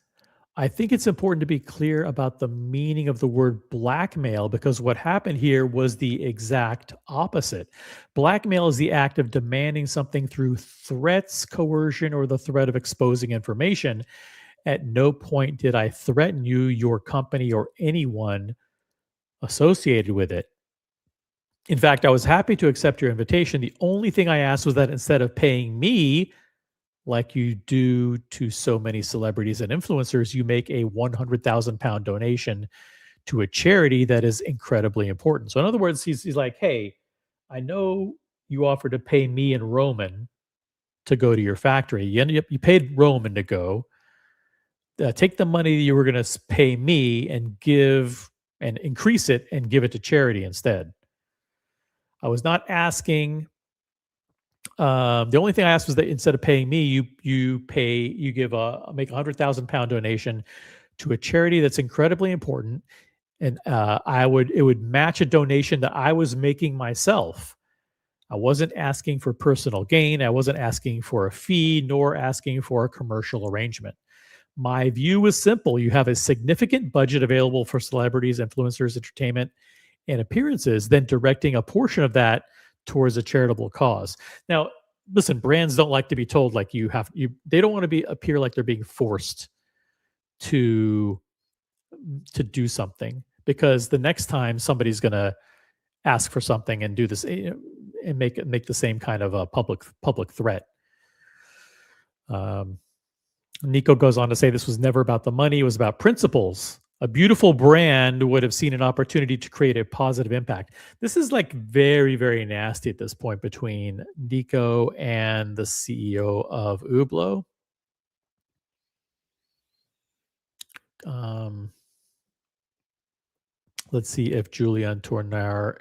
I think it's important to be clear about the meaning of the word blackmail because what happened here was the exact opposite. Blackmail is the act of demanding something through threats, coercion, or the threat of exposing information. At no point did I threaten you, your company, or anyone associated with it. In fact, I was happy to accept your invitation. The only thing I asked was that instead of paying me, like you do to so many celebrities and influencers, you make a 100,000 pound donation to a charity that is incredibly important. So in other words, he's like, hey, I know you offered to pay me and Roman to go to your factory. You paid Roman to go. Take the money you were going to pay me and give and increase it and give it to charity instead. I was not asking. The only thing I asked was that instead of paying me, you make a 100,000 pound donation to a charity that's incredibly important, and it would match a donation that I was making myself. I wasn't asking for personal gain. I wasn't asking for a fee, nor asking for a commercial arrangement. My view was simple. You have a significant budget available for celebrities, influencers, entertainment, and appearances, then directing a portion of that towards a charitable cause. Now, listen, brands don't like to be told like they don't want to appear like they're being forced to do something, because the next time somebody's going to ask for something and do this and make the same kind of a public threat. Nico goes on to say this was never about the money. It was about principles. A beautiful brand would have seen an opportunity to create a positive impact. This is like very, very nasty at this point between Nico and the CEO of Hublot. Let's see if Julian Tournard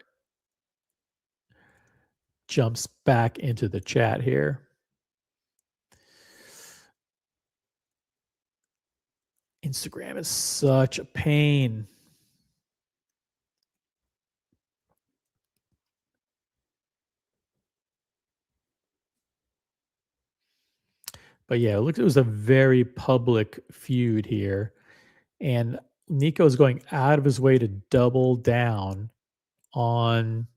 jumps back into the chat here. Instagram is such a pain. But yeah, it was a very public feud here. And Nico is going out of his way to double down on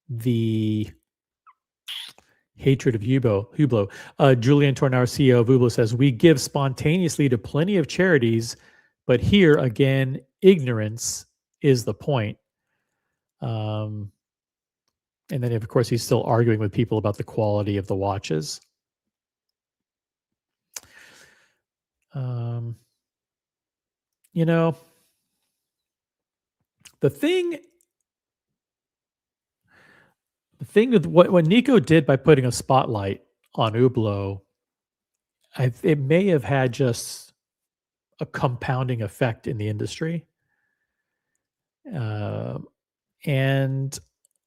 the hatred of Hublot. Julian Tornar, CEO of Hublot, says, we give spontaneously to plenty of charities, but here, again, ignorance is the point. And then, of course, he's still arguing with people about the quality of the watches. You know, the thing with what Nico did by putting a spotlight on Hublot, it may have had just a compounding effect in the industry. And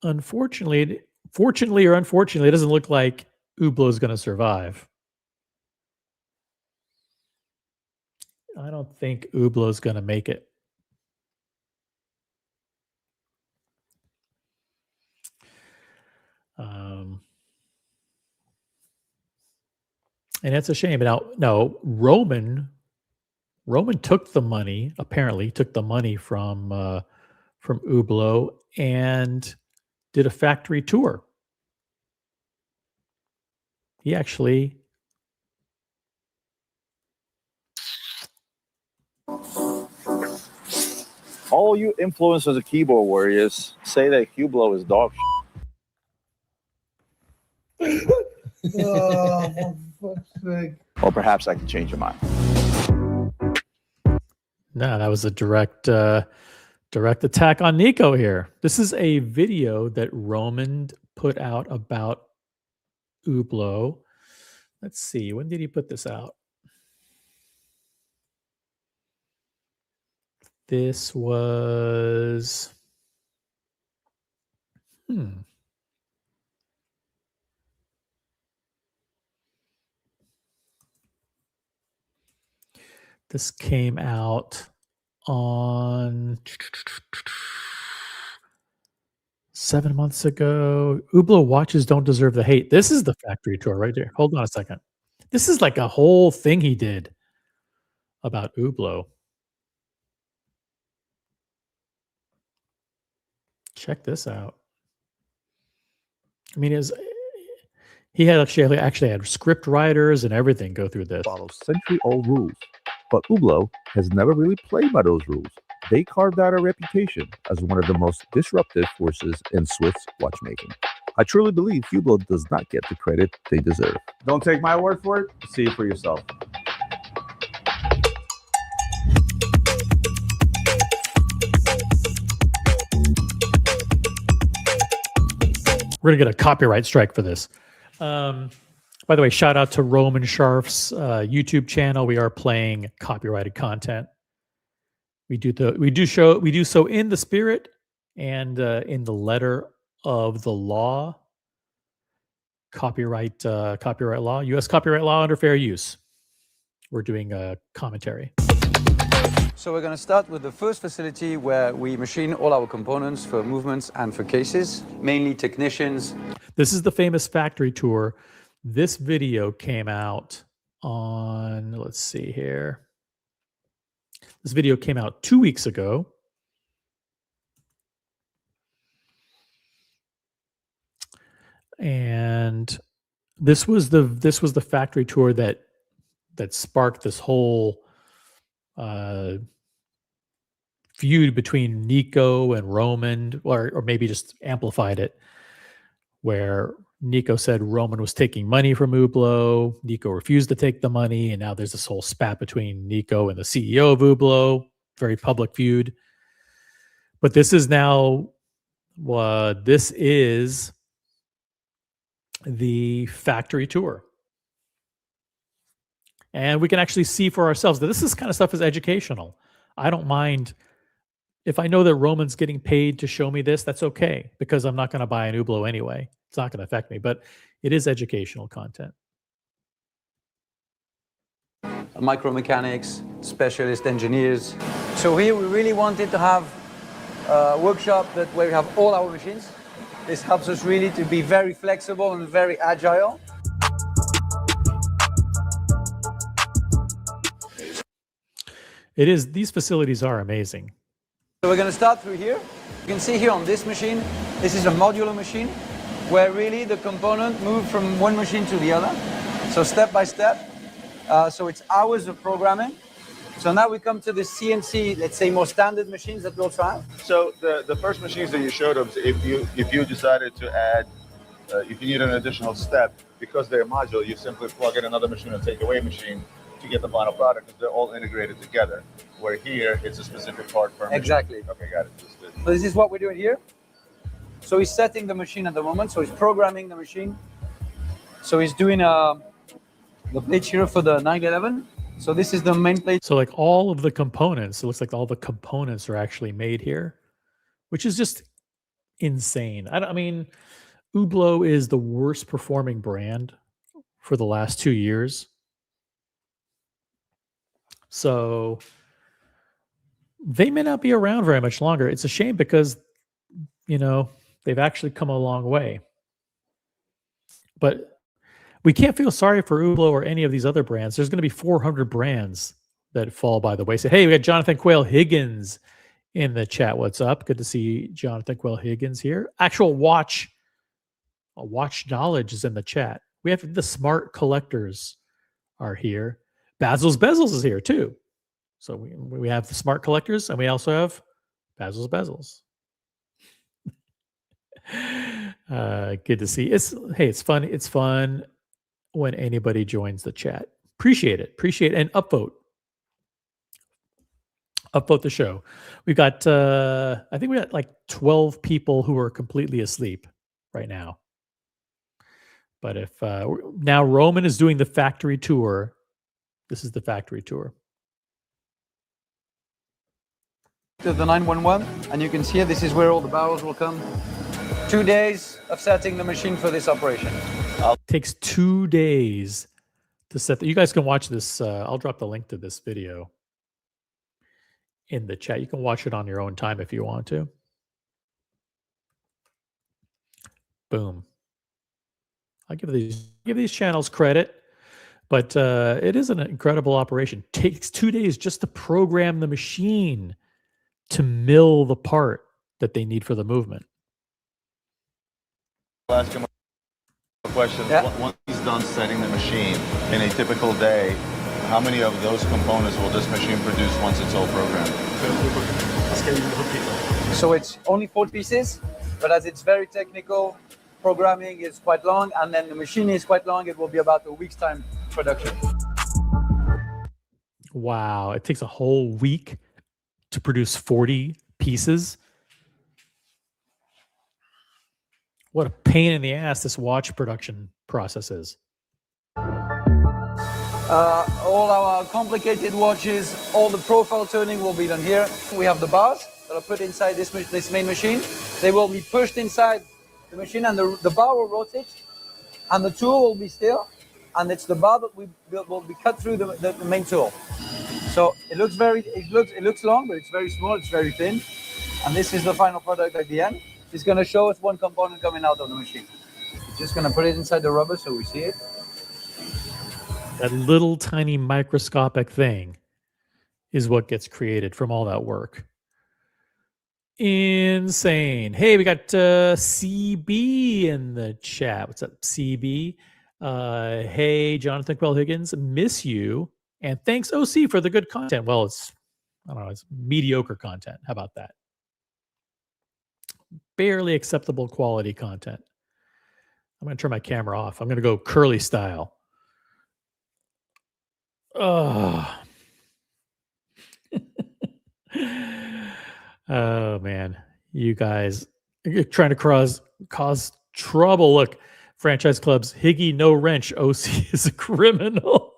unfortunately, fortunately or unfortunately, it doesn't look like Hublot is going to survive. I don't think Hublot is going to make it. And it's a shame. Now Roman took the money. Apparently, took the money from Hublot and did a factory tour. He actually. All you influencers and keyboard warriors say that Hublot is dog shit. Oh, for fuck's sake. Or perhaps I can change your mind. No, that was a direct attack on Nico here. This is a video that Roman put out about Hublot. Let's see, when did he put this out? This was This came out on 7 months ago. Hublot watches don't deserve the hate. This is the factory tour right there. Hold on a second. This is like a whole thing he did about Hublot. Check this out. I mean, he had actually had script writers and everything go through this. Follow century-old rules, but Hublot has never really played by those rules. They carved out a reputation as one of the most disruptive forces in Swiss watchmaking. I truly believe Hublot does not get the credit they deserve. Don't take my word for it. See it for yourself. We're going to get a copyright strike for this. By the way, shout out to Roman Sharf's YouTube channel. We are playing copyrighted content. We do so in the spirit and in the letter of the law. Copyright law, U.S. copyright law under fair use. We're doing a commentary. So we're going to start with the first facility where we machine all our components for movements and for cases, mainly technicians. This is the famous factory tour. This video came out on, let's see here. This video came out 2 weeks ago. And this was the factory tour that sparked this whole feud between Nico and Roman, or maybe just amplified it, where Nico said Roman was taking money from Hublot. Nico refused to take the money, and now there's this whole spat between Nico and the CEO of Hublot. Very public feud. But this is now, this is the factory tour. And we can actually see for ourselves that this kind of stuff is educational. I don't mind if I know that Roman's getting paid to show me this, that's okay, because I'm not going to buy an Hublot anyway. It's not going to affect me, but it is educational content. micromechanics, specialist engineers. So here we really wanted to have a workshop where we have all our machines. This helps us really to be very flexible and very agile. It is. These facilities are amazing. So we're going to start through here. You can see here on this machine, this is a modular machine where really the component move from one machine to the other. So step by step. So it's hours of programming. So now we come to the CNC, let's say more standard machines that we'll try. So the first machines that you showed us, if you decided to add, if you need an additional step, because they're modular, you simply plug in another machine and take away machine to get the final product, because they're all integrated together. Where here, it's a specific part per machine. Exactly. Okay, got it. So this is what we're doing here. So he's setting the machine at the moment. So he's programming the machine. So he's doing the plate here for the 911. So this is the main plate. So like all of the components, it looks like all the components are actually made here, which is just insane. I mean, Hublot is the worst performing brand for the last 2 years. So they may not be around very much longer. It's a shame because, you know, they've actually come a long way. But we can't feel sorry for Hublot or any of these other brands. There's going to be 400 brands that fall by the wayside. Hey, we got Jonathan Quayle Higgins in the chat. What's up? Good to see Jonathan Quayle Higgins here. Actual watch knowledge is in the chat. We have the smart collectors are here. Basil's Bezels is here too. So we have the smart collectors and we also have Basil's Bezels. Good to see. It's fun. It's fun when anybody joins the chat. Appreciate it. And upvote the show. We've got I think we got like 12 people who are completely asleep right now. But if now Roman is doing the factory tour. This is the factory tour. To the 911, and you can see this is where all the barrels will come. 2 days of setting the machine for this operation. Takes 2 days to set that. You guys can watch this. I'll drop the link to this video in the chat. You can watch it on your own time if you want to. Boom. I'll give these channels credit, but it is an incredible operation. Takes 2 days just to program the machine to mill the part that they need for the movement. I'll ask him a question. Yeah. Once he's done setting the machine in a typical day, how many of those components will this machine produce once it's all programmed? So it's only 4 pieces, but as it's very technical, programming is quite long, and then the machine is quite long. It will be about a week's time production. Wow, it takes a whole week to produce 40 pieces. What a pain in the ass this watch production process is. All our complicated watches, all the profile tuning will be done here. We have the bars that are put inside this main machine. They will be pushed inside the machine, and the bar will rotate, and the tool will be still, and it's the bar that will be cut through the main tool. So it looks long, but it's very small, it's very thin, and this is the final product at the end. It's going to show us one component coming out of the machine. Just going to put it inside the rubber so we see it. That little tiny microscopic thing is what gets created from all that work. Insane. Hey, we got CB in the chat. What's up, CB? Hey, Jonathan Quell Higgins, miss you. And thanks, OC, for the good content. Well, it's mediocre content. How about that? Barely acceptable quality content. I'm going to turn my camera off. I'm going to go curly style. Oh. Oh, man. You guys are trying to cause trouble. Look, franchise clubs, Higgy, no wrench. OC is a criminal.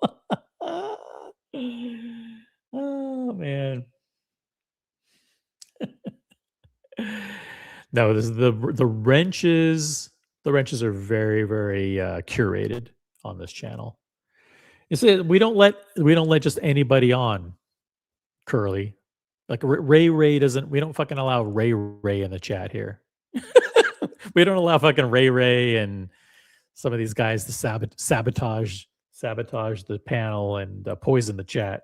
Oh, man. No, this is the wrenches. The wrenches are very, very curated on this channel. It's we don't let just anybody on, Curly. Like Ray doesn't. We don't fucking allow Ray in the chat here. We don't allow fucking Ray and some of these guys to sabotage the panel and poison the chat.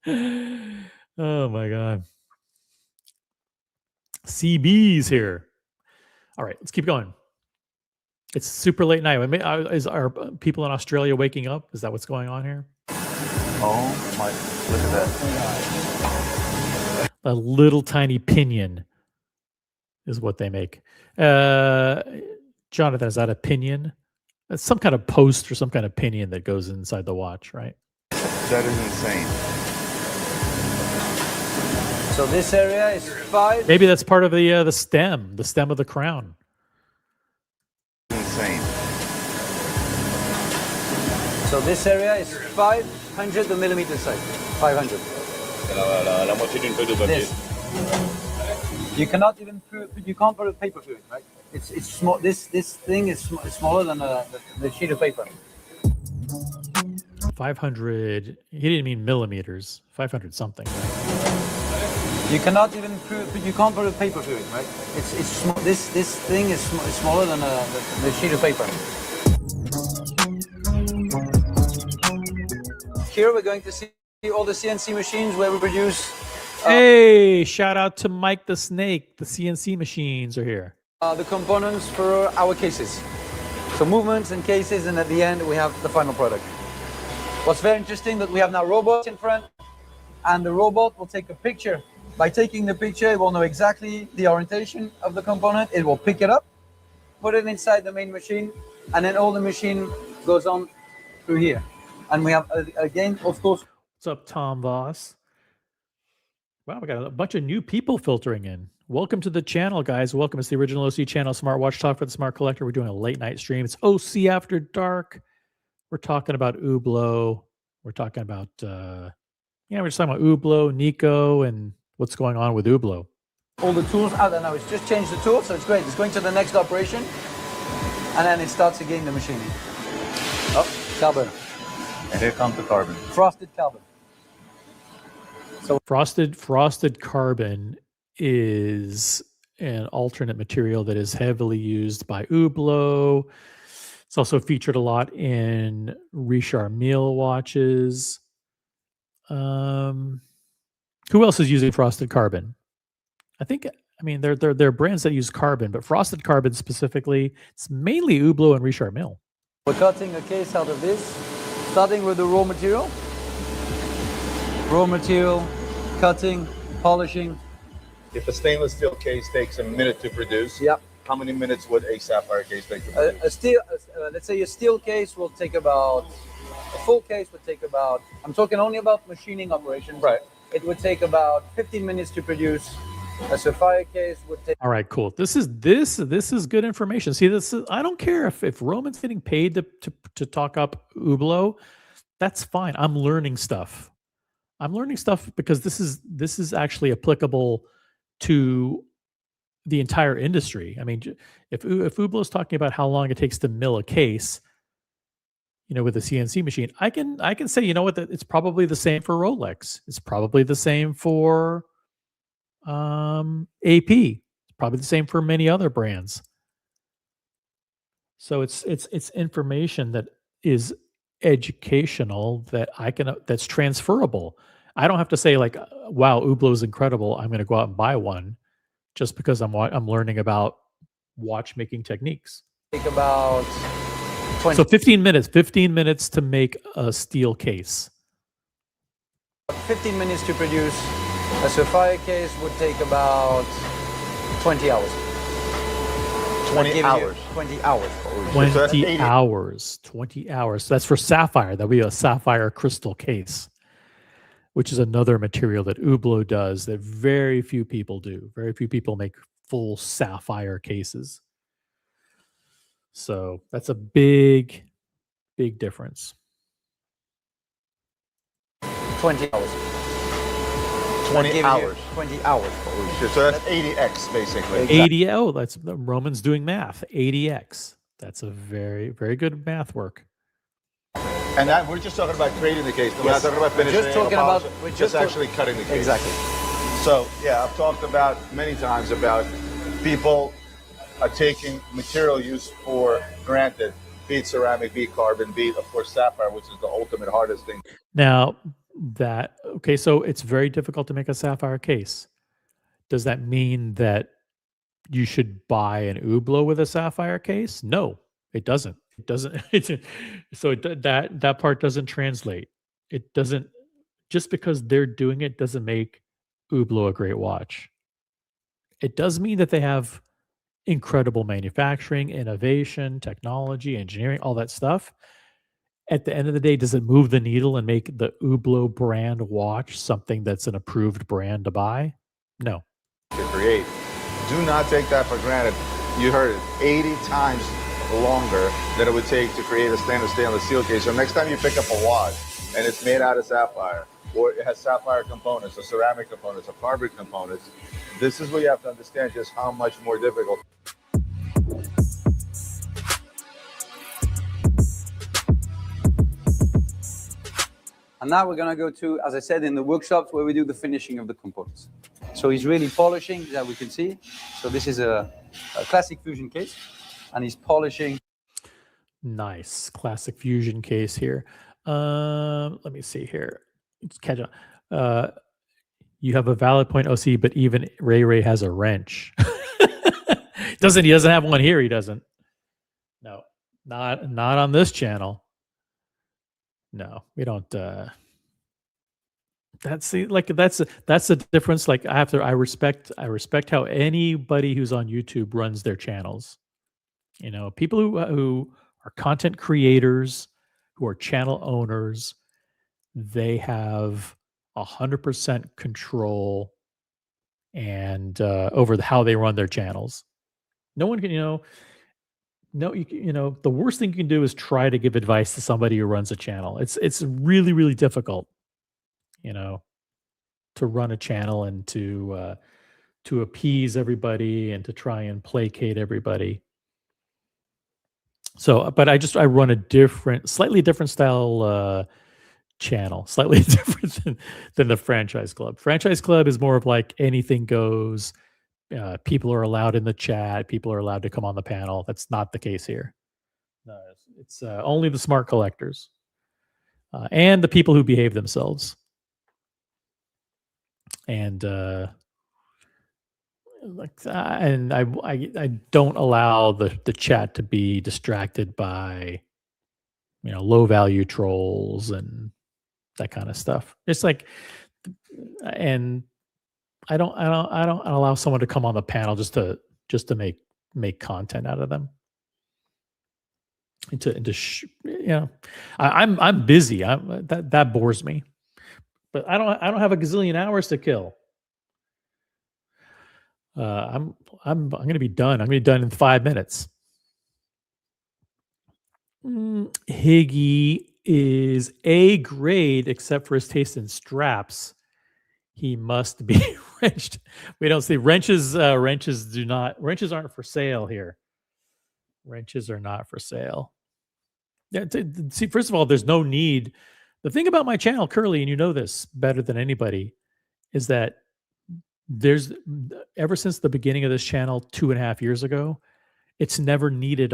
Oh my god. CB's here. All right, let's keep going. It's super late night. Is our people in Australia waking up? Is that what's going on here? Oh my! Look at that. A little tiny pinion is what they make. Jonathan, is that a pinion? It's some kind of post or some kind of pinion that goes inside the watch, right? That is insane. So this area is 5. Maybe that's part of the stem of the crown. Insane. So this area is 500 millimeter size. 500. This. You cannot even you can't put a paper through it, right? It's small. This thing is smaller than the sheet of paper. 500. He didn't mean millimeters. 500 something. You cannot even you can't put a paper through it, right? It's small. This thing is smaller than the sheet of paper. Here we're going to see all the CNC machines where we produce. Hey, shout out to Mike the Snake. The CNC machines are here. The components for our cases. So movements and cases, and at the end we have the final product. What's very interesting that we have now robots in front, and the robot will take a picture. By taking the picture, it will know exactly the orientation of the component. It will pick it up, put it inside the main machine, and then all the machine goes on through here. And we have, again, of course. What's up, Tom Voss? Wow, we got a bunch of new people filtering in. Welcome to the channel, guys. Welcome. It's the original OC channel, Smartwatch Talk for the Smart Collector. We're doing a late night stream. It's OC After Dark. We're talking about Hublot. We're talking about, we're just talking about Hublot, Nico, and what's going on with Hublot. All the tools out there now. It's just changed the tool, so it's great. It's going to the next operation, and then it starts again the machining. Oh, carbon. And here comes the carbon. Frosted carbon. So frosted carbon is an alternate material that is heavily used by Hublot. It's also featured a lot in Richard Mille watches. Who else is using frosted carbon? There are brands that use carbon, but frosted carbon specifically, it's mainly Hublot and Richard Mille. We're cutting a case out of this, starting with the raw material. Raw material, cutting, polishing. If a stainless steel case takes a minute to produce, Yep. how many minutes would a sapphire case take to produce? Let's say a steel case will take about, a full case would take about, I'm talking only about machining operations. Right. It would take about 15 minutes to produce. A sapphire case would take. All right, cool. This is good information. See, I don't care if Roman's getting paid to talk up Hublot. That's fine. I'm learning stuff. Because this is actually applicable to the entire industry. I mean, if Hublot's talking about how long it takes to mill a case, with a CNC machine, I can say, it's probably the same for Rolex. It's probably the same for AP. It's probably the same for many other brands. So it's information that is educational that's transferable. I don't have to say like, wow, Hublot is incredible, I'm going to go out and buy one just because I'm learning about watchmaking techniques. Take about 20. So 15 minutes to make a steel case. 15 minutes to produce. A sapphire case would take about 20 hours. 20 hours. 20 hours. 20 hours. 20 hours. So that's for sapphire. That'll be a sapphire crystal case, which is another material that Hublot does that very few people do. Very few people make full sapphire cases. So that's a big, big difference. 20 hours. 20 hours. 20 hours. So that's 80x basically. 80. Oh, that's Roman's doing math. 80x. That's a very, very good math work. And that we're just talking about creating the case. We're Yes. not talking about We're finishing. just talking about- polishing, we're just just actually cutting the case. Exactly. So yeah, I've talked about many times about people are taking material use for granted, be it ceramic, be it carbon, be it of course sapphire, which is the ultimate hardest thing. Now okay, so it's very difficult to make a sapphire case. Does that mean that you should buy an Hublot with a sapphire case? No, it doesn't. It doesn't. That part doesn't translate. It doesn't. Just because they're doing it doesn't make Hublot a great watch. It does mean that they have incredible manufacturing, innovation, technology, engineering, all that stuff. At the end of the day, does it move the needle and make the Hublot brand watch something that's an approved brand to buy? No. To create. Do not take that for granted. You heard it, 80 times longer than it would take to create a stainless steel case. So next time you pick up a watch and it's made out of sapphire, or it has sapphire components, or ceramic components, or carbon components, this is what you have to understand just how much more difficult. And now we're gonna go to, as I said, in the workshops where we do the finishing of the components. So he's really polishing, that we can see. So this is a classic fusion case, and he's polishing. Nice classic fusion case here. Let me see here. Let's catch up. You have a valid point, OC, but even Ray has a wrench. He doesn't have one here. He doesn't. No, not on this channel. No, we don't. That's the difference. Like I respect how anybody who's on YouTube runs their channels. You know, people who are content creators, who are channel owners, they have 100% control and over how they run their channels. No one can, the worst thing you can do is try to give advice to somebody who runs a channel. It's really, really difficult, to run a channel and to appease everybody and to try and placate everybody. So, but I run a slightly different style channel, slightly different than the Franchise Club. Franchise Club is more of like anything goes. People are allowed in the chat. People are allowed to come on the panel. That's not the case here. No, it's only the smart collectors and the people who behave themselves. And I don't allow the chat to be distracted by low value trolls and that kind of stuff. It's like, and I don't allow someone to come on the panel just to make content out of them. I'm busy. That bores me. But I don't have a gazillion hours to kill. I'm going to be done. I'm going to be done in 5 minutes. Higgy is A grade except for his taste in straps. He must be wrenched. We don't see wrenches. Wrenches aren't for sale here. Wrenches are not for sale. Yeah. See, first of all, there's no need. The thing about my channel, Curly, and you know this better than anybody, is that ever since the beginning of this channel 2.5 years ago, it's never needed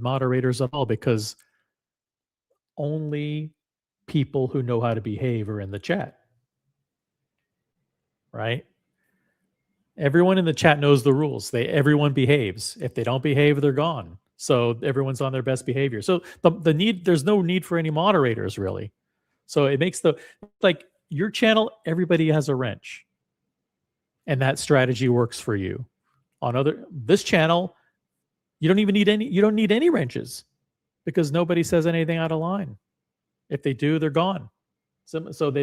moderators at all, because only people who know how to behave are in the chat. Right? Everyone in the chat knows the rules. Everyone behaves. If they don't behave, they're gone. So everyone's on their best behavior. So there's no need for any moderators really. So it makes your channel, everybody has a wrench. And that strategy works for you. This channel, you don't need any wrenches, because nobody says anything out of line. If they do, they're gone. So they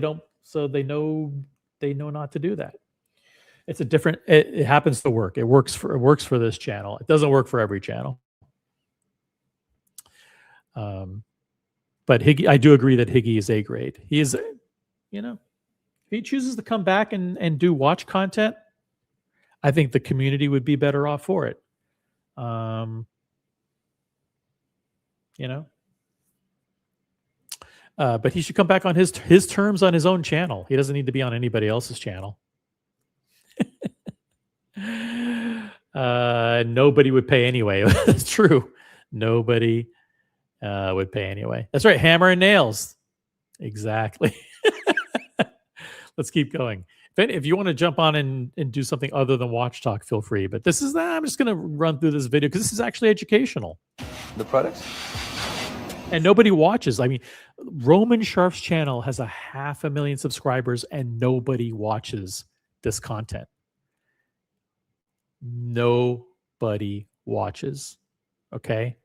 know not to do that. It happens to work. It works for this channel. It doesn't work for every channel. But Higgy, I do agree that Higgy is A grade. He is, if he chooses to come back and do watch content, I think the community would be better off for it. But he should come back on his terms on his own channel. He doesn't need to be on anybody else's channel. Nobody would pay anyway. That's true. Nobody would pay anyway. That's right. Hammer and nails. Exactly. Let's keep going. If you want to jump on and do something other than watch talk, feel free. But this is, I'm just going to run through this video because this is actually educational. The products. And nobody watches. I mean, Roman Sharf's channel has 500,000 subscribers and nobody watches this content. Nobody watches. Okay.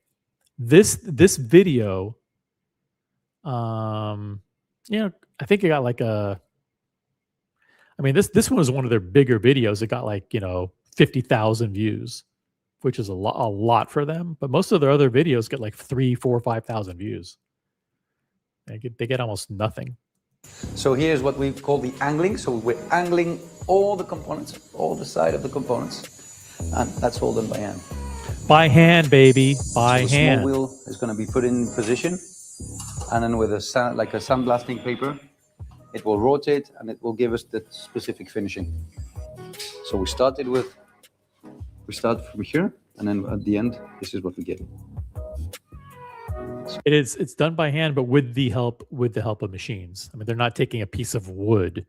This video, I think it got like this one was one of their bigger videos. It got like, 50,000 views, which is a lot for them. But most of their other videos get like 3,000, 4,000, 5,000 views. They get almost nothing. So here's what we call the angling. So we're angling all the components, all the side of the components, and that's all done by hand. By hand, baby, by so the hand. small wheel is going to be put in position, and then with a sandblasting paper, it will rotate and it will give us the specific finishing. So we start from here, and then at the end, this is what we get. It's done by hand, but with the help of machines. I mean, they're not taking a piece of wood,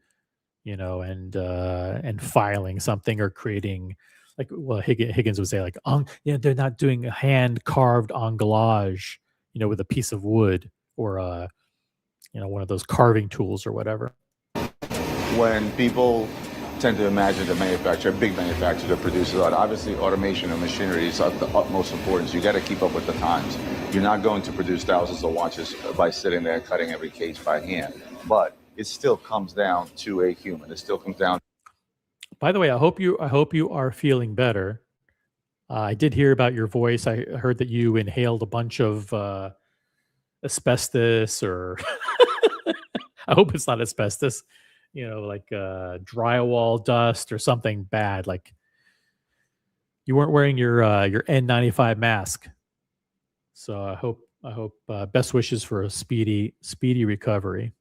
and filing something or creating, like, well, Higgins would say, like, they're not doing a hand carved anglage, with a piece of wood or one of those carving tools or whatever. When people tend to imagine a big manufacturer that produces a lot, obviously automation and machinery is of the utmost importance. You got to keep up with the times. You're not going to produce thousands of watches by sitting there cutting every case by hand, but it still comes down to a human. It still comes down. By the way, I hope you are feeling better. I did hear about your voice. I heard that you inhaled a bunch of asbestos, or I hope it's not asbestos. Like drywall dust or something bad. Like you weren't wearing your N95 mask. So I hope best wishes for a speedy recovery.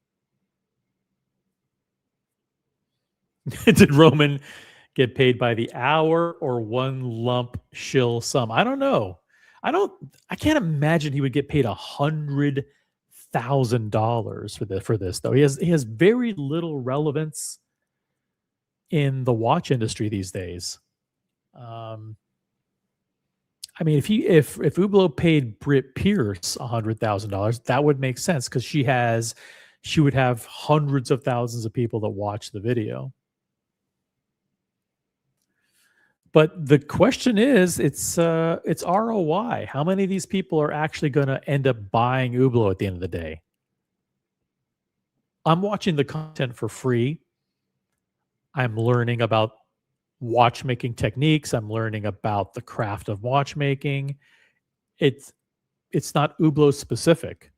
Did Roman get paid by the hour or one lump shill sum? I don't know. I can't imagine he would get paid $100,000 for this though. He has very little relevance in the watch industry these days. I mean, if Hublot paid Britt Pierce $100,000, that would make sense because she would have hundreds of thousands of people that watch the video. But the question is, it's ROI. How many of these people are actually going to end up buying Hublot at the end of the day? I'm watching the content for free. I'm learning about watchmaking techniques. I'm learning about the craft of watchmaking. It's not Hublot specific.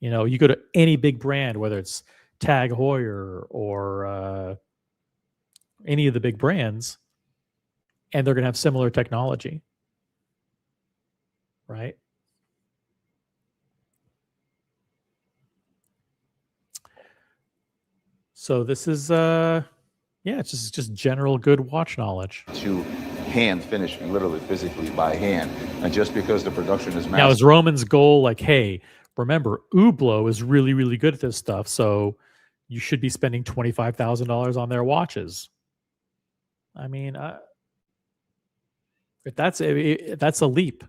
You go to any big brand, whether it's Tag Heuer or any of the big brands, and they're going to have similar technology, right? So this is, it's just general good watch knowledge. To hand finishing, literally, physically, by hand. And just because the production is massive. Now, is Roman's goal like, hey, remember, Hublot is really, really good at this stuff, so you should be spending $25,000 on their watches? I mean, that's a leap.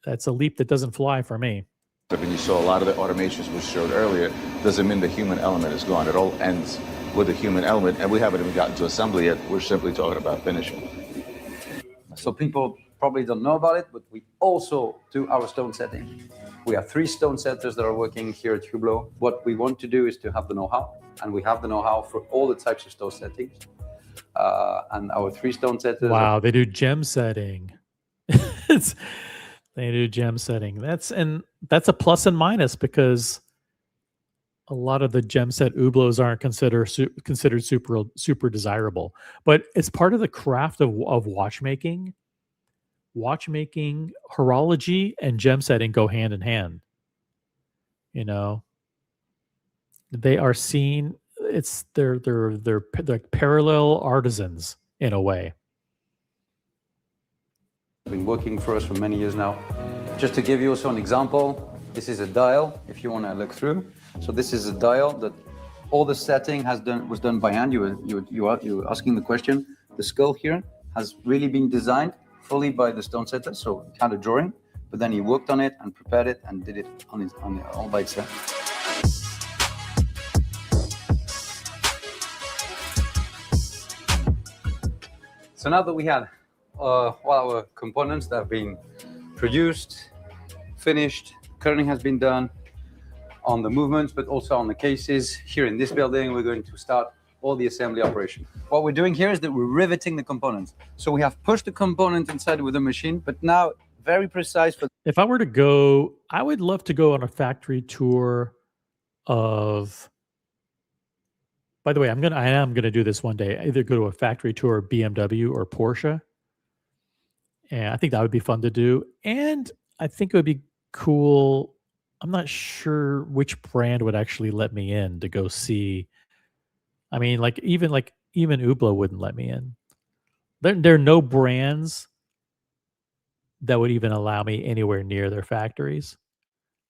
That's a leap that doesn't fly for me. When you saw a lot of the automations we showed earlier, doesn't mean the human element is gone. It all ends with the human element, and we haven't even gotten to assembly yet. We're simply talking about finishing. So people probably don't know about it, but we also do our stone setting. We have 3 stone setters that are working here at Hublot. What we want to do is to have the know-how, and we have the know-how for all the types of stone settings. And our 3 stone setters. Wow, they do gem setting. They do gem setting. That's a plus and minus because a lot of the gem set Hublots aren't considered super desirable. But it's part of the craft of watchmaking. Watchmaking, horology, and gem setting go hand in hand. They are seen. It's they're like parallel artisans in a way. Been working for us for many years now. Just to give you also an example, this is a dial. If you want to look through, so this is a dial that all the setting was done by hand. You were asking the question. The skull here has really been designed fully by the stone setter, so kind of drawing. But then he worked on it and prepared it and did it all by itself. So now that we had all our components that have been produced, finished, kerning has been done on the movements, but also on the cases. Here in this building, we're going to start all the assembly operation. What we're doing here is that we're riveting the components. So we have pushed the component inside with the machine, but now very precise. If I were to go, I would love to go on a factory tour of. By the way, I am gonna do this one day. Either go to a factory tour of BMW or Porsche, and I think that would be fun to do. And I think it would be cool. I'm not sure which brand would actually let me in to go see. I mean, even Hublot wouldn't let me in. There are no brands that would even allow me anywhere near their factories.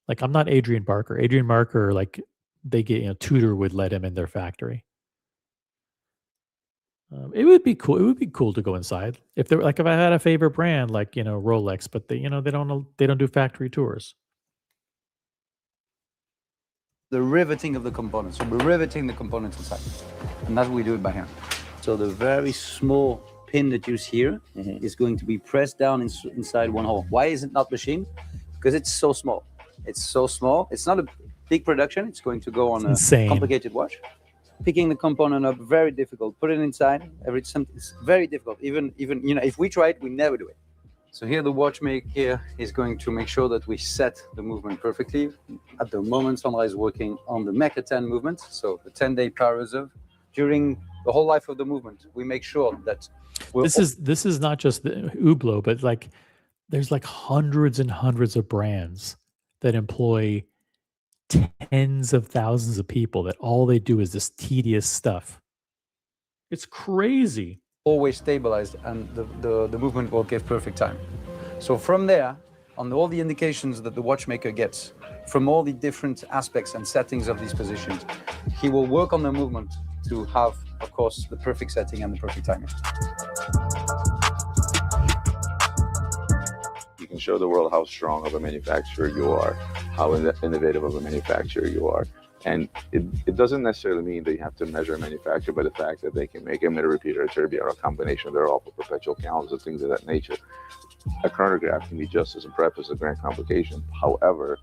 Like, I'm not Adrian Barker. Adrian Barker, like, they get, Tudor would let him in their factory. It would be cool. It would be cool to go inside if if I had a favorite brand like Rolex, but they don't do factory tours. The riveting of the components. So we're riveting the components inside, and that's what we do it by hand. So the very small pin that you see here is going to be pressed down inside one hole. Why is it not machined? Because it's so small. It's so small. It's not a big production. It's going to go on a complicated watch. Picking the component up, very difficult. Put it inside. It's very difficult. Even if we try it, we never do it. So here the watchmaker is going to make sure that we set the movement perfectly. At the moment, Sandra is working on the Mecha 10 movement, so the 10-day power reserve. During the whole life of the movement, we make sure that this is not just the Hublot, but there's hundreds and hundreds of brands that employ tens of thousands of people that all they do is this tedious stuff. It's crazy. Always stabilized, and the movement will give perfect time. So from there, on all the indications that the watchmaker gets from all the different aspects and settings of these positions, he will work on the movement to have, of course, the perfect setting and the perfect timing. You can show the world how strong of a manufacturer you are, how innovative of a manufacturer you are. And it doesn't necessarily mean that you have to measure a manufacturer by the fact that they can make a minute repeater, a tourbillon, or a combination thereof, or perpetual calendars, things of that nature. A chronograph can be just as impressive as a grand complication. However,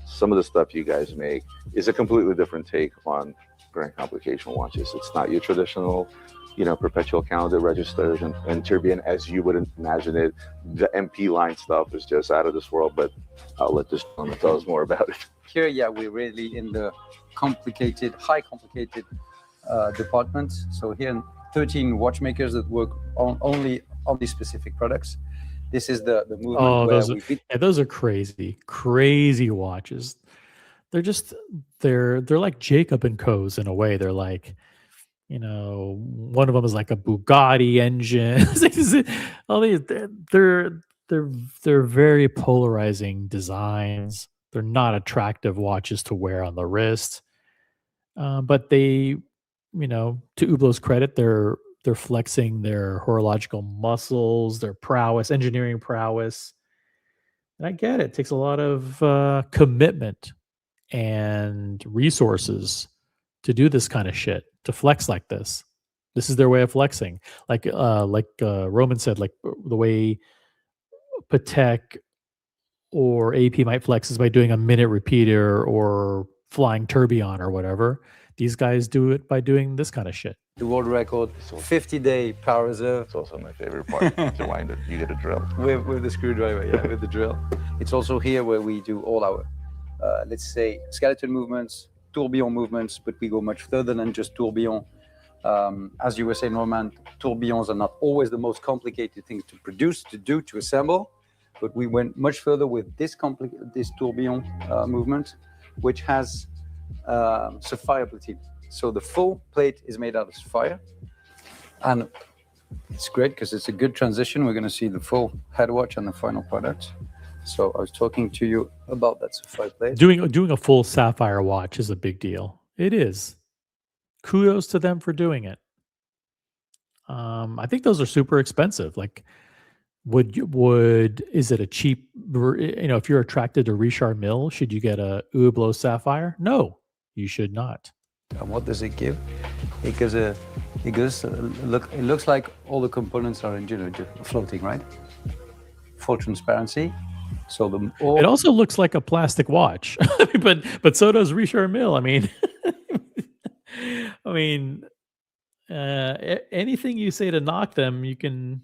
some of the stuff you guys make is a completely different take on grand complication watches. It's not your traditional, perpetual calendar registers and tourbillon as you would imagine it. The MP line stuff is just out of this world, but I'll let this gentleman tell us more about it. Here, yeah, we're really in the high complicated department. So here, 13 watchmakers that work only on these specific products. This is the movement. Those are crazy watches. They're like Jacob and Co's in a way. They're like, one of them is like a Bugatti engine. They're very polarizing designs. They're not attractive watches to wear on the wrist, but they, to Hublot's credit, they're flexing their horological muscles, their prowess, engineering prowess. And I get it. It takes a lot of commitment and resources to do this kind of shit, to flex like this. This is their way of flexing. Like Roman said, like the way Patek or AP might flex is by doing a minute repeater or flying tourbillon or whatever. These guys do it by doing this kind of shit. The world record, 50-day power reserve. It's also my favorite part. To wind it, you get a drill. With the screwdriver, yeah, with the drill. It's also here where we do all our, let's say, skeleton movements, tourbillon movements, but we go much further than just tourbillon. As you were saying, Norman, tourbillons are not always the most complicated things to produce, to do, to assemble. But we went much further with this tourbillon movement, which has sapphire platinum. So the full plate is made out of sapphire, and it's great because it's a good transition. We're going to see the full head watch and the final product. So I was talking to you about that sapphire plate. Doing a full sapphire watch is a big deal. It is. Kudos to them for doing it. I think those are super expensive. Like, is it a cheap? If you're attracted to Richard Mille, should you get a Hublot sapphire? No, you should not. And what does it give? It looks like all the components are floating, right? Full transparency. So it also looks like a plastic watch, but so does Richard Mille. Anything you say to knock them, you can,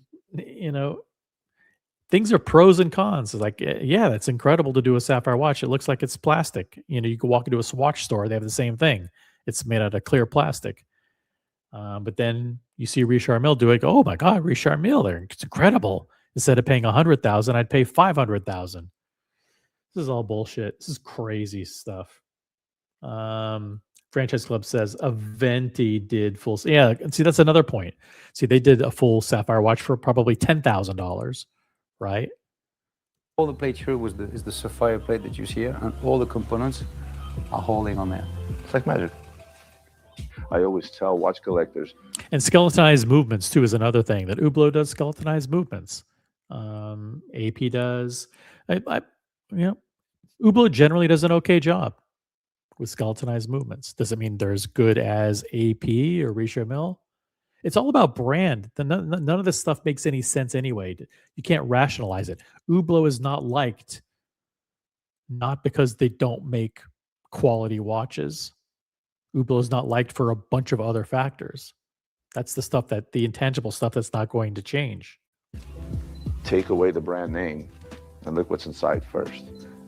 things are pros and cons. It's like, yeah, that's incredible to do a sapphire watch. It looks like it's plastic. You can walk into a watch store, they have the same thing. It's made out of clear plastic. But then you see Richard Mille do it. Oh my God, Richard Mille, it's incredible. Instead of paying $100,000, I'd pay $500,000. This is all bullshit. This is crazy stuff. Franchise Club says Aventi did full. Yeah, see, that's another point. See, they did a full sapphire watch for probably $10,000, right? All the plate here is the sapphire plate that you see here, and all the components are holding on there. It's like magic. I always tell watch collectors. And skeletonized movements too is another thing that Hublot does. Skeletonized movements. AP does. Hublot generally does an okay job with skeletonized movements. Does it mean they're as good as AP or Richard Mille? It's all about brand. None of this stuff makes any sense anyway. You can't rationalize it. Hublot is not liked, not because they don't make quality watches. Hublot is not liked for a bunch of other factors. That's the intangible stuff that's not going to change. Take away the brand name and look what's inside first.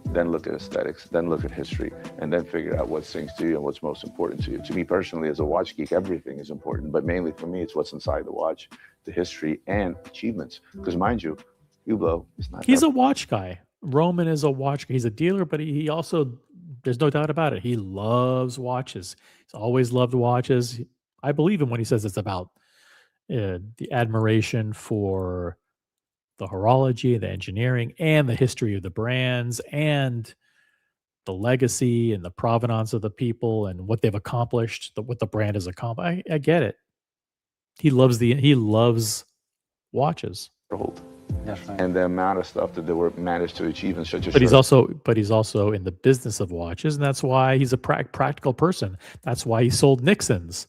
Then look at aesthetics, then look at history, and then figure out what sings to you and what's most important to you. To me personally, as a watch geek, everything is important, but mainly for me, it's what's inside the watch, the history, and achievements. Because mind you, Hublot is not. He's a watch guy. Roman is a watch guy. He's a dealer, but he also, there's no doubt about it, he loves watches. He's always loved watches. I believe him when he says it's about the admiration for the horology, the engineering, and the history of the brands, and the legacy and the provenance of the people and what they've accomplished, what the brand has accomplished. I get it. He loves watches. That's right. And the amount of stuff that they were managed to achieve in such a But he's also in the business of watches, and that's why he's a practical person. That's why he sold Nixon's.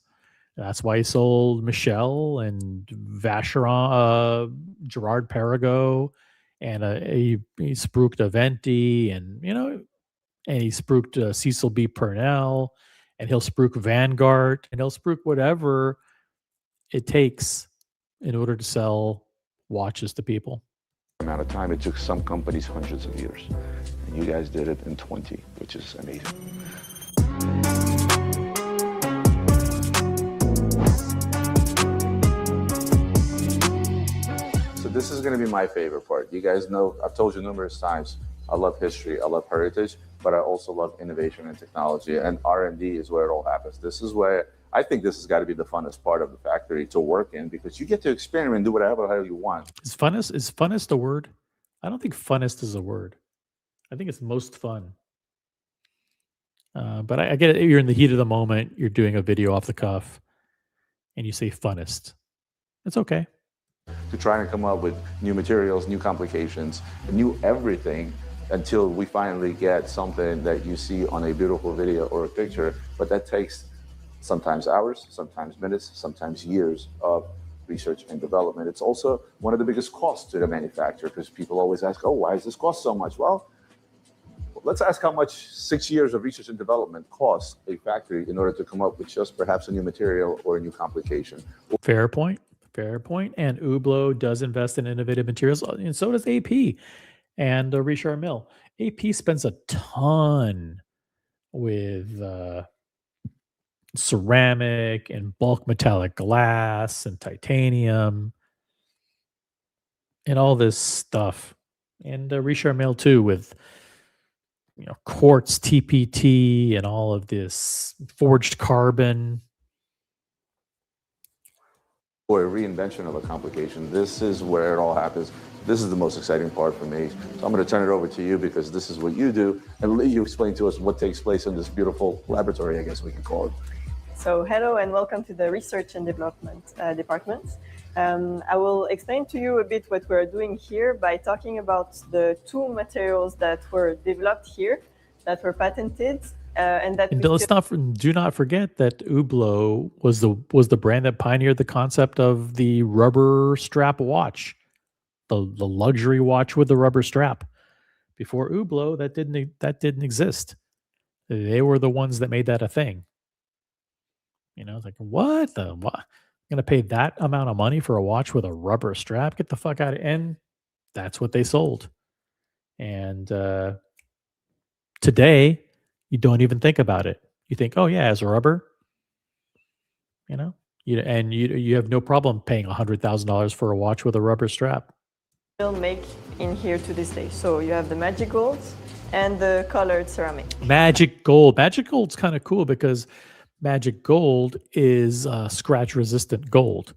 That's why he sold Michel and Vacheron, Gerard Perregaux, and he spruiked Aventi, and and he spruiked Cecil B. Purnell, and he'll spruik Vanguard, and he'll spruik whatever it takes in order to sell watches to people. amount of time. It took some companies hundreds of years, and you guys did it in 20, which is amazing. So this is going to be my favorite part. You guys know, I've told you numerous times, I love history, I love heritage, but I also love innovation and technology, and R&D is where it all happens. This is where I think this has got to be the funnest part of the factory to work in, because you get to experiment and do whatever the hell you want. Is funnest a word? I don't think funnest is a word. I think it's most fun. But I get it. You're in the heat of the moment. You're doing a video off the cuff, and you say funnest. It's okay. To try and come up with new materials, new complications, new everything, until we finally get something that you see on a beautiful video or a picture. But that takes sometimes hours, sometimes minutes, sometimes years of research and development. It's also one of the biggest costs to the manufacturer, because people always ask, oh, why does this cost so much? Well, let's ask how much 6 years of research and development costs a factory in order to come up with just perhaps a new material or a new complication. Fair point. Fair point. And Hublot does invest in innovative materials, and so does AP and Richard Mille. AP spends a ton with ceramic and bulk metallic glass and titanium and all this stuff. And Richard Mille too, with quartz TPT and all of this forged carbon. Or a reinvention of a complication. This is where it all happens. This is the most exciting part for me. So I'm going to turn it over to you because this is what you do, and let you explain to us what takes place in this beautiful laboratory, I guess we can call it. So hello and welcome to the Research and Development Department. I will explain to you a bit what we're doing here by talking about the two materials that were developed here, that were patented, and that. And do not forget that Hublot was the brand that pioneered the concept of the rubber strap watch, the luxury watch with the rubber strap. Before Hublot, that didn't exist. They were the ones that made that a thing. It's like, what? I'm gonna pay that amount of money for a watch with a rubber strap? Get the fuck out of it. And that's what they sold. And today, you don't even think about it. You think, oh yeah, it's rubber. You have no problem paying $100,000 for a watch with a rubber strap. Still make in here to this day. So you have the magic gold and the colored ceramic. Magic gold. Magic gold's kind of cool because magic gold is scratch resistant gold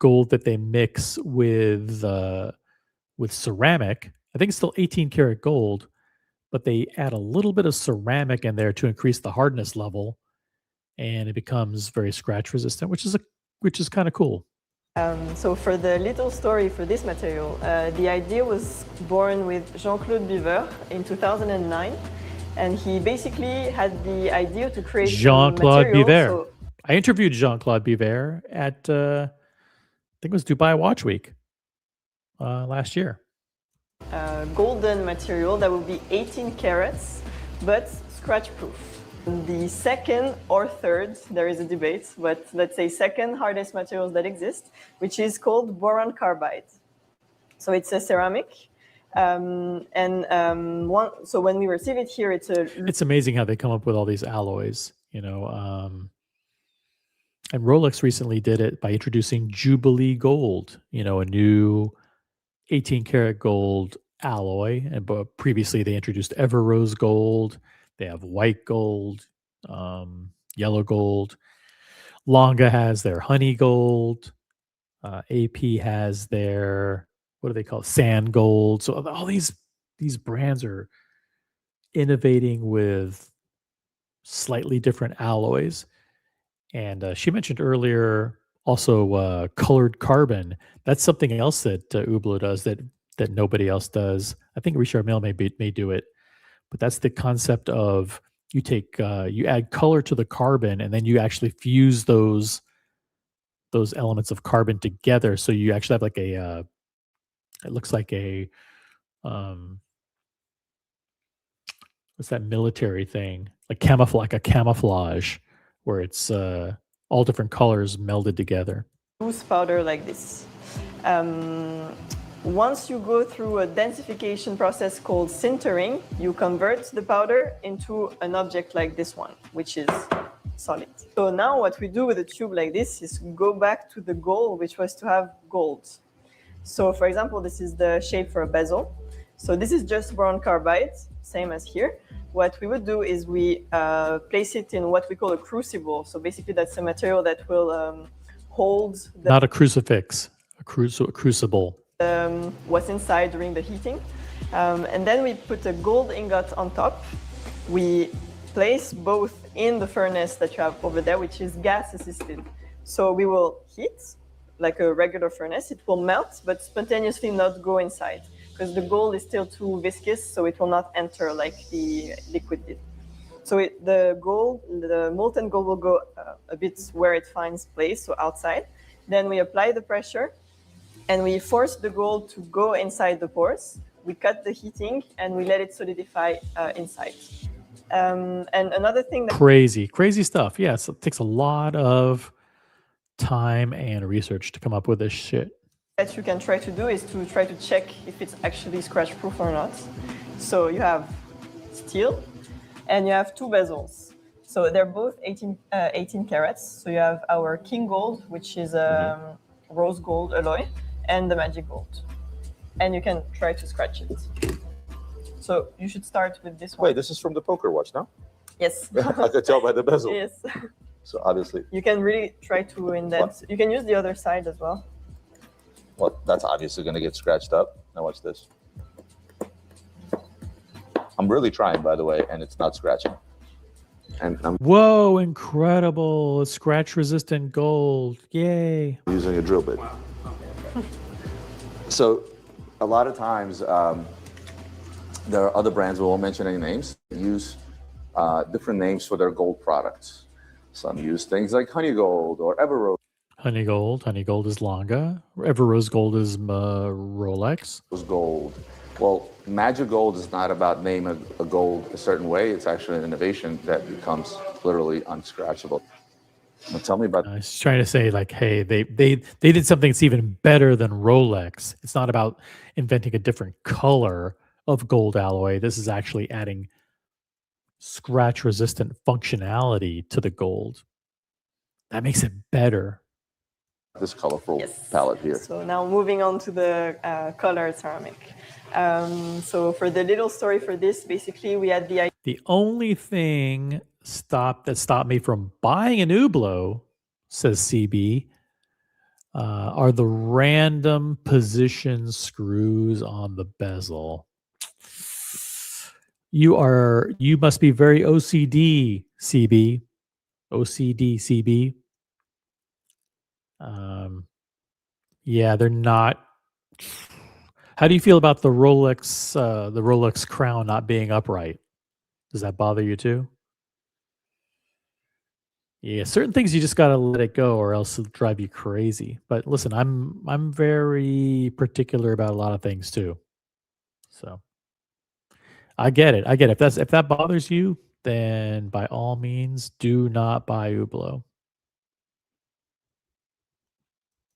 that they mix with ceramic. I think it's still 18 karat gold, but they add a little bit of ceramic in there to increase the hardness level, and it becomes very scratch resistant, which is kind of cool. So for the little story for this material, the idea was born with Jean-Claude Biver in 2009. And he basically had the idea to create Jean-Claude Biver. So, I interviewed Jean-Claude Biver at, I think it was Dubai Watch Week last year. Golden material that will be 18 carats, but scratch proof. The second or third, there is a debate, but let's say second hardest materials that exist, which is called boron carbide. So it's a ceramic. So when we receive it here, it's amazing how they come up with all these alloys, and Rolex recently did it by introducing Jubilee gold, a new 18 karat gold alloy. But previously they introduced Ever Rose gold. They have white gold, yellow gold. Longa has their honey gold. AP has their, what do they call it? Sand gold. So all these brands are innovating with slightly different alloys. And she mentioned earlier also colored carbon. That's something else that Hublot does that nobody else does. I think Richard Mille may do it, but that's the concept of you take you add color to the carbon and then you actually fuse those elements of carbon together. So you actually have like a it looks like a what's that military thing? Like a camouflage where it's all different colors melded together. Loose powder like this. Once you go through a densification process called sintering, you convert the powder into an object like this one, which is solid. So now what we do with a tube like this is go back to the goal, which was to have gold. So for example, this is the shape for a bezel. So this is just boron carbide, same as here. What we would do is we place it in what we call a crucible. So basically that's a material that will hold... Not a crucifix, a crucible. What's inside during the heating. And then we put a gold ingot on top. We place both in the furnace that you have over there, which is gas assisted. So we will heat like a regular furnace. It will melt, but spontaneously not go inside because the gold is still too viscous, so it will not enter like the liquid did. So the molten gold will go a bit where it finds place, so outside. Then we apply the pressure and we force the gold to go inside the pores. We cut the heating and we let it solidify inside. And another thing that... Crazy stuff. Yes, it takes a lot of time and research to come up with this shit. That you can try to do is to try to check if it's actually scratch proof or not. So you have steel and you have two bezels. So they're both 18 carats. So you have our king gold, which is rose gold alloy, and the magic gold. And you can try to scratch it. So you should start with this one. Wait, this is from the poker watch, no? Yes. I could tell by the bezel. Yes. So obviously, You can really try to indent. You can use the other side as well. well, that's obviously going to get scratched up. Now watch this. I'm really trying, by the way, and it's not scratching. And I'm Whoa, incredible. Scratch resistant gold. Yay. using a drill bit. So a lot of times there are other brands, we won't mention any names, use different names for their gold products. Some use things like Honey Gold or Everrose Honey gold is Longa. Everrose gold is Rolex. Gold. Well, Magic Gold is not about naming a gold a certain way. It's actually an innovation that becomes literally unscratchable. Now tell me about I was trying to say, like, hey, they did something that's even better than Rolex. It's not about inventing a different color of gold alloy. This is actually adding scratch resistant functionality to the gold. That makes it better. this colorful Yes. palette here. So now moving on to the colored ceramic. So for the little story for this, basically we had the idea. The only thing that stopped me from buying an Hublot, says CB, are the random position screws on the bezel. You must be very OCD, CB. OCD, CB. Yeah, they're not. How do you feel about the Rolex crown not being upright? Does that bother you too? Yeah, certain things you just gotta let it go, or else it'll drive you crazy. But listen, I'm very particular about a lot of things too. So I get it. I get it. If that bothers you, then by all means, do not buy Hublot.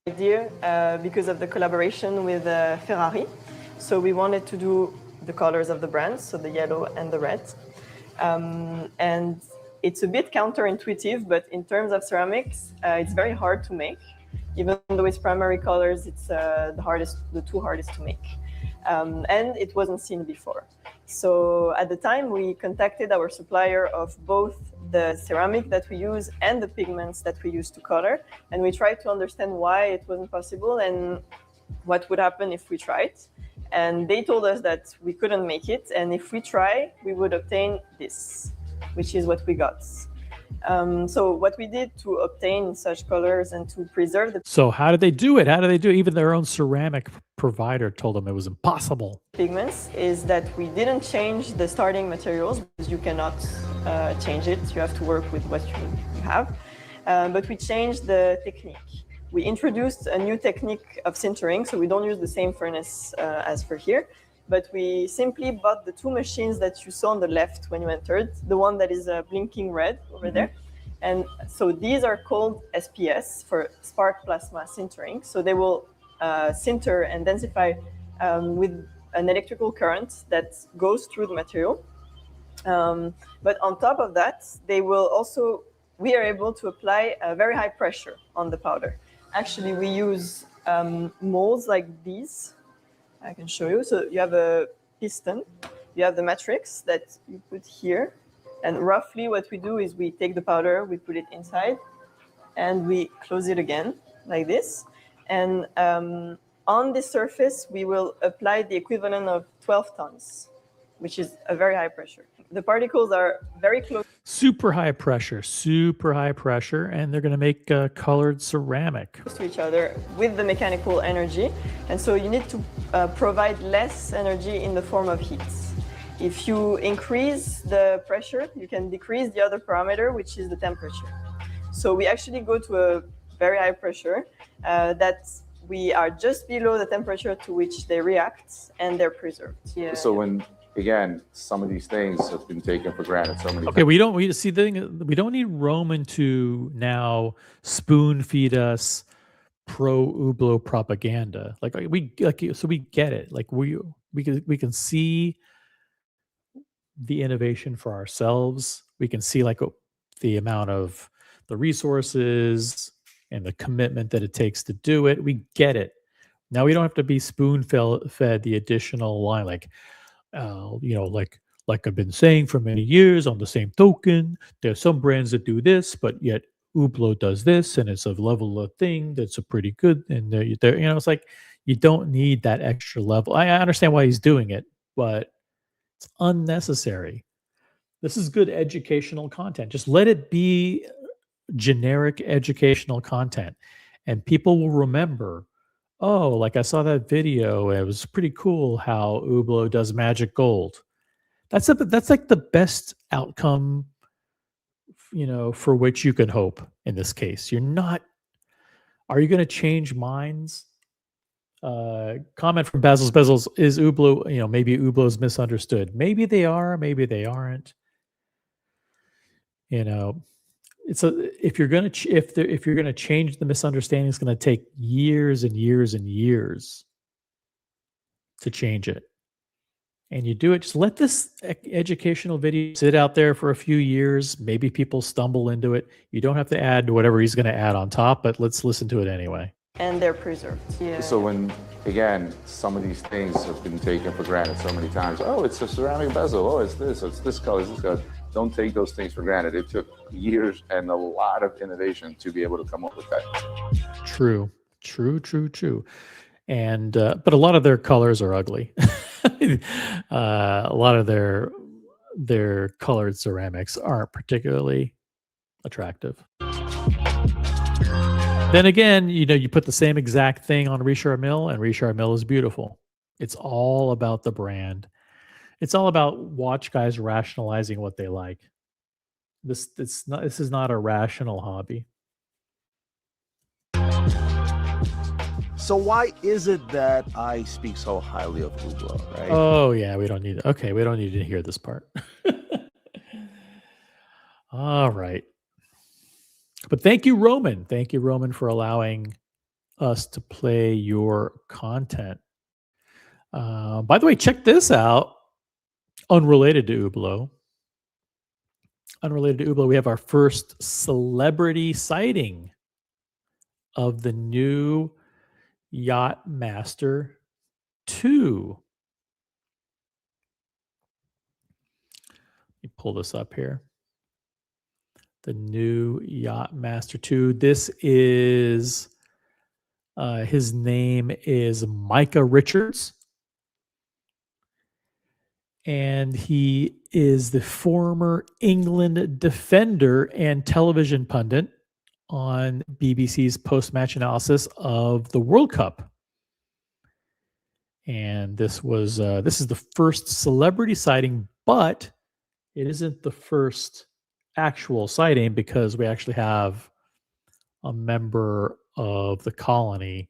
Idea because of the collaboration with Ferrari. So we wanted to do the colors of the brands, so the yellow and the red. And it's a bit counterintuitive, but in terms of ceramics, it's very hard to make. Even though it's primary colors, it's the two hardest to make. And it wasn't seen before. So at the time, we contacted our supplier of both the ceramic that we use and the pigments that we use to color. And we tried to understand why it wasn't possible and what would happen if we tried. And they told us that we couldn't make it. And if we try, we would obtain this, which is what we got. So what we did to obtain such colors and to preserve the So how did they do it? How did they do it? Even their own ceramic provider told them it was impossible. pigments is that we didn't change the starting materials because you cannot change it. You have to work with what you have. But we changed the technique. We introduced a new technique of sintering, so we don't use the same furnace as for here. But we simply bought the two machines that you saw on the left when you entered, the one that is blinking red over there. And so these are called SPS, for spark plasma sintering. So they will sinter and densify with an electrical current that goes through the material. But on top of that, we are able to apply a very high pressure on the powder. Actually, we use molds like these. I can show you. So you have a piston, you have the matrix that you put here. And roughly what we do is we take the powder, we put it inside, and we close it again like this. And on this surface, we will apply the equivalent of 12 tons, which is a very high pressure. The particles are very close. Super high pressure, and they're going to make colored ceramic. To each other with the mechanical energy, and so you need to provide less energy in the form of heat. If you increase the pressure, you can decrease the other parameter, which is the temperature. So we actually go to a very high pressure that we are just below the temperature to which they react, and they're preserved. Yeah. So when, again, some of these things have been taken for granted. So many Okay, we don't need Roman to now spoon feed us pro Hublot propaganda. So we get it. Like we can see the innovation for ourselves. We can see the amount of the resources and the commitment that it takes to do it. We get it. Now we don't have to be spoon fed the additional line. Like, Like I've been saying for many years, on the same token, there's some brands that do this, but yet Hublot does this, and it's a level of thing that's a pretty good. And it's like you don't need that extra level. I understand why he's doing it, but it's unnecessary. This is good educational content. Just let it be generic educational content, and people will remember. Oh, like I saw that video. It was pretty cool how Hublot does magic gold. That's like the best outcome, for which you can hope in this case. Are you going to change minds? Comment from Basil's Bezels, is Hublot, maybe Hublot's misunderstood. Maybe they are, maybe they aren't. If you're going to change the misunderstanding, it's going to take years and years and years to change it. And you do it, just let this educational video sit out there for a few years. Maybe people stumble into it. You don't have to add whatever he's going to add on top, but let's listen to it anyway. And they're preserved. Yeah. So when, again, some of these things have been taken for granted so many times. Oh, it's a ceramic bezel. Oh, it's this color, it's this color. Don't take those things for granted. It took years and a lot of innovation to be able to come up with that. True. And but a lot of their colors are ugly. A lot of their colored ceramics aren't particularly attractive. Then again, you put the same exact thing on Richard Mille, and Richard Mille is beautiful. It's all about the brand. It's all about watch guys rationalizing what they like. This is not a rational hobby. So why is it that I speak so highly of Hublot, right? Oh yeah, we don't need to hear this part. All right. But thank you, Roman. Thank you, Roman, for allowing us to play your content. By the way, check this out. Unrelated to Hublot. We have our first celebrity sighting of the new Yachtmaster 2. Let me pull this up here. The new Yachtmaster 2. This is his name is Micah Richards. And he is the former England defender and television pundit on BBC's post-match analysis of the World Cup. And this is the first celebrity sighting, but it isn't the first actual sighting, because we actually have a member of the colony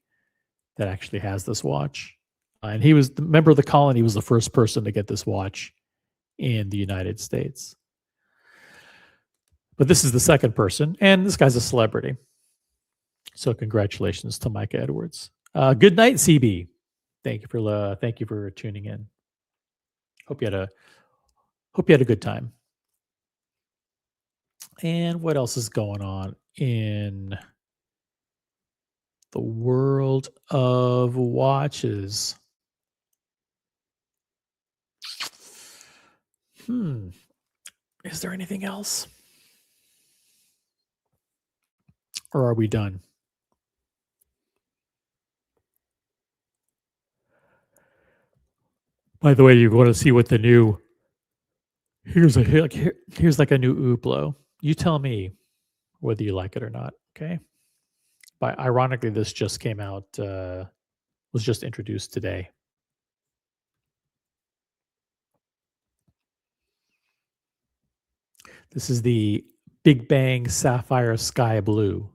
that actually has this watch. And he was the member of the colony, was the first person to get this watch in the United States. But this is the second person, and this guy's a celebrity. So congratulations to Micah Edwards. Good night, CB. Thank you for tuning in. Hope you had a good time. And what else is going on in the world of watches? Is there anything else? Or are we done? By the way, you want to see what the new here's like a new Hublot. You tell me whether you like it or not. Okay. But ironically, this just came out. Was just introduced today. This is the Big Bang Sapphire Sky Blue.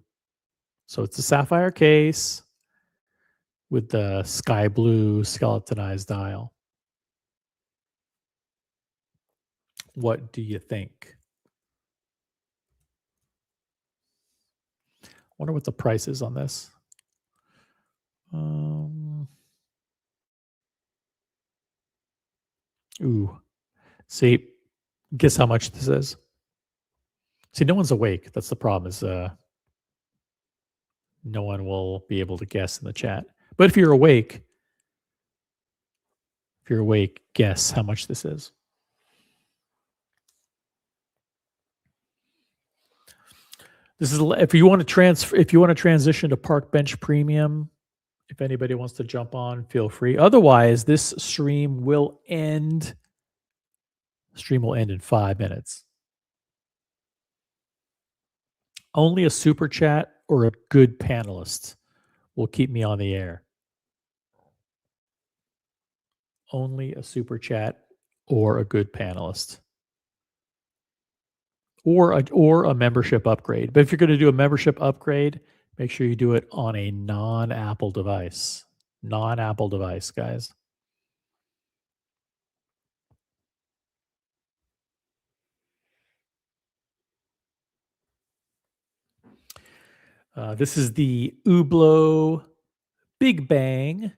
So it's a sapphire case with the sky blue skeletonized dial. What do you think? I wonder what the price is on this. Ooh. See, guess how much this is? See, no one's awake. That's the problem, is no one will be able to guess in the chat. But if you're awake, If you're awake, guess how much this is. This is if you want to transition to Park Bench Premium. If anybody wants to jump on, feel free. Otherwise, this stream will end. Stream will end in 5 minutes. Only a super chat or a good panelist will keep me on the air. Only a super chat or a good panelist. Or a membership upgrade. But if you're going to do a membership upgrade, make sure you do it on a non-Apple device. Non-Apple device, guys. This is the Hublot Big Bang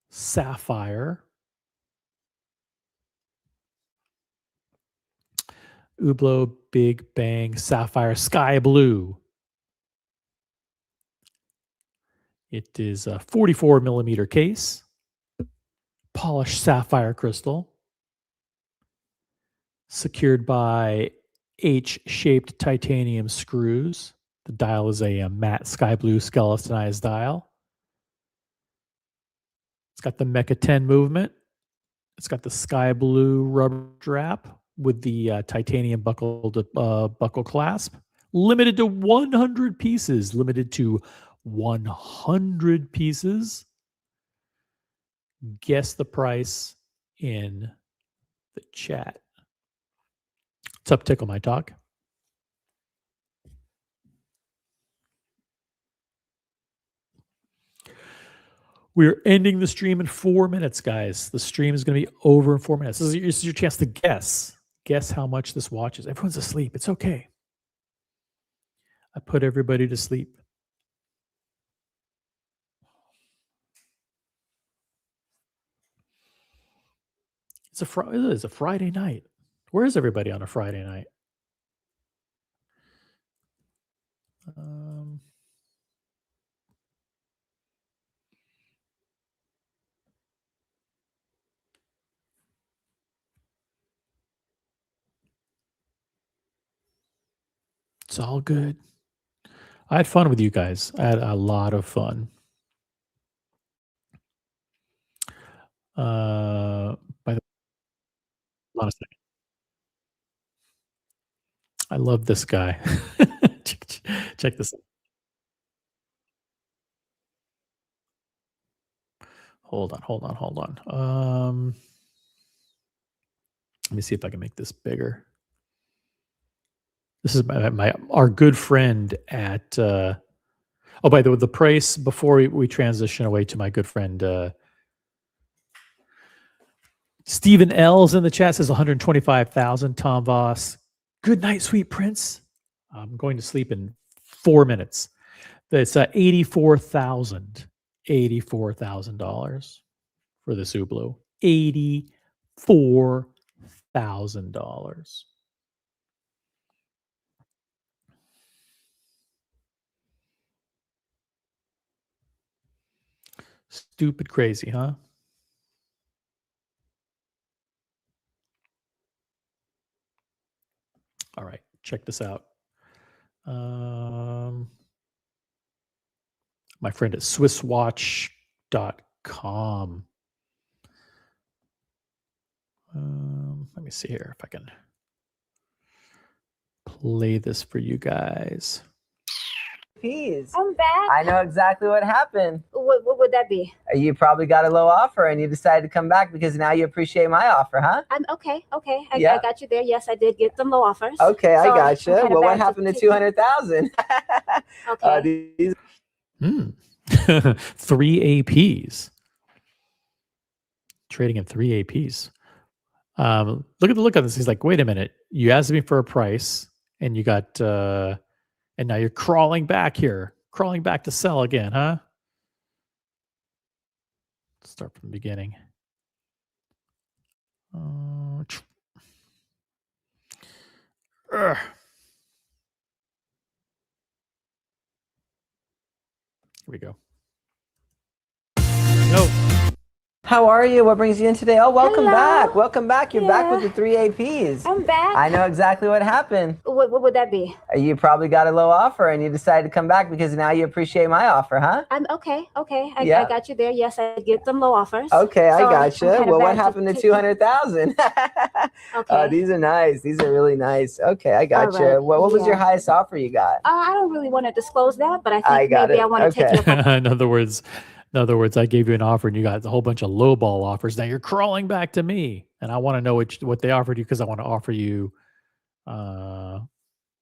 Sapphire. Hublot Big Bang Sapphire Sky Blue. It is a 44 millimeter case, polished sapphire crystal, secured by H-shaped titanium screws. The dial is a matte sky blue skeletonized dial. It's got the Mecha 10 movement. It's got the sky blue rubber strap with the titanium buckle clasp. Limited to 100 pieces. Limited to 100 pieces. Guess the price in the chat. What's up, Tickle My Talk? We're ending the stream in 4 minutes, guys. The stream is going to be over in 4 minutes. This is your chance to guess. Guess how much this watch is. Everyone's asleep. It's okay. I put everybody to sleep. It is a Friday night. Where is everybody on a Friday night? It's all good. I had fun with you guys. I had a lot of fun. By the way, hold on a second. I love this guy. Check this out. Hold on. Let me see if I can make this bigger. This is our good friend at. Oh, by the way, the price before we transition away to my good friend Stephen L's in the chat says 125,000. Tom Voss, good night, sweet prince. I'm going to sleep in 4 minutes. That's $84,000. $84,000 for this Hublot. $84,000. Stupid crazy, huh? All right, check this out. My friend at swisswatch.com. Let me see here if I can play this for you guys. Peas. I'm back. I know exactly what happened. What would that be? You probably got a low offer and you decided to come back because now you appreciate my offer, huh? Okay. I got you there. Yes, I did get some low offers. Okay, So I got you. I'm Well, what happened to 200,000? Okay. 3 APs. Trading in 3 APs. Look at this. He's like, wait a minute. You asked me for a price and you got and now you're crawling back here. Crawling back to sell again, huh? Let's start from the beginning. Here we go. No. How are you? What brings you in today? Oh, welcome Hello. back. Welcome back. You're back Yeah. with the 3 APs. I'm back. I know exactly what happened. What would that be? You probably got a low offer and you decided to come back because now you appreciate my offer, huh? I'm okay. I Yeah. got you there. Yes, I did get some low offers. Okay, I So got you. I'm kinda Well, what back happened to take- 200,000? Okay. These are nice. These are really nice. Okay, I got All you. right. What was your Yeah. highest offer you got? I don't really want to disclose that, but I think I got maybe it. I want to take Okay. you up on In other words, I gave you an offer and you got a whole bunch of lowball offers. Now you're crawling back to me, and I want to know what they offered you because I want to offer you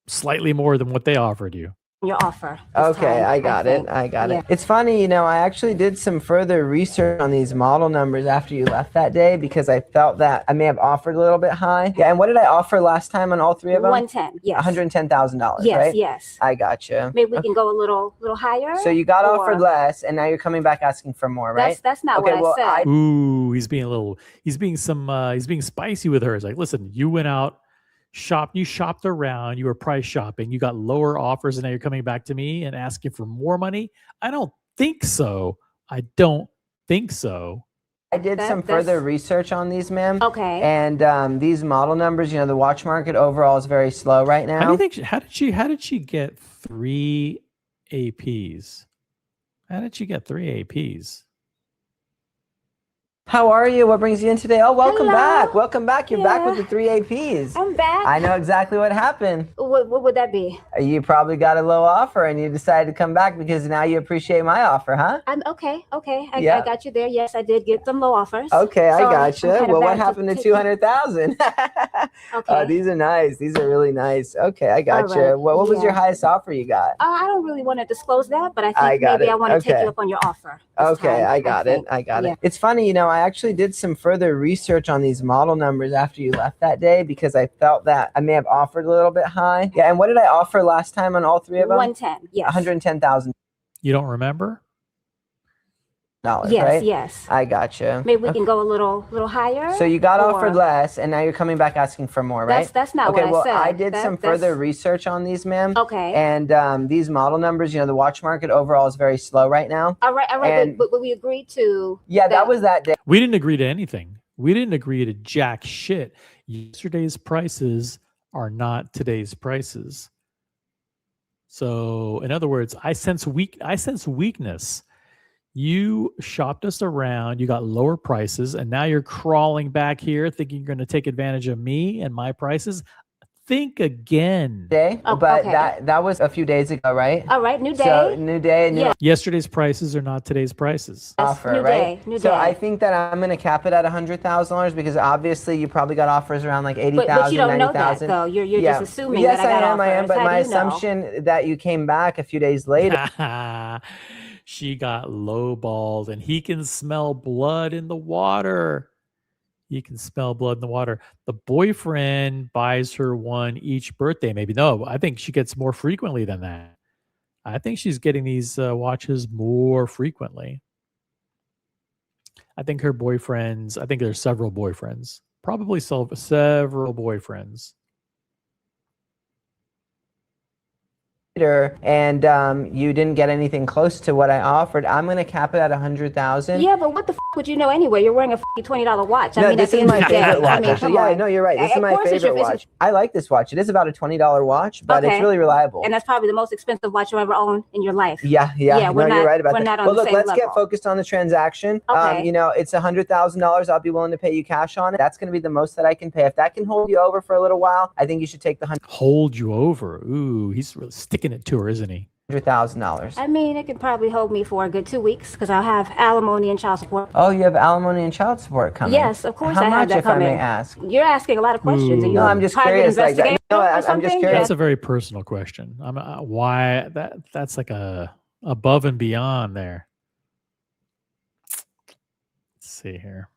slightly more than what they offered you. your offer. this Okay, time, I got it. think. I got Yeah. it. It's funny, I actually did some further research on these model numbers after you left that day because I felt that I may have offered a little bit high. Yeah, and what did I offer last time on all three of them? 110. Yes. $110,000, Yes. right? Yes. I got you. Maybe we can go a little higher. So you got or- offered less, and now you're coming back asking for more, right? That's not Okay, what well, I said. Ooh, he's being spicy with her. He's like, listen, you went out, you shopped around, you were price shopping, you got lower offers, and now you're coming back to me and asking for more money. I don't think so. I did some further research on these, ma'am. Okay. And these model numbers, the watch market overall is very slow right now. How do you think? How did she get 3 APs? How did she get 3 APs? How are you? What brings you in today? Oh, welcome Hello. back. Welcome back. You're back Yeah. with the 3 APs. I'm back. I know exactly what happened. What would that be? You probably got a low offer and you decided to come back because now you appreciate my offer, huh? I'm okay. I Yeah. got you there. Yes, I did get some low offers. Okay, I So got you. I'm kinda Well, what back happened to take- 200,000? Okay. These are nice. These are really nice. Okay, I got All you. right. What was your Yeah. highest offer you got? I don't really want to disclose that, but I think I got maybe it. I want to take Okay. you up on your offer. this Okay, time, I got it. think. I got Yeah. it. It's funny, I actually did some further research on these model numbers after you left that day because I felt that I may have offered a little bit high. Yeah, and what did I offer last time on all three of them? 110. Yes. $110,000, You don't remember? Yes. right? Yes. I got you. Maybe we can go a little higher. So you got or- offered less, and now you're coming back asking for more, right? That's not Okay, what well, I said. I did That- some that's- further research on these, ma'am. Okay. And these model numbers, the watch market overall is very slow right now. All right. and- But we agreed to. Yeah, that was that day. We didn't agree to anything. We didn't agree to jack shit. Yesterday's prices are not today's prices. So, in other words, I sense weakness. You shopped us around, you got lower prices, and now you're crawling back here thinking you're going to take advantage of me and my prices. Think again. Day, Oh, but okay. that was a few days ago, right? All right. New day. So new day, new Yeah. Yesterday's prices are not today's prices. Yes, offer, new right? day, new so day. I think that I'm going to cap it at $100,000 because obviously you probably got offers around like 80,000, But you don't know that 90,000. though. You're Yeah. just assuming yes, that I got am. I am. offers. But How my do you know? assumption that you came back a few days later. She got lowballed, and he can smell blood in the water. He can smell blood in the water. The boyfriend buys her one each birthday, maybe. No, I think she gets more frequently than that. I think she's getting these watches more frequently. I think her boyfriends, I think there's several boyfriends, probably several boyfriends. And you didn't get anything close to what I offered. I'm going to cap it at 100,000. Yeah, but what the would you know anyway? You're wearing a $20 watch. I No, mean, this at the is end my of the day, favorite watch. I mean, Actually, come yeah, on. no, you're right. This is Of my course it's favorite your- watch. I like this watch. It is about a $20 watch, but it's Okay. really reliable. And that's probably the most expensive watch you ever own in your life. Yeah, no, we're you're not- right about we're that. not on Well, the look, same let's get level. focused on the transaction. Okay. It's $100,000. I'll be willing to pay you cash on it. That's going to be the most that I can pay. If that can hold you over for a little while, I think you should take the Hold you over. Ooh, he's really sticking it to her, isn't he? $100,000. I mean, it could probably hold me for a good 2 weeks because I'll have alimony and child support. Oh, you have alimony and child support coming. Yes, of course How I have much, that if I may coming. ask? You're asking a lot of questions. Are you No, a I'm just private curious. Like that. investigator No, or I'm just something? curious. That's a very personal question. Why that's like a above and beyond there. Let's see here.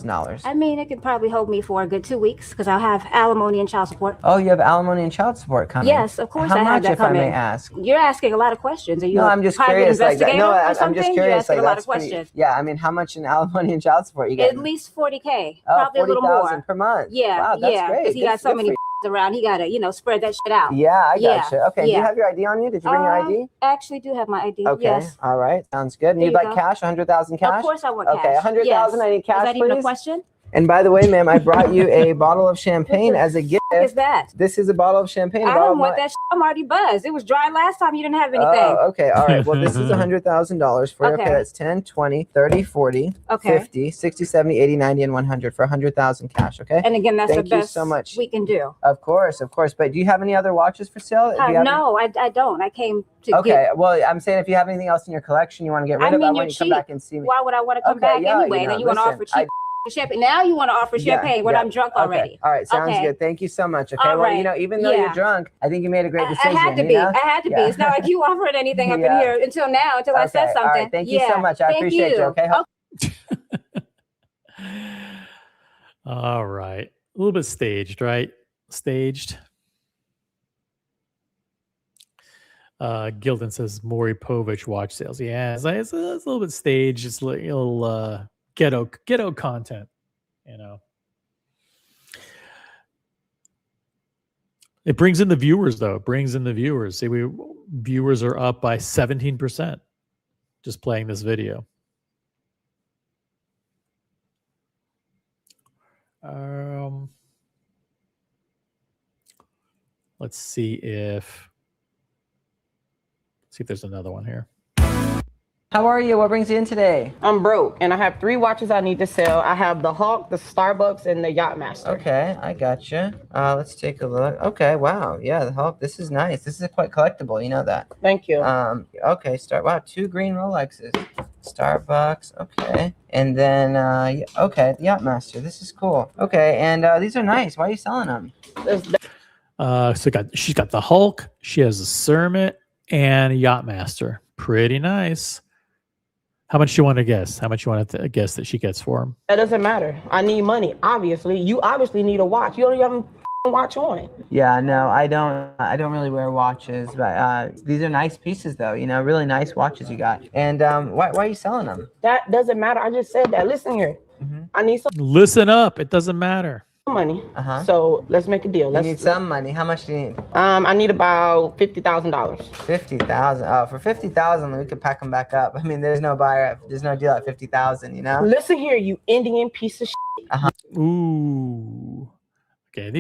I mean, it could probably hold me for a good 2 weeks because I'll have alimony and child support. Oh, you have alimony and child support coming. Yes, of course How I have much, that if I coming. may ask? You're asking a lot of questions. Are you No, a I'm just private curious. Like that. investigator No, or I'm something? just You're curious. asking Like a lot that's of pretty. questions. Yeah, I mean, how much in alimony and child support you get? At least 40K, Oh, probably a little 40,000 more. per month. Yeah, Wow, that's yeah, great. because he Good- got so good many for around. He gotta, spread that shit out. Yeah, I Yeah, gotcha. Okay, do you yeah. have your ID on you? Did you bring your ID? I actually do have my ID. Okay, Yes. all right, sounds good. And There you'd you like go. cash, 100,000 cash? Of course I want Okay, cash. 100,000, Yes. I need cash, Is that even a please. question? And by the way, ma'am, I brought you a bottle of champagne as a gift. What is that? This is a bottle of champagne. I don't want that shit. I'm already buzzed. It was dry last time. You didn't have anything. Oh, okay. All right. Well, this is $100,000 for you. Okay. Okay. That's 10, 20, 30, 40, Okay. 50, 60, 70, 80, 90, and 100 for 100,000 cash. Okay. And again, that's Thank the you best so much. we can do. Of course. But do you have any other watches for sale? Do you have No, I don't. I came to Okay. get. Well, I'm saying if you have anything else in your collection you want to get rid I of, I mean, want you're you to come cheap. back and see me. Why would I want to come Okay, back yeah, anyway? Then you want to offer listen, cheap champagne. Now you want to offer champagne when I'm drunk already. All right. Sounds Okay. good. Thank you so much. Okay. All Well, right. even though you're Yeah. drunk, I think you made a great I decision. had to you be. know? I had to be. It's not like you offered anything up in Yeah. here until I said Okay, something. all right, thank you so much. I Thank appreciate you, okay? All right. A little bit staged, right? Staged. Gildan says Maury Povich watch sales. Yeah, it's a little bit staged. It's a little ghetto content, It brings in the viewers, though. It brings in the viewers. See, viewers are up by 17% just playing this video. Let's see if there's another one here. How are you? What brings you in today? I'm broke, and I have 3 watches I need to sell. I have the Hawk, the Starbucks, and the Yachtmaster. Okay, I gotcha. Let's take a look. Okay, wow. Yeah, the Hulk. This is nice. This is quite collectible. You know that. Thank you. Okay, wow, 2 green Rolexes. Starbucks. Okay. And then, okay, the Yachtmaster. This is cool. Okay, and these are nice. Why are you selling them? She's got the Hulk. She has a Cermet and a Yachtmaster. Pretty nice. How much you want to guess? How much you want to guess that she gets for him? That doesn't matter. I need money, obviously. You obviously need a watch. You don't even have a watch on. Yeah, no, I don't really wear watches, but these are nice pieces though, really nice watches you got. And why are you selling them? That doesn't matter. I just said that. Listen here. I need some Listen up. It doesn't matter. money. So let's make a deal. You need some money. How much do you need? I need about $50,000. 50,000. Oh, for 50,000, we could pack them back up. I mean, there's no deal at 50,000. Listen here, you Indian piece of shit. Ooh. Okay,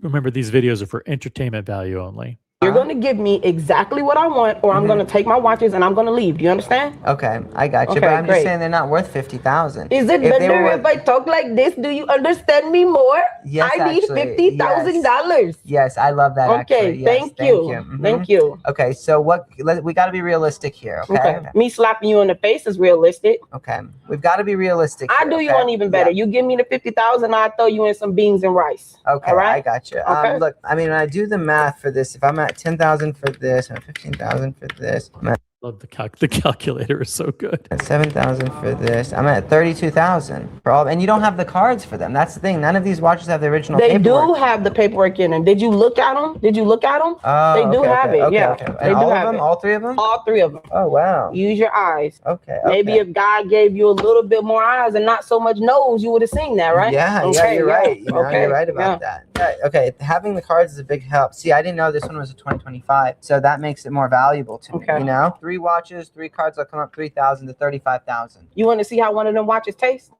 remember, these videos are for entertainment value only. You're going to give me exactly what I want, or I'm going to take my watches and I'm going to leave. Do you understand? Okay, I got you. Okay, But I'm just great. saying they're not worth 50,000. Is it better if I talk like this? Do you understand me more? Yes, I need actually, $50,000. Yes, I love that. Okay, actually. Yes, thank you. Thank you. Okay, so we got to be realistic here. Okay? Me slapping you in the face is realistic. Okay, we've got to be realistic. I do you one even better. You give me the 50,000, I throw you in some beans and rice. Okay, all right? I got you. Okay. Look, I mean, when I do the math for this, if I'm at 10,000 for this, and 15,000 for this, I'm at Love the calculator is so good. 7,000 for this. I'm at 32,000 for all, and you don't have the cards for them. That's the thing. None of these watches have the original. They paperwork. do have the paperwork in them. Did you look at them? Oh, They do okay, have okay, it. okay, Yeah, okay. they And do all have of them, it. all 3 of them. All 3 of them. Oh wow. Use your eyes. Okay. Maybe if God gave you a little bit more eyes and not so much nose, you would have seen that, right? Yeah, Okay, you're right. You're right about yeah. that. Yeah, okay, having the cards is a big help. See, I didn't know this one was a 2025, so that makes it more valuable to me. Okay. 3 watches, 3 cards will come up 3,000 to 35,000. You want to see how one of them watches tastes?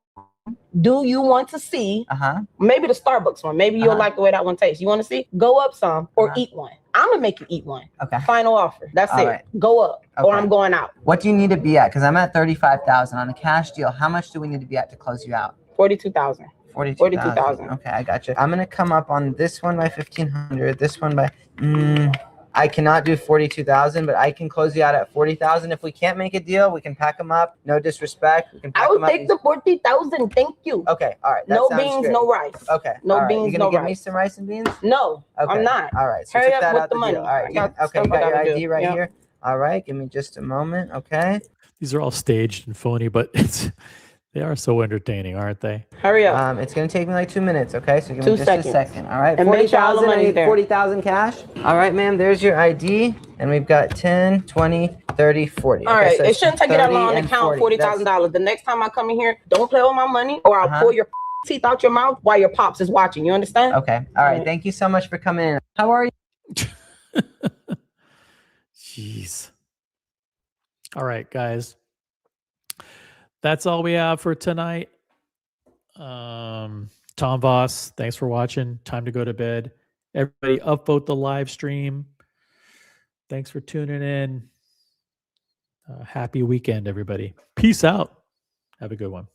Do you want to see? Maybe the Starbucks one. Maybe you'll like the way that one tastes. You want to see? Go up some or eat one. I'm gonna make you eat one. Okay. Final offer. That's All it. right. Go up or Okay. I'm going out. What do you need to be at? Because I'm at 35,000 on a cash deal. How much do we need to be at to close you out? 42,000. 42,000. Okay, I got you. I'm gonna come up on this one by 1,500. This one by. I cannot do 42,000, but I can close you out at 40,000. If we can't make a deal, we can pack them up. No disrespect. We can pack I will them up. take the 40,000. Thank you. Okay, all right. That No sounds beans, good. no rice. Okay. No all right. beans, You gonna no give me rice. some rice and beans? No, Okay. I'm not. All right. So Hurry took up that with out the the money. deal. All right. I got Okay, stuff you I got your gotta ID do. right Yeah. here. All right. Give me just a moment. Okay. These are all staged and phony, but they are so entertaining, aren't they? Hurry up. It's gonna take me like 2 minutes. Okay. So give me 2 just seconds. a second. All right. And make sure all the 40,000. I money's need there. 40,000 cash. All right, ma'am. There's your ID, and we've got 10, 20, 30, 40. All Okay, right, so it it's shouldn't take you that 30 long to and count 40. $40,000. The next time I come in here, don't play with my money, or I'll pull your teeth out your mouth while your pops is watching. You understand? Okay. All right. Thank you so much for coming in. How are you? Jeez. All right, guys. That's all we have for tonight. Tom Voss, thanks for watching. Time to go to bed. Everybody upvote the live stream. Thanks for tuning in. Happy weekend, everybody. Peace out. Have a good one.